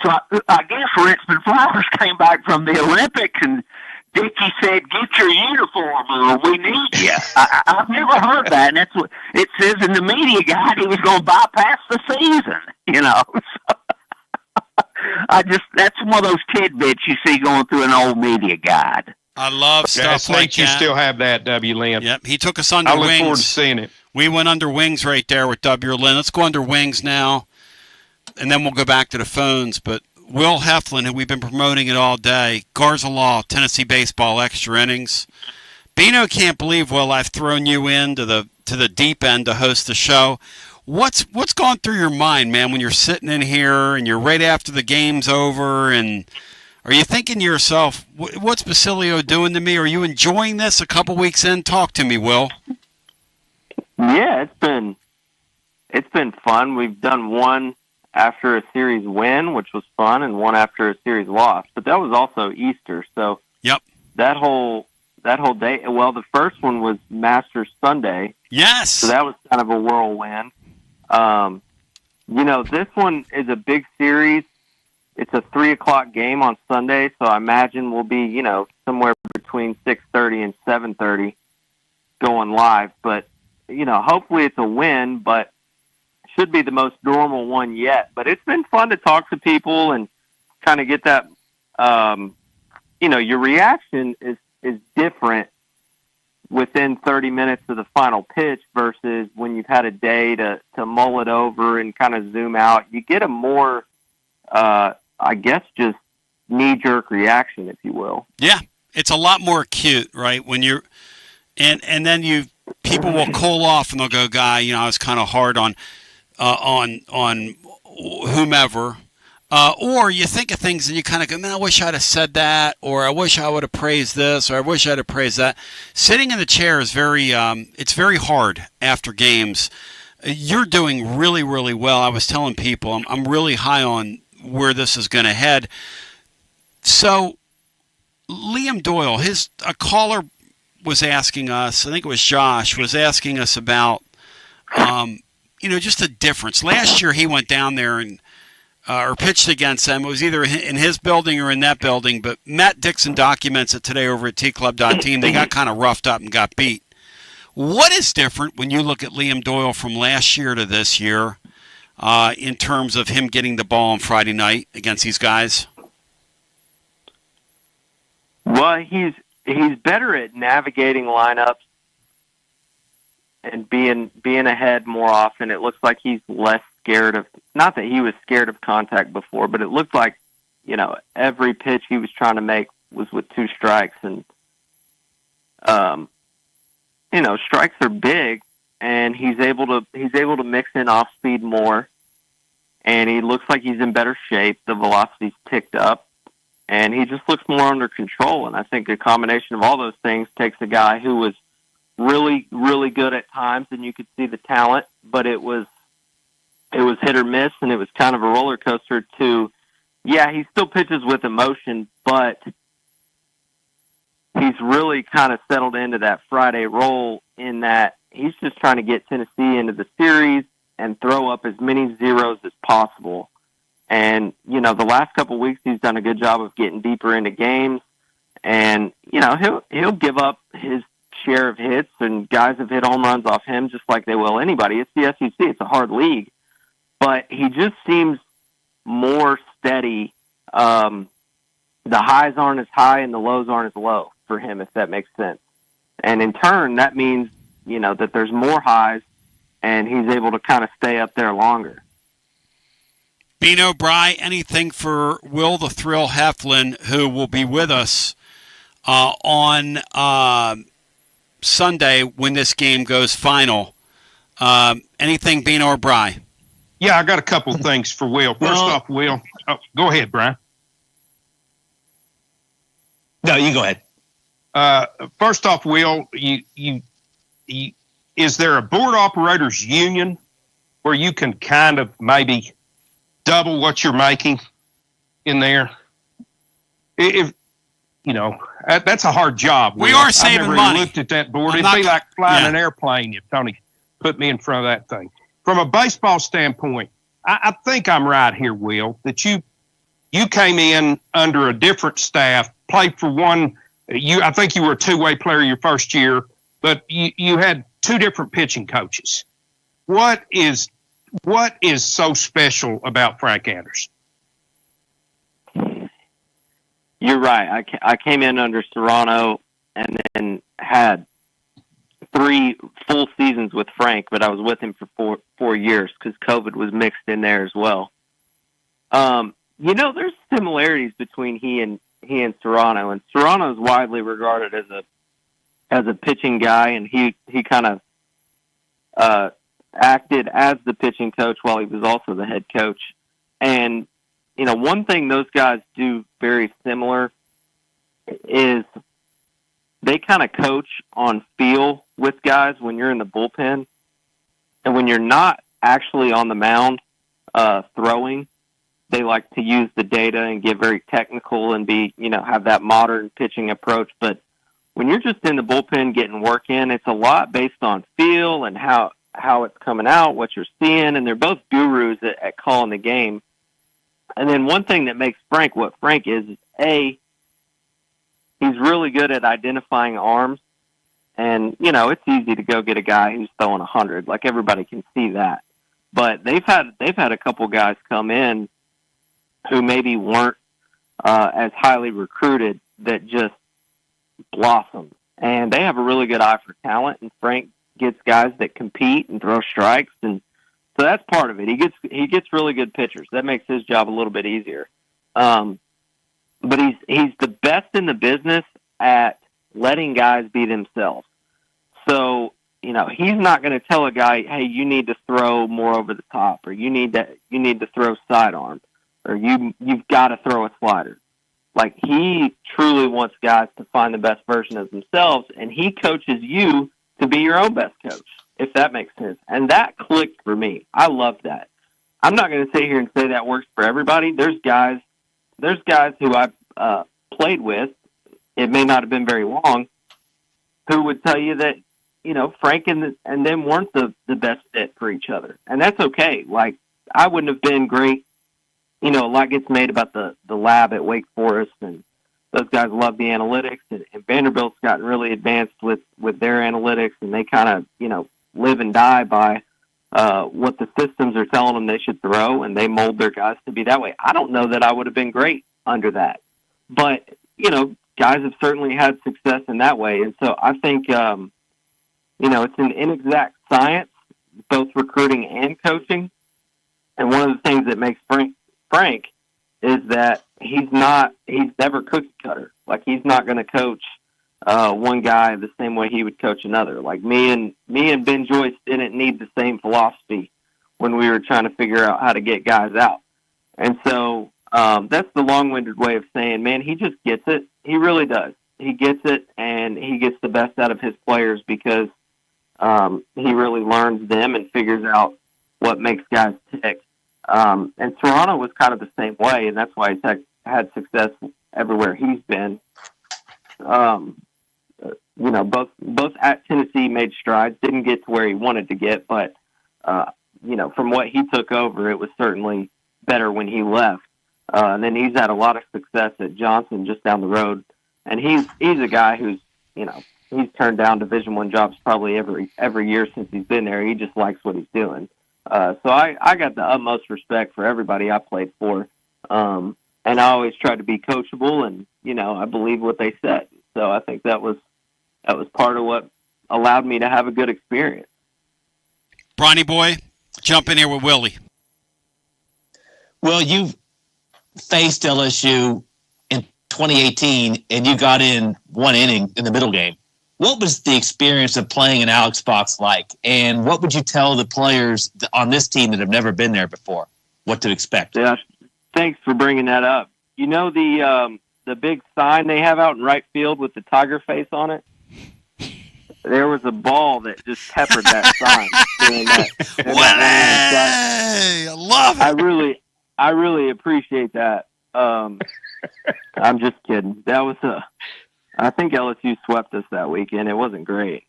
So I guess Richmond Flowers came back from the Olympics, and Dickie said, "Get your uniform on. We need you." I've never heard that, and that's what it says in the media guide. He was going to bypass the season, So that's one of those tidbits you see going through an old media guide. I love stuff like that. You still have that, W. Lynn. Yep, he took us under wings. I look forward to seeing it. We went under wings right there with W. Lynn. Let's go under wings now, and then we'll go back to the phones. But Will Heflin, who we've been promoting it all day, Garza Law, Tennessee Baseball Extra Innings. Bino can't believe, Will, I've thrown you into the deep end to host the show. What's gone through your mind, man, when you're sitting in here and you're right after the game's over, and Are you thinking to yourself, what's Basilio doing to me? Are you enjoying this a couple weeks in? Talk to me, Will. Yeah, it's been fun. We've done one after a series win, which was fun, and one after a series loss. But that was also Easter, so yep. That whole day. Well, the first one was Masters Sunday. Yes. So that was kind of a whirlwind. This one is a big series. It's a 3:00 game on Sunday, so I imagine we'll be, somewhere between 6:30 and 7:30 going live. But, hopefully it's a win, but should be the most normal one yet. But it's been fun to talk to people and kind of get that, your reaction is different within 30 minutes of the final pitch versus when you've had a day to mull it over and kind of zoom out. You get a more, just knee-jerk reaction, if you will. Yeah, it's a lot more acute, right? When you're, and then people will cool off and they'll go, "Guy, I was kind of hard on whomever." Or you think of things and you kind of go, "Man, I wish I'd have said that," or "I wish I would have praised this," or "I wish I'd have praised that." Sitting in the chair is it's very hard after games. You're doing really, really well. I was telling people I'm really high on where this is going to head. So, Liam Doyle, a caller was asking us, I think it was Josh, was asking us about, just the difference. Last year he went down there and or pitched against them. It was either in his building or in that building, but Matt Dixon documents it today over at tclub.team. They got kind of roughed up and got beat. What is different when you look at Liam Doyle from last year to this year in terms of him getting the ball on Friday night against these guys? Well, he's better at navigating lineups and being ahead more often. It looks like he's less scared of, not that he was scared of contact before, but it looked like, every pitch he was trying to make was with 2 strikes. And, strikes are big, and he's able to mix in off speed more. And he looks like he's in better shape. The velocity's ticked up, and he just looks more under control. And I think a combination of all those things takes a guy who was really, really good at times, and you could see the talent, but it was hit or miss, and it was kind of a roller coaster to, he still pitches with emotion, but he's really kind of settled into that Friday role in that he's just trying to get Tennessee into the series and throw up as many zeros as possible. And, the last couple of weeks he's done a good job of getting deeper into games, and, he'll give up his share of hits, and guys have hit home runs off him just like they will anybody. It's the SEC. It's a hard league. But he just seems more steady. The highs aren't as high and the lows aren't as low for him, if that makes sense. And in turn, that means, that there's more highs and he's able to kind of stay up there longer. Bino, Bry, anything for Will the Thrill Heflin, who will be with us on Sunday when this game goes final? Anything, Bino or Bry? Yeah, I got a couple of things for Will. First off, Will, go ahead, Brian. No, you go ahead. First off, Will, you is there a board operators union where you can kind of maybe double what you're making in there? If that's a hard job. We are saving I've never money. Looked at that board. It'd be like flying an airplane if Tony put me in front of that thing. From a baseball standpoint, I think I'm right here, Will, that you came in under a different staff, played for one. I think you were a two-way player your first year, but you had 2 different pitching coaches. What is so special about Frank Anderson? You're right. I came in under Serrano and then had 3 full seasons with Frank, but I was with him for 4 years because COVID was mixed in there as well. There's similarities between he and Serrano, and Serrano is widely regarded as a pitching guy, and he kind of acted as the pitching coach while he was also the head coach. And one thing those guys do very similar is they kind of coach on feel with guys when you're in the bullpen. And when you're not actually on the mound throwing, they like to use the data and get very technical and have that modern pitching approach. But when you're just in the bullpen getting work in, it's a lot based on feel and how it's coming out, what you're seeing. And they're both gurus at calling the game. And then one thing that makes Frank what Frank is A, he's really good at identifying arms. And, it's easy to go get a guy who's throwing 100. Like, everybody can see that. But they've had a couple guys come in who maybe weren't as highly recruited that just blossom. And they have a really good eye for talent. And Frank gets guys that compete and throw strikes. And so that's part of it. He gets really good pitchers. That makes his job a little bit easier. But he's the best in the business at letting guys be themselves. So, he's not going to tell a guy, hey, you need to throw more over the top, or you need to throw sidearm, or you've got to throw a slider. Like, he truly wants guys to find the best version of themselves, and he coaches you to be your own best coach, if that makes sense. And that clicked for me. I love that. I'm not going to sit here and say that works for everybody. There's guys who I've played with, it may not have been very long, who would tell you that, Frank and them weren't the best fit for each other. And that's okay. Like, I wouldn't have been great. A lot gets made about the lab at Wake Forest, and those guys love the analytics, and Vanderbilt's gotten really advanced with their analytics, and they kind of, live and die by what the systems are telling them they should throw, and they mold their guys to be that way. I don't know that I would have been great under that. But, guys have certainly had success in that way. And so I think, it's an inexact science, both recruiting and coaching. And one of the things that makes Frank is that he's never cookie cutter. Like, he's not going to coach one guy the same way he would coach another. Like, me and Ben Joyce didn't need the same philosophy when we were trying to figure out how to get guys out. And so that's the long-winded way of saying, man, he just gets it. He really does. He gets it, and he gets the best out of his players because he really learns them and figures out what makes guys tick. And Toronto was kind of the same way, and that's why he's had success everywhere he's been. Both at Tennessee made strides, didn't get to where he wanted to get, but, from what he took over, it was certainly better when he left. And then he's had a lot of success at Johnson just down the road. And he's a guy who's, he's turned down Division I jobs probably every year since he's been there. He just likes what he's doing. So I got the utmost respect for everybody I played for. And I always tried to be coachable, and, I believe what they said. So I think that was part of what allowed me to have a good experience. Bronny boy, jump in here with Willie. Well, you've faced LSU in 2018, and you got in one inning in the middle game. What was the experience of playing in Alex Box like, and what would you tell the players on this team that have never been there before what to expect? Yeah, thanks for bringing that up. The big sign they have out in right field with the tiger face on it? There was a ball that just peppered that sign. I love it. I really appreciate that. I'm just kidding. That was I think LSU swept us that weekend. It wasn't great.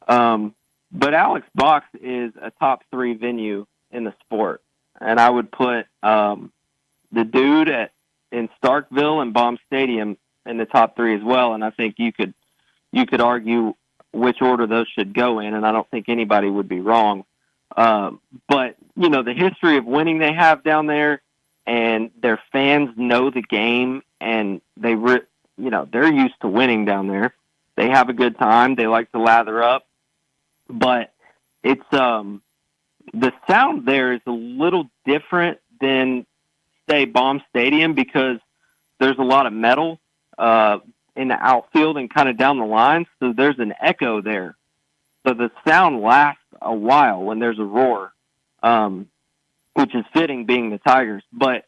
But Alex Box is a top 3 venue in the sport. And I would put the dude in Starkville and Baum Stadium in the top 3 as well. And I think you could argue which order those should go in, and I don't think anybody would be wrong. But, the history of winning they have down there, and their fans know the game, and they're used to winning down there. They have a good time. They like to lather up. But it's the sound there is a little different than, say, Baum Stadium, because there's a lot of metal in the outfield and kind of down the line, so there's an echo there. So the sound lasts a while when there's a roar, which is fitting being the Tigers. But,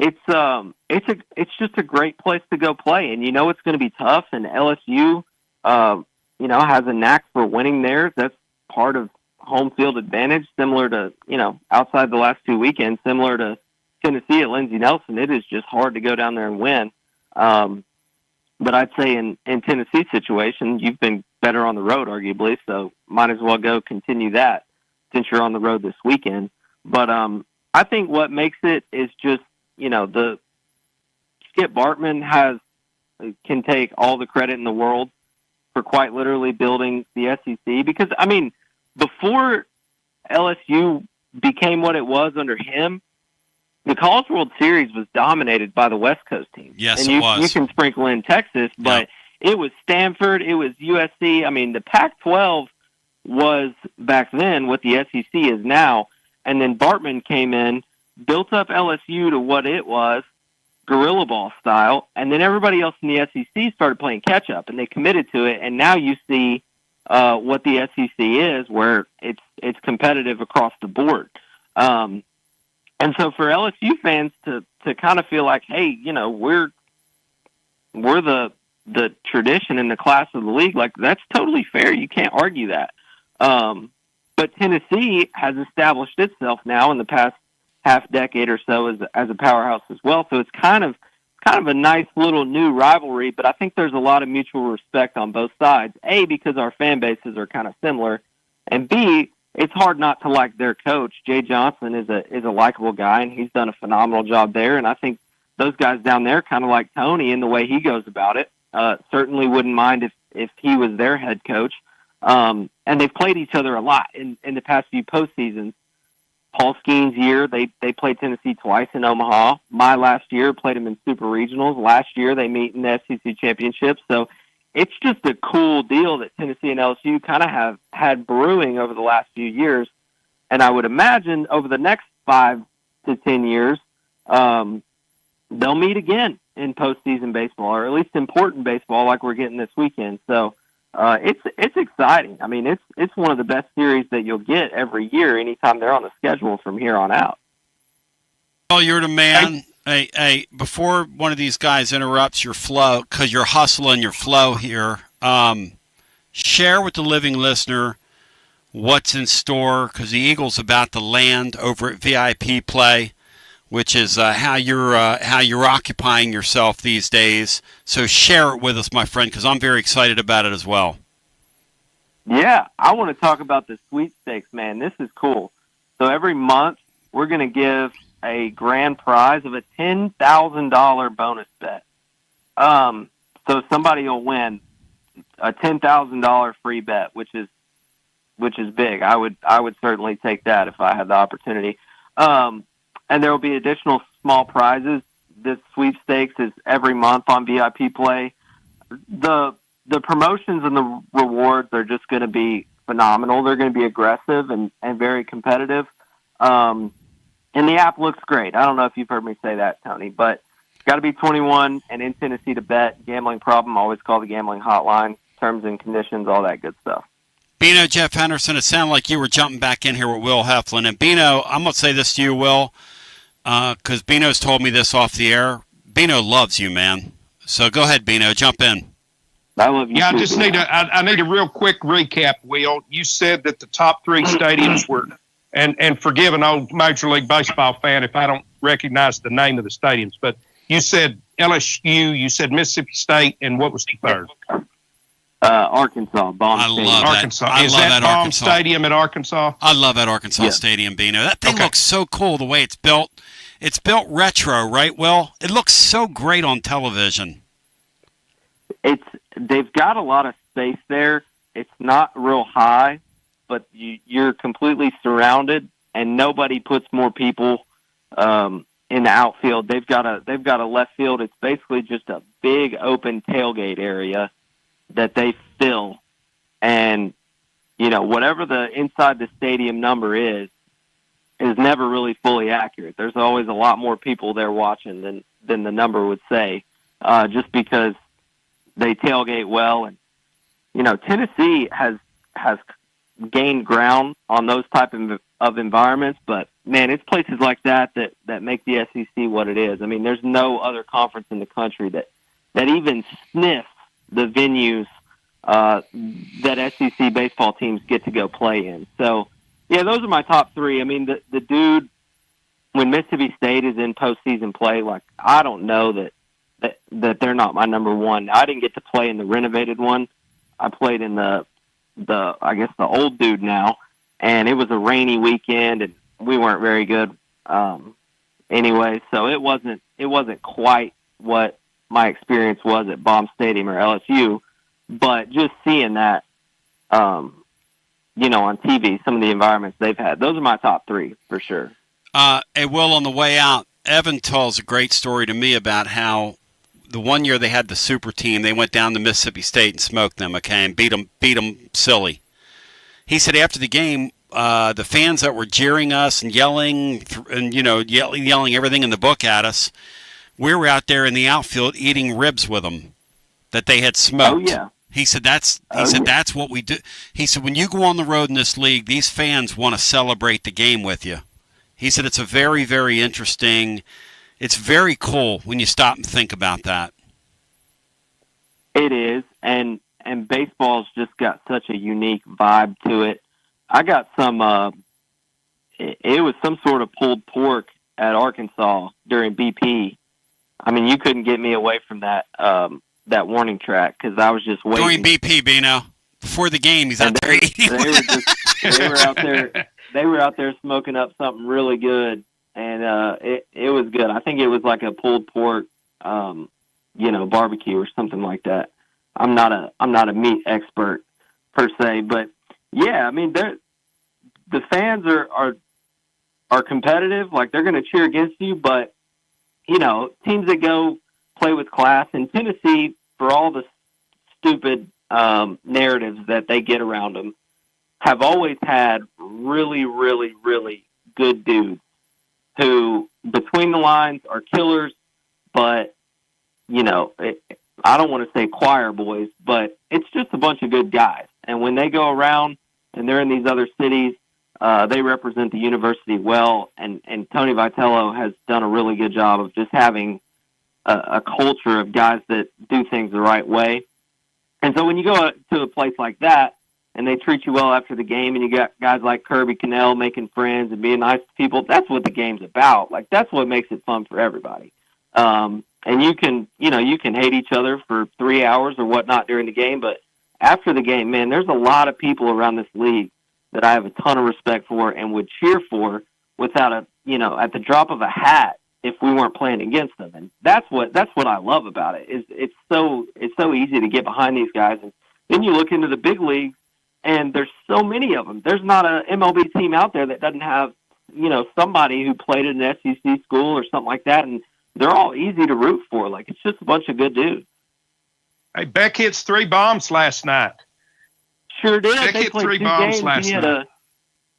it's just a great place to go play, and it's going to be tough. And LSU, has a knack for winning theirs. That's part of home field advantage, similar to outside the last 2 weekends, similar to Tennessee at Lindsey Nelson. It is just hard to go down there and win. But I'd say in Tennessee's situation, you've been better on the road, arguably, so might as well go continue that since you're on the road this weekend. But I think what makes it is just, the Skip Bartman can take all the credit in the world for quite literally building the SEC. Because, before LSU became what it was under him, the College World Series was dominated by the West Coast team. Yes, and it was. You can sprinkle in Texas, but it was Stanford, it was USC. The Pac-12 was back then what the SEC is now. And then Bartman came in, built up LSU to what it was, guerrilla ball style, and then everybody else in the SEC started playing catch-up, and they committed to it. And now you see what the SEC is, where it's competitive across the board. And so for LSU fans to kind of feel like, hey, we're the tradition in the class of the league, like that's totally fair. You can't argue that. But Tennessee has established itself now in the past half decade or so as a powerhouse as well. So it's kind of a nice little new rivalry, but I think there's a lot of mutual respect on both sides. A, because our fan bases are kind of similar, and B, it's hard not to like their coach. Jay Johnson is a likable guy, and he's done a phenomenal job there. And I think those guys down there kind of like Tony in the way he goes about it. Certainly wouldn't mind if he was their head coach. And they've played each other a lot in the past few postseasons. Paul Skeen's year, they played Tennessee twice in Omaha. My last year, played them in Super Regionals. Last year, they meet in the SEC Championship. So it's just a cool deal that Tennessee and LSU kind of have had brewing over the last few years. And I would imagine over the next 5 to 10 years, they'll meet again in postseason baseball, or at least important baseball like we're getting this weekend. So it's exciting. It's one of the best series that you'll get every year anytime they're on the schedule from here on out. Well, you're the man. Hey, before one of these guys interrupts your flow, because you're hustling your flow here, share with the living listener what's in store, because the Eagles about to land over at VIP Play, which is how you're occupying yourself these days. So share it with us, my friend, because I'm very excited about it as well. Yeah, I want to talk about the sweepstakes, man. This is cool. So every month we're going to give a grand prize of a $10,000 bonus bet. So somebody will win a $10,000 free bet, which is big. I would certainly take that if I had the opportunity. And there will be additional small prizes. This sweepstakes is every month on VIP Play. The promotions and the rewards are just going to be phenomenal. They're going to be aggressive and very competitive. And the app looks great. I don't know if you've heard me say that, Tony, but it's got to be 21 and in Tennessee to bet. Gambling problem, always call the gambling hotline. Terms and conditions, all that good stuff. Bino, Jeff Henderson, it sounded like you were jumping back in here with Will Heflin. And Bino, I'm going to say this to you, Will, because Bino's told me this off the air. Bino loves you, man. So go ahead, Bino, jump in. I love you. Yeah, I need a real quick recap, Will. You said that the top 3 stadiums were, and forgive an old Major League Baseball fan if I don't recognize the name of the stadiums, but you said LSU, you said Mississippi State, and what was the third? Arkansas, Baum Stadium. Love that. Arkansas. Is that Baum Arkansas Stadium at Arkansas? I love that Arkansas Stadium, Bino. That thing looks so cool the way it's built. It's built retro, right, Will? It looks so great on television. They've got a lot of space there. It's not real high, but you're completely surrounded, and nobody puts more people in the outfield. They've got a left field. It's basically just a big open tailgate area that they fill, and whatever the inside the stadium number is never really fully accurate. There's always a lot more people there watching than the number would say, just because they tailgate well. And Tennessee has gained ground on those type of environments, but man, it's places like that make the SEC what it is. I mean, there's no other conference in the country that even sniffs the venues that SEC baseball teams get to go play in. So, yeah, those are my top three. I mean, the dude, when Mississippi State is in postseason play, like, I don't know that they're not my number one. I didn't get to play in the renovated one. I played in the I guess the old dude now, and it was a rainy weekend, and we weren't very good anyway. So it wasn't quite what my experience was at Baum Stadium or LSU, but just seeing that, on TV, some of the environments they've had, those are my top three for sure. Hey, Will, on the way out, Evan tells a great story to me about how the one year they had the super team, they went down to Mississippi State and smoked them, okay, and beat them silly. He said after the game, the fans that were jeering us and yelling and yelling everything in the book at us, we were out there in the outfield eating ribs with them that they had smoked. Oh yeah. He said that's what we do. He said when you go on the road in this league, these fans want to celebrate the game with you. He said it's a very, very interesting. It's very cool when you stop and think about that. It is, and baseball's just got such a unique vibe to it. I got some. It was some sort of pulled pork at Arkansas during BP. I mean, you couldn't get me away from that warning track because I was just waiting. During BP, Bino, before the game, he's out there eating. They were out there. They were out there smoking up something really good, and it was good. I think it was like a pulled pork, barbecue or something like that. I'm not a meat expert per se, but yeah, I mean, the fans are competitive. Like, they're going to cheer against you, but teams that go play with class in Tennessee, for all the stupid narratives that they get around them, have always had really, really, really good dudes who, between the lines, are killers, but, I don't want to say choir boys, but it's just a bunch of good guys. And when they go around and they're in these other cities, they represent the university well, and Tony Vitello has done a really good job of just having a culture of guys that do things the right way. And so when you go to a place like that, and they treat you well after the game, and you got guys like Kirby Cannell making friends and being nice to people, that's what the game's about. Like, that's what makes it fun for everybody. And you can hate each other for 3 hours or whatnot during the game, but after the game, man, there's a lot of people around this league that I have a ton of respect for and would cheer for without at the drop of a hat if we weren't playing against them. And that's what I love about it. Is it's so easy to get behind these guys. And then you look into the big leagues, and there's so many of them. There's not a MLB team out there that doesn't have, somebody who played at an SEC school or something like that, and they're all easy to root for. Like, it's just a bunch of good dudes. Hey, Beck hits 3 bombs last night. Sure did. Beck they hit played 3 2 bombs games. last night.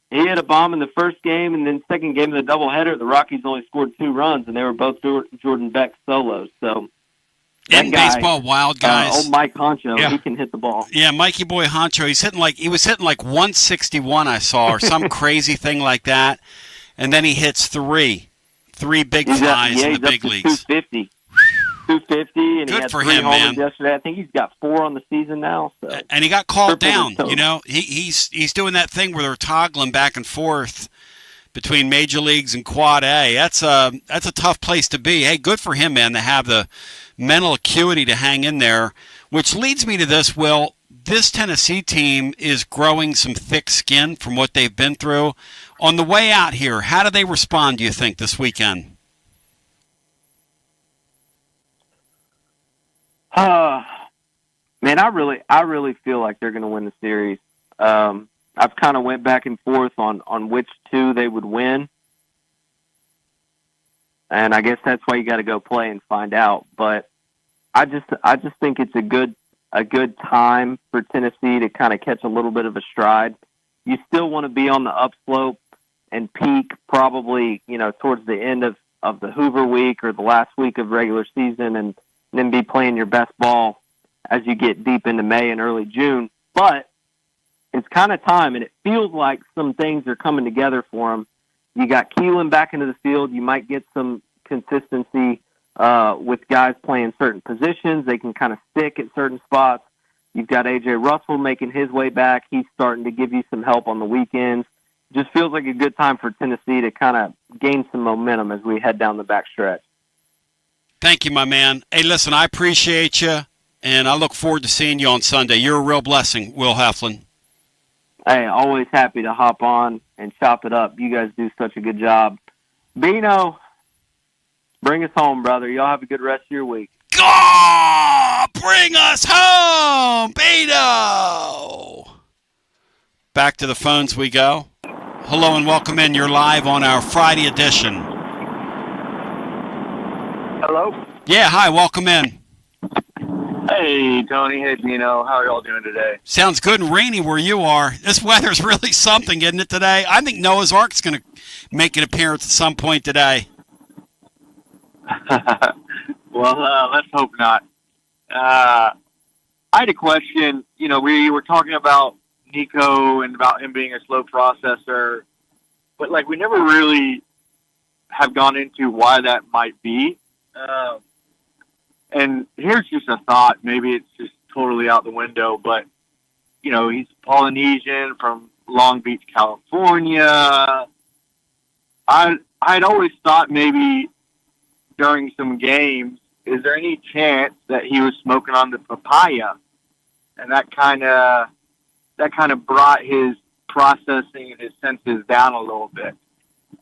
He had a bomb in the first game, and then second game of the doubleheader, the Rockies only scored 2 runs, and they were both Jordan Beck solos. So in baseball, wild guys. Old Mike Honcho, He can hit the ball. Yeah, Mikey Boy Honcho. He was hitting like 161, I saw, or some crazy thing like that, and then he hits 3 big flies in the big leagues. 250, and good he had for 3 him, homers man. Yesterday. I think he's got 4 on the season now. So. And he got called down. He's doing that thing where they're toggling back and forth between major leagues and quad A. That's a tough place to be. Hey, good for him, man, to have the mental acuity to hang in there. Which leads me to this, Will. This Tennessee team is growing some thick skin from what they've been through. On the way out here, how do they respond, do you think, this weekend? Man, I really feel like they're going to win the series. I've kind of went back and forth on which 2 they would win, and I guess that's why you got to go play and find out. But I just think it's a good time for Tennessee to kind of catch a little bit of a stride. You still want to be on the upslope and peak probably towards the end of the Hoover week or the last week of regular season, and then be playing your best ball as you get deep into May and early June. But it's kind of time, and it feels like some things are coming together for them. You got Keelan back into the field. You might get some consistency with guys playing certain positions. They can kind of stick at certain spots. You've got A.J. Russell making his way back. He's starting to give you some help on the weekends. Just feels like a good time for Tennessee to kind of gain some momentum as we head down the back stretch. Thank you, my man. Hey, listen, I appreciate you, and I look forward to seeing you on Sunday. You're a real blessing, Will Heflin. Hey, always happy to hop on and chop it up. You guys do such a good job. Bino, bring us home, brother. Y'all have a good rest of your week. Oh, bring us home, Beto! Back to the phones we go. Hello and welcome in. You're live on our Friday edition. Hello? Yeah, hi, welcome in. Hey, Tony. Hey, Dino. How are y'all doing today? Sounds good and rainy where you are. This weather's really something, isn't it, today? I think Noah's Ark's going to make an appearance at some point today. Well, let's hope not. I had a question. You know, we were talking about Nico and about him being a slow processor, but, like, we never really have gone into why that might be. And here's just a thought. Maybe it's just totally out the window, but, you know, he's Polynesian from Long Beach, California. I'd always thought maybe during some games, is there any chance that he was smoking on the papaya? And that kind of brought his processing and his senses down a little bit. To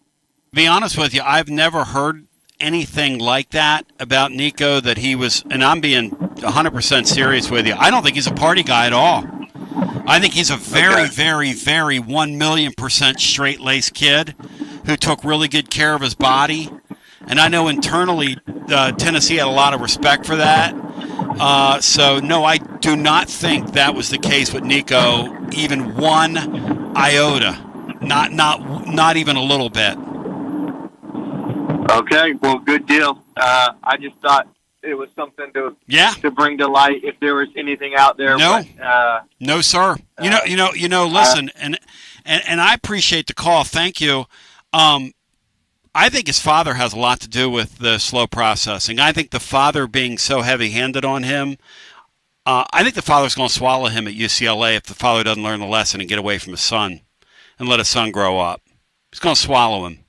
be honest with you, I've never heard anything like that about Nico, that he was, and I'm being 100% serious with you, I don't think he's a party guy at all. I think he's a very, very, very 1,000,000% straight-laced kid who took really good care of his body. And I know internally Tennessee had a lot of respect for that. So, no, I do not think that was the case with Nico, even one iota, not even a little bit. Okay, well, good deal. I just thought it was something to bring to light if there was anything out there. No, but, no, sir. Listen, and I appreciate the call. Thank you. I think his father has a lot to do with the slow processing. I think the father being so heavy-handed on him, I think the father's going to swallow him at UCLA if the father doesn't learn the lesson and get away from his son and let his son grow up. He's going to swallow him.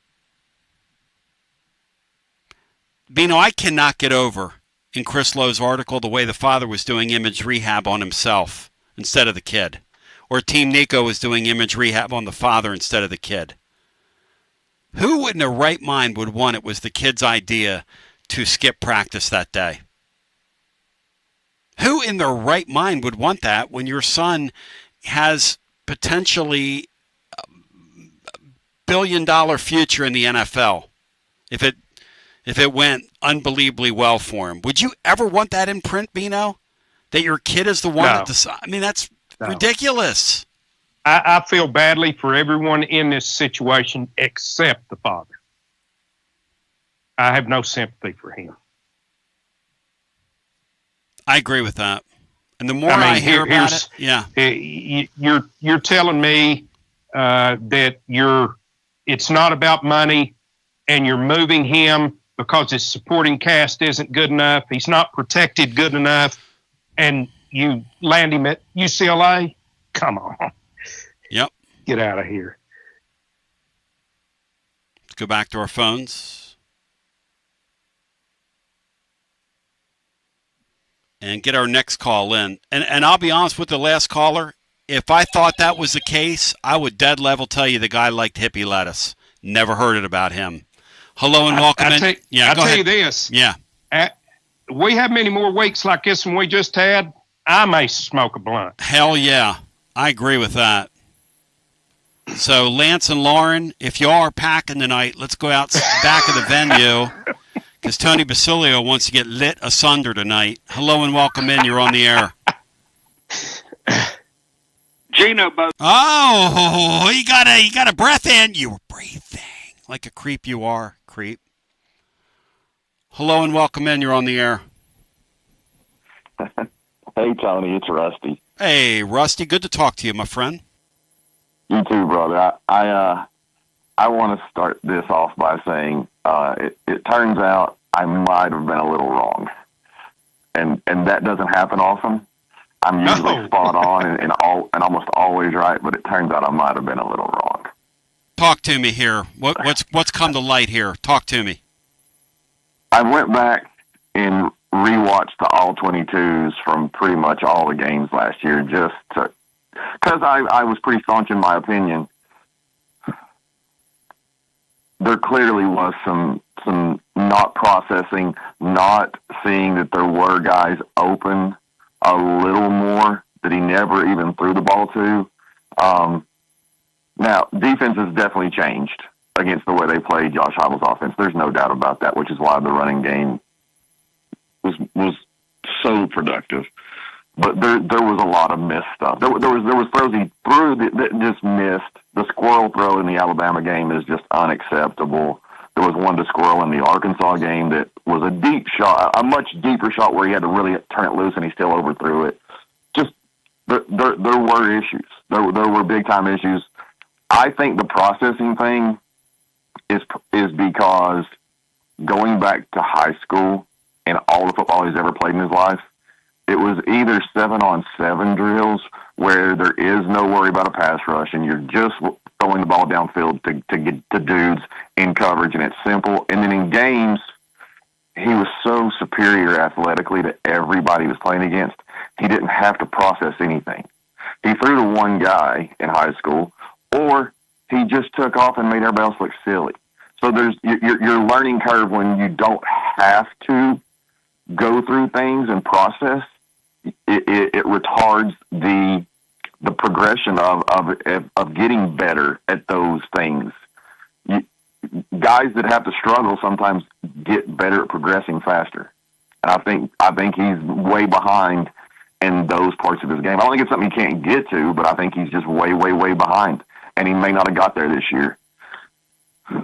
Bino, I cannot get over in Chris Lowe's article the way the father was doing image rehab on himself instead of the kid, or Team Nico was doing image rehab on the father instead of the kid. Who in their right mind would want it was the kid's idea to skip practice that day? Who in their right mind would want that when your son has potentially a billion-dollar future in the NFL? If it went unbelievably well for him. Would you ever want that in print, Bino? That your kid is the one that decides? I mean, that's ridiculous. I feel badly for everyone in this situation except the father. I have no sympathy for him. I agree with that. And the more I hear about it, you're telling me that it's not about money, and you're moving him because his supporting cast isn't good enough. He's not protected good enough, and you land him at UCLA? Come on. Yep. Get out of here. Let's go back to our phones and get our next call in. And I'll be honest with the last caller. If I thought that was the case, I would dead level tell you the guy liked hippie lettuce. Never heard it about him. Hello and welcome in. I'll tell you this. Yeah. We have many more weeks like this one we just had. I may smoke a blunt. Hell yeah. I agree with that. So, Lance and Lauren, if you are packing tonight, let's go out back of the venue because Tony Basilio wants to get lit asunder tonight. Hello and welcome in. You're on the air. Gino, oh, you got a breath in. You were breathing like a creep. You are creep. Hello and welcome in. You're on the air. Hey, Tony, it's Rusty. Hey, Rusty. Good to talk to you, my friend. You too, brother. I I want to start this off by saying it turns out I might have been a little wrong, and that doesn't happen often. I'm usually spot on and almost always right, but it turns out I might have been a little wrong. Talk to me here. What's come to light here? Talk to me. I went back and rewatched the all 22s from pretty much all the games last year, just because I was pretty staunch in my opinion. There clearly was some not processing, not seeing that there were guys open a little more that he never even threw the ball to. Now, defense has definitely changed against the way they played Josh Heupel's offense. There's no doubt about that, which is why the running game was so productive. But there was a lot of missed stuff. There was throws he threw that just missed. The squirrel throw in the Alabama game is just unacceptable. There was one to squirrel in the Arkansas game that was a deep shot, a much deeper shot where he had to really turn it loose and he still overthrew it. Just there were issues. There were big time issues. I think the processing thing is because going back to high school and all the football he's ever played in his life, it was either 7-on-7 drills where there is no worry about a pass rush and you're just throwing the ball downfield to get the dudes in coverage, and it's simple. And then in games, he was so superior athletically to everybody he was playing against, he didn't have to process anything. He threw to one guy in high school, or he just took off and made everybody else look silly. So there's your learning curve when you don't have to go through things and process. It retards the progression of getting better at those things. Guys that have to struggle sometimes get better at progressing faster, and I think he's way behind in those parts of his game. I don't think it's something he can't get to, but I think he's just way behind, and he may not have got there this year.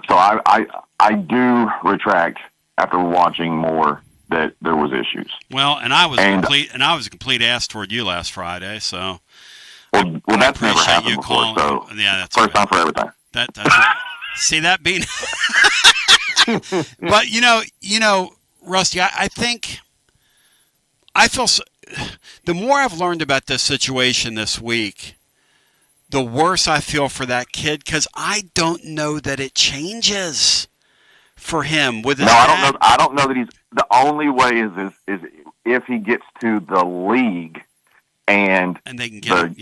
So I do retract after watching more that there was issues. Well, and I was a complete ass toward you last Friday, so well that's never happened before. So yeah, that's first time for everything. That's see that being, but you know, Rusty, I think I feel the more I've learned about this situation this week, the worse I feel for that kid, because I don't know that it changes for him with his I don't know that he's the only way is if he gets to the league and they can get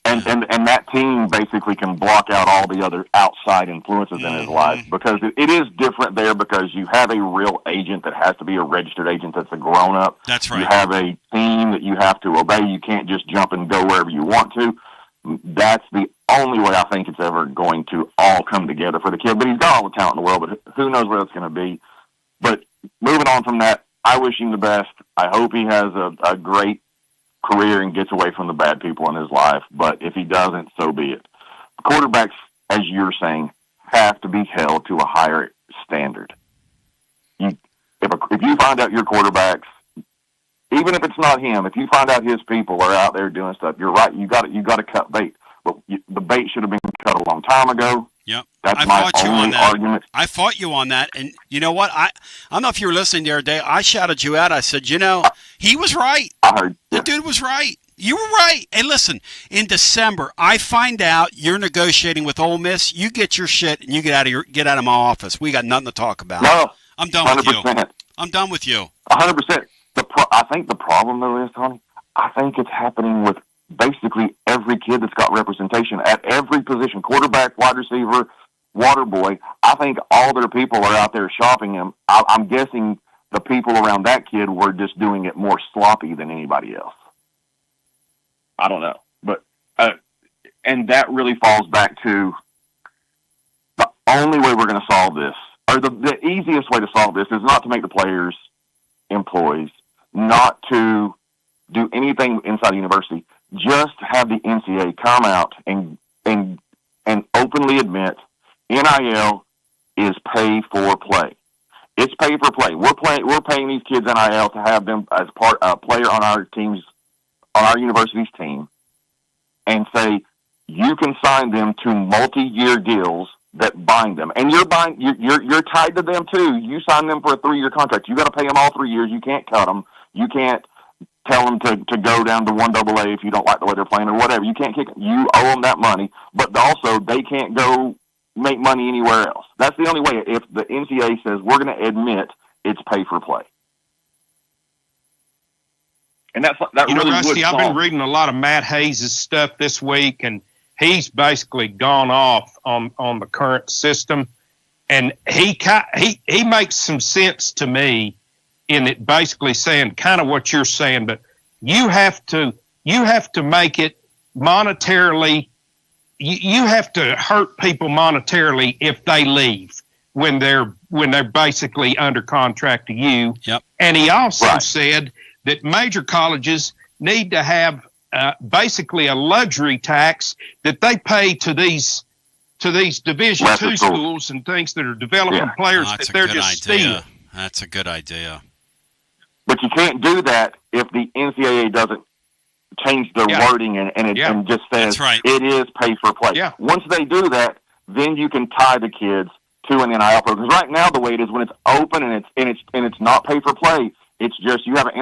and that team basically can block out all the other outside influences in his life, because it is different there, because you have a real agent that has to be a registered agent that's a grown up. That's right. You have a team that you have to obey. You can't just jump and go wherever you want to. That's the only way I think it's ever going to all come together for the kid. But he's got all the talent in the world, but who knows where it's going to be. But moving on from that, I wish him the best. I hope he has a great career and gets away from the bad people in his life. But if he doesn't, so be it. Quarterbacks, as you're saying, have to be held to a higher standard. If you find out your quarterbacks, even if it's not him, if you find out his people are out there doing stuff, you're right. You got to cut bait. But the bait should have been cut a long time ago. Yep. That's my only argument. I fought you on that, and you know what? I don't know if you were listening the other day. I shouted you out. I said, he was right. I heard. The dude was right. You were right. Hey, listen, in December, I find out you're negotiating with Ole Miss. You get your shit and you get out of my office. We got nothing to talk about. No, I'm done 100%. with you. I'm done with you. 100%. I think the problem, though, is, Tony, I think it's happening with basically every kid that's got representation at every position, quarterback, wide receiver, water boy. I think all their people are out there shopping him. I'm guessing the people around that kid were just doing it more sloppy than anybody else. I don't know. But and that really falls back to the only way we're going to solve this, or the easiest way to solve this, is not to make the players employees, not to do anything inside the university. Just have the NCAA come out and openly admit NIL is pay for play. It's pay for play. We're paying these kids NIL to have them as a player on our teams, on our university's team, and say you can sign them to multi-year deals that bind them, and you're tied to them too. You sign them for a 3-year contract. You got to pay them all 3 years. You can't cut them. You can't tell them to go down to 1AA if you don't like the way they're playing or whatever. You can't kick them. You owe them that money, but also they can't go make money anywhere else. That's the only way. If the NCAA says we're going to admit it's pay for play. And that really Rusty, I've been reading a lot of Matt Hayes' stuff this week, and he's basically gone off on the current system, and he makes some sense to me in it, basically saying kind of what you're saying, but you have to make it monetarily. You have to hurt people monetarily if they leave when they're basically under contract to you. Yep. And he also said that major colleges need to have basically a luxury tax that they pay to these Division II schools and things that are developing players that they're just stealing. That's a good idea. But you can't do that if the NCAA doesn't change the wording and just says it is pay for play. Yeah. Once they do that, then you can tie the kids to an NIL program. Because right now the way it is, when it's open and it's not pay for play, it's just you have an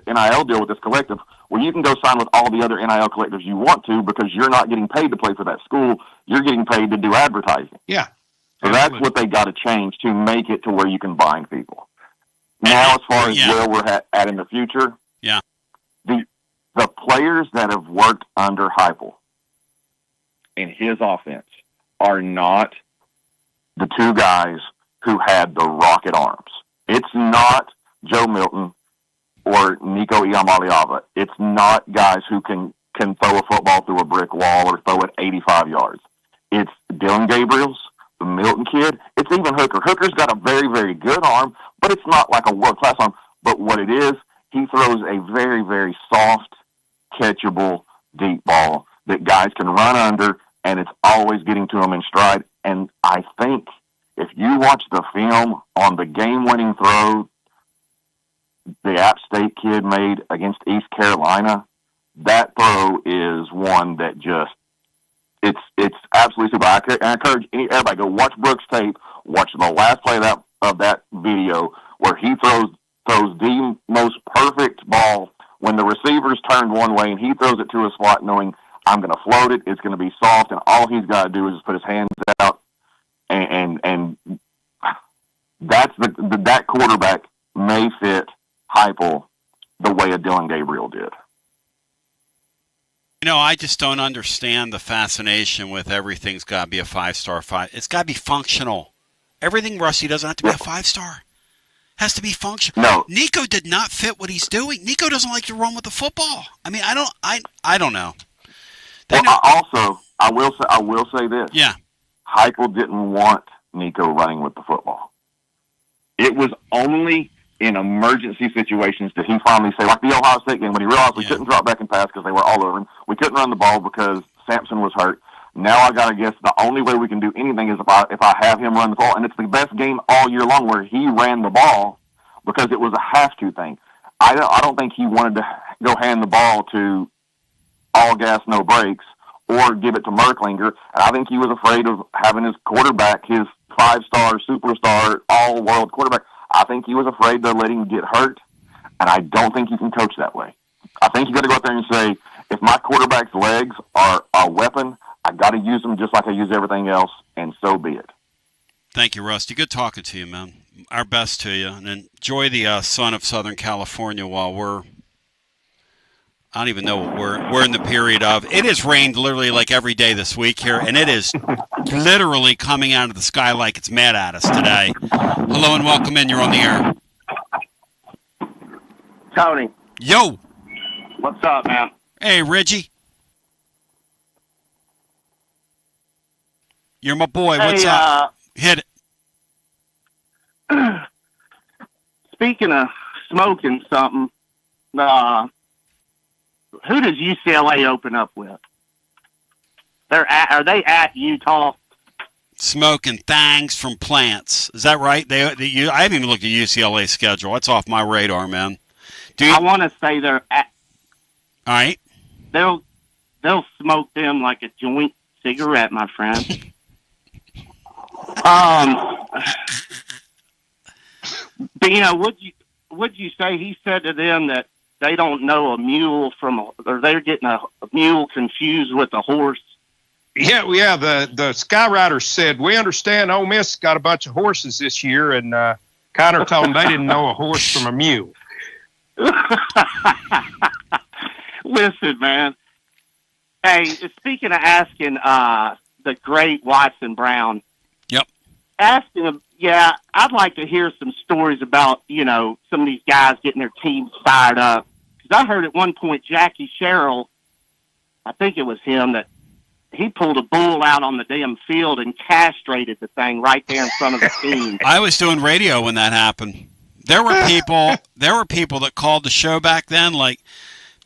NIL deal with this collective where you can go sign with all the other NIL collectives you want to because you're not getting paid to play for that school. You're getting paid to do advertising. Yeah. So that's what they got to change to make it to where you can bind people. Now, as far as where we're at in the future, the players that have worked under Heupel in his offense are not the two guys who had the rocket arms. It's not Joe Milton or Nico Iamaleava. It's not guys who can throw a football through a brick wall or throw it 85 yards. It's Dylan Gabriels, the Milton kid. It's even Hooker. Hooker's got a very, very good arm, but it's not like a world-class arm. But what it is, he throws a very, very soft, catchable, deep ball that guys can run under, and it's always getting to them in stride. And I think if you watch the film on the game-winning throw the App State kid made against East Carolina, that throw is one that just, it's absolutely super. I encourage everybody, go watch Brooks' tape, watch the last play of that video where he throws the most perfect ball when the receivers turned one way and he throws it to a slot knowing I'm going to float it, it's going to be soft, and all he's got to do is just put his hands out, and that's that quarterback may fit Heupel the way a Dylan Gabriel did. I just don't understand the fascination with everything's got to be a 5-star. It's got to be functional. Everything, Rusty, doesn't have to be a 5-star. Has to be functional. No. Nico did not fit what he's doing. Nico doesn't like to run with the football. I mean, I don't know. I will say this. Yeah. Heupel didn't want Nico running with the football. It was only in emergency situations did he finally say, like the Ohio State game, when he realized we couldn't drop back and pass because they were all over him. We couldn't run the ball because Sampson was hurt. Now I got to guess the only way we can do anything is if I have him run the ball. And it's the best game all year long where he ran the ball because it was a have-to thing. I don't think he wanted to go hand the ball to all gas, no brakes, or give it to Merklinger. And I think he was afraid of having his quarterback, his 5-star, superstar, all-world quarterback. I think he was afraid to let him get hurt, and I don't think you can coach that way. I think you got to go out there and say, if my quarterback's legs are a weapon, I got to use them just like I use everything else, and so be it. Thank you, Rusty. Good talking to you, man. Our best to you, and enjoy the sun of Southern California while I don't even know what we're in the period of. It has rained literally like every day this week here, and it is literally coming out of the sky like it's mad at us today. Hello and welcome in. You're on the air. Tony. Yo. What's up, man? Hey, Reggie. You're my boy. What's up? Hit it. Speaking of smoking something, who does UCLA open up with? Are they at Utah? Smoking things from plants. Is that right? I haven't even looked at UCLA's schedule. That's off my radar, man. I want to say they're at. All right. They'll smoke them like a joint cigarette, my friend. Bino, would you say he said to them that they don't know a mule or they're getting a mule confused with a horse? Yeah. The Skyriders said, we understand Ole Miss got a bunch of horses this year, and Connor told them they didn't know a horse from a mule. Listen, man. Hey, speaking of asking the great Watson Brown. Yep. Asking him, yeah, I'd like to hear some stories about, some of these guys getting their teams fired up. Because I heard at one point Jackie Sherrill, I think it was him, that he pulled a bull out on the damn field and castrated the thing right there in front of the team. I was doing radio when that happened. There were people that called the show back then, like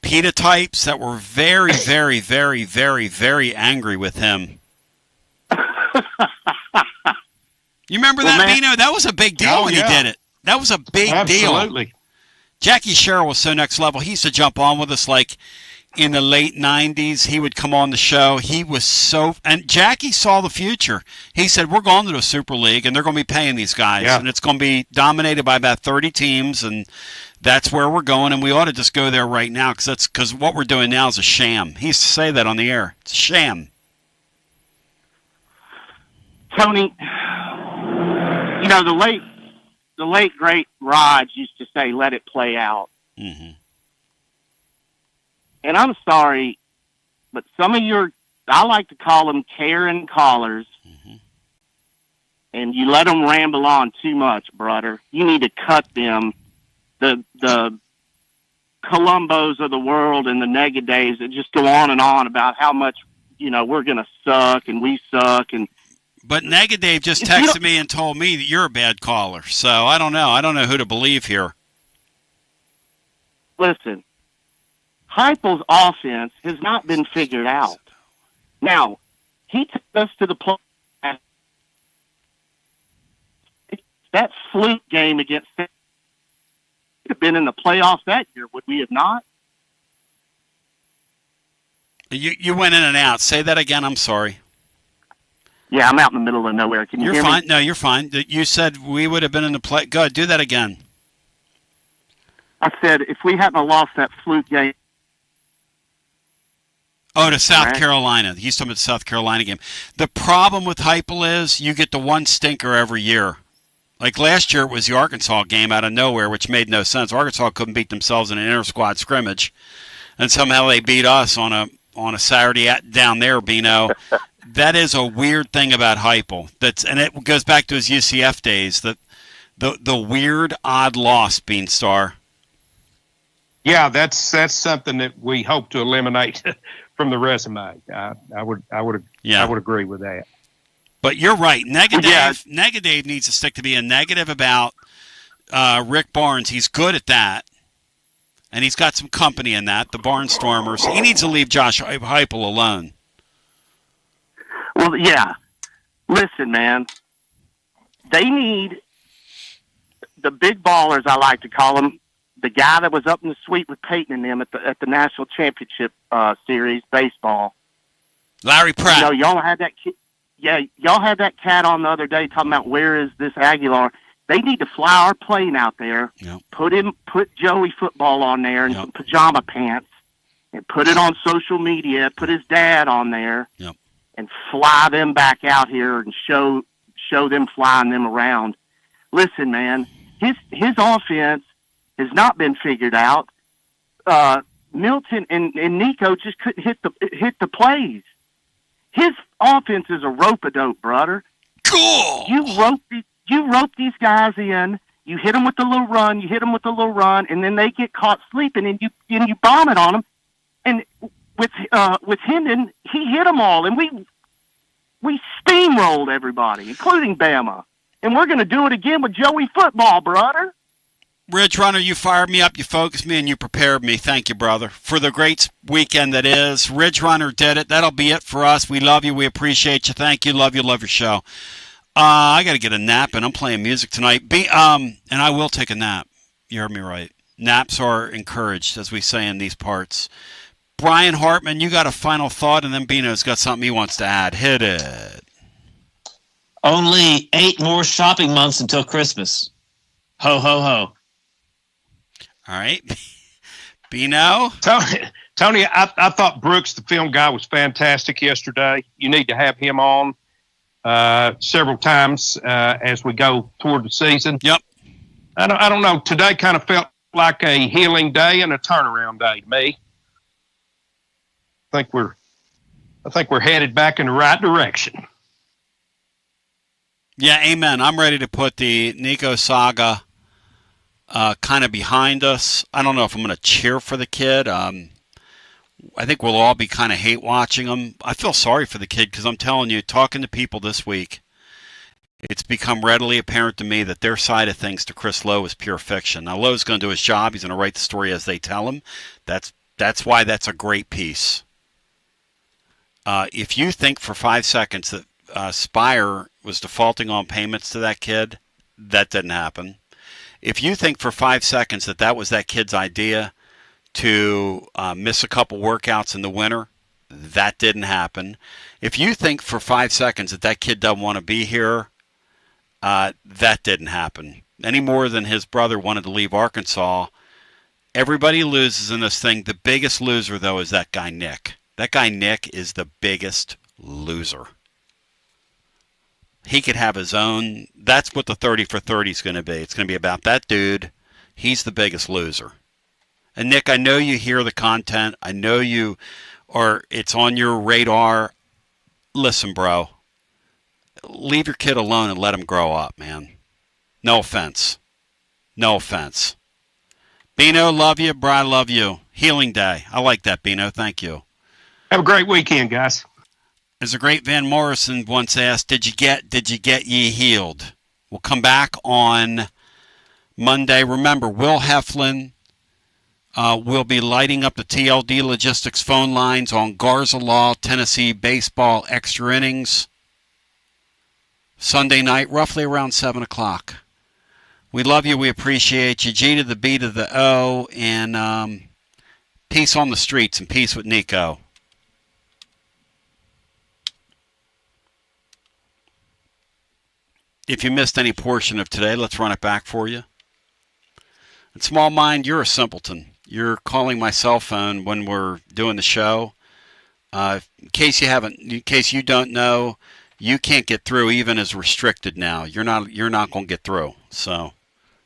PETA types, that were very, very, very, very, very angry with him. You remember that, Bino? That was a big deal when he did it. That was a big deal. Absolutely. Jackie Sherrill was so next level. He used to jump on with us like in the late 90s. He would come on the show. He was so... And Jackie saw the future. He said, we're going to the Super League, and they're going to be paying these guys. Yeah. And it's going to be dominated by about 30 teams, and that's where we're going, and we ought to just go there right now because what we're doing now is a sham. He used to say that on the air. It's a sham. Tony, the late great Raj used to say, "Let it play out." Mm-hmm. And I'm sorry, but some of I like to call them Karen callers, and you let them ramble on too much, brother. You need to cut them. The Columbos of the world and the Negadaves that just go on and on about how much we're gonna suck and we suck and. But Negative just texted me and told me that you're a bad caller. So I don't know. I don't know who to believe here. Listen, Heupel's offense has not been figured out. Now, he took us to the play. That fluke game against San could have been in the playoffs that year, would we have not? You went in and out. Say that again. I'm sorry. Yeah, I'm out in the middle of nowhere. Can you hear fine. me? No, you're fine. You said we would have been in the play. Go ahead, do that again. I said if we hadn't lost that fluke game. Oh, to South Carolina. He's talking about the South Carolina game. The problem with Heupel is you get the one stinker every year. Like last year, it was the Arkansas game out of nowhere, which made no sense. Arkansas couldn't beat themselves in an inter-squad scrimmage, and somehow they beat us on a Saturday down there, Bino. That is a weird thing about Heupel. And it goes back to his UCF days. The weird, odd loss, Beanstar. Yeah, that's something that we hope to eliminate from the resume. I would agree with that. But you're right. Negative needs to stick to being negative about Rick Barnes. He's good at that. And he's got some company in that, the Barnstormers. He needs to leave Josh Heupel alone. Well, yeah. Listen, man. They need the big ballers, I like to call them. The guy that was up in the suite with Peyton and them at the National Championship Series baseball. Larry Pratt. Y'all had that kid. Yeah, y'all had that cat on the other day talking about where is this Aguilar. They need to fly our plane out there. Yep. Put Joey Football on there in some pajama pants, and put it on social media. Put his dad on there. Yep. And fly them back out here and show them flying them around. Listen, man, his offense has not been figured out. Milton and Nico just couldn't hit the plays. His offense is a rope-a-dope, brother. Cool. You rope these guys in. You hit them with the little run. You hit them with the little run, and then they get caught sleeping, and you bomb it on them. And with Hendon, he hit them all, and we steamrolled everybody, including Bama. And we're going to do it again with Joey Football, brother. Ridge Runner, you fired me up, you focused me, and you prepared me. Thank you, brother, for the great weekend that is. Ridge Runner did it. That'll be it for us. We love you. We appreciate you. Thank you. Love you. Love your show. I got to get a nap, and I'm playing music tonight. And I will take a nap. You heard me right. Naps are encouraged, as we say in these parts. Brian Hartman, you got a final thought, and then Bino's got something he wants to add. Hit it. Only 8 more shopping months until Christmas. Ho, ho, ho. All right. Bino? Tony, I thought Brooks, the film guy, was fantastic yesterday. You need to have him on several times as we go toward the season. Yep. I don't know. Today kind of felt like a healing day and a turnaround day to me. I think we're headed back in the right direction. Yeah, amen. I'm ready to put the Nico saga kind of behind us. I don't know if I'm going to cheer for the kid. I think we'll all be kind of hate watching him. I feel sorry for the kid because I'm telling you, talking to people this week, it's become readily apparent to me that their side of things to Chris Lowe is pure fiction. Now, Lowe's going to do his job. He's going to write the story as they tell him. That's why that's a great piece. If you think for 5 seconds that Spire was defaulting on payments to that kid, that didn't happen. If you think for 5 seconds that that was that kid's idea to miss a couple workouts in the winter, that didn't happen. If you think for 5 seconds that that kid doesn't want to be here, that didn't happen. Any more than his brother wanted to leave Arkansas. Everybody loses in this thing. The biggest loser, though, is that guy Nick. That guy Nick is the biggest loser. He could have his own. That's what the 30 for 30 is going to be. It's going to be about that dude. He's the biggest loser. And Nick, I know you hear the content. I know you, or it's on your radar. Listen, bro. Leave your kid alone and let him grow up, man. No offense. No offense. Bino, love you. Brian, love you. Healing day. I like that, Bino. Thank you. Have a great weekend, guys. As the great Van Morrison once asked, did you get ye healed? We'll come back on Monday. Remember, Will Heflin will be lighting up the TLD Logistics phone lines on Garza Law, Tennessee baseball extra innings. Sunday night, roughly around 7 o'clock. We love you. We appreciate you. G to the B to the O. And peace on the streets and peace with Nico. If you missed any portion of today, let's run it back for you. And Small Mind, you're a simpleton. You're calling my cell phone when we're doing the show. In case you don't know, you can't get through even as restricted now. You're not going to get through. So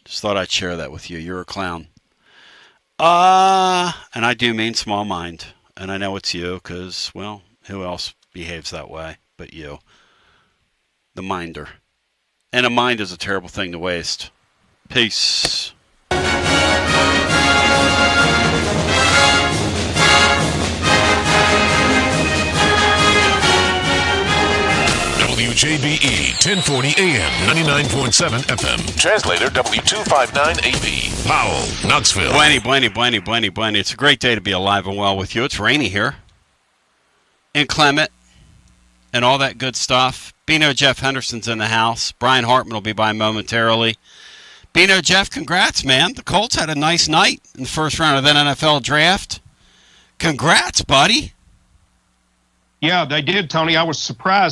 just thought I'd share that with you. You're a clown. And I do mean Small Mind. And I know it's you because, well, who else behaves that way but you? The minder. And a mind is a terrible thing to waste. Peace. WJBE 1040 AM, 99.7 FM. Translator W259AB. Powell, Knoxville. Bueny. It's a great day to be alive and well with you. It's rainy here. Inclement. And all that good stuff. Bino Jeff Henderson's in the house. Brian Hartman will be by momentarily. Bino Jeff, congrats, man. The Colts had a nice night in the first round of that NFL draft. Congrats, buddy. Yeah, they did, Tony. I was surprised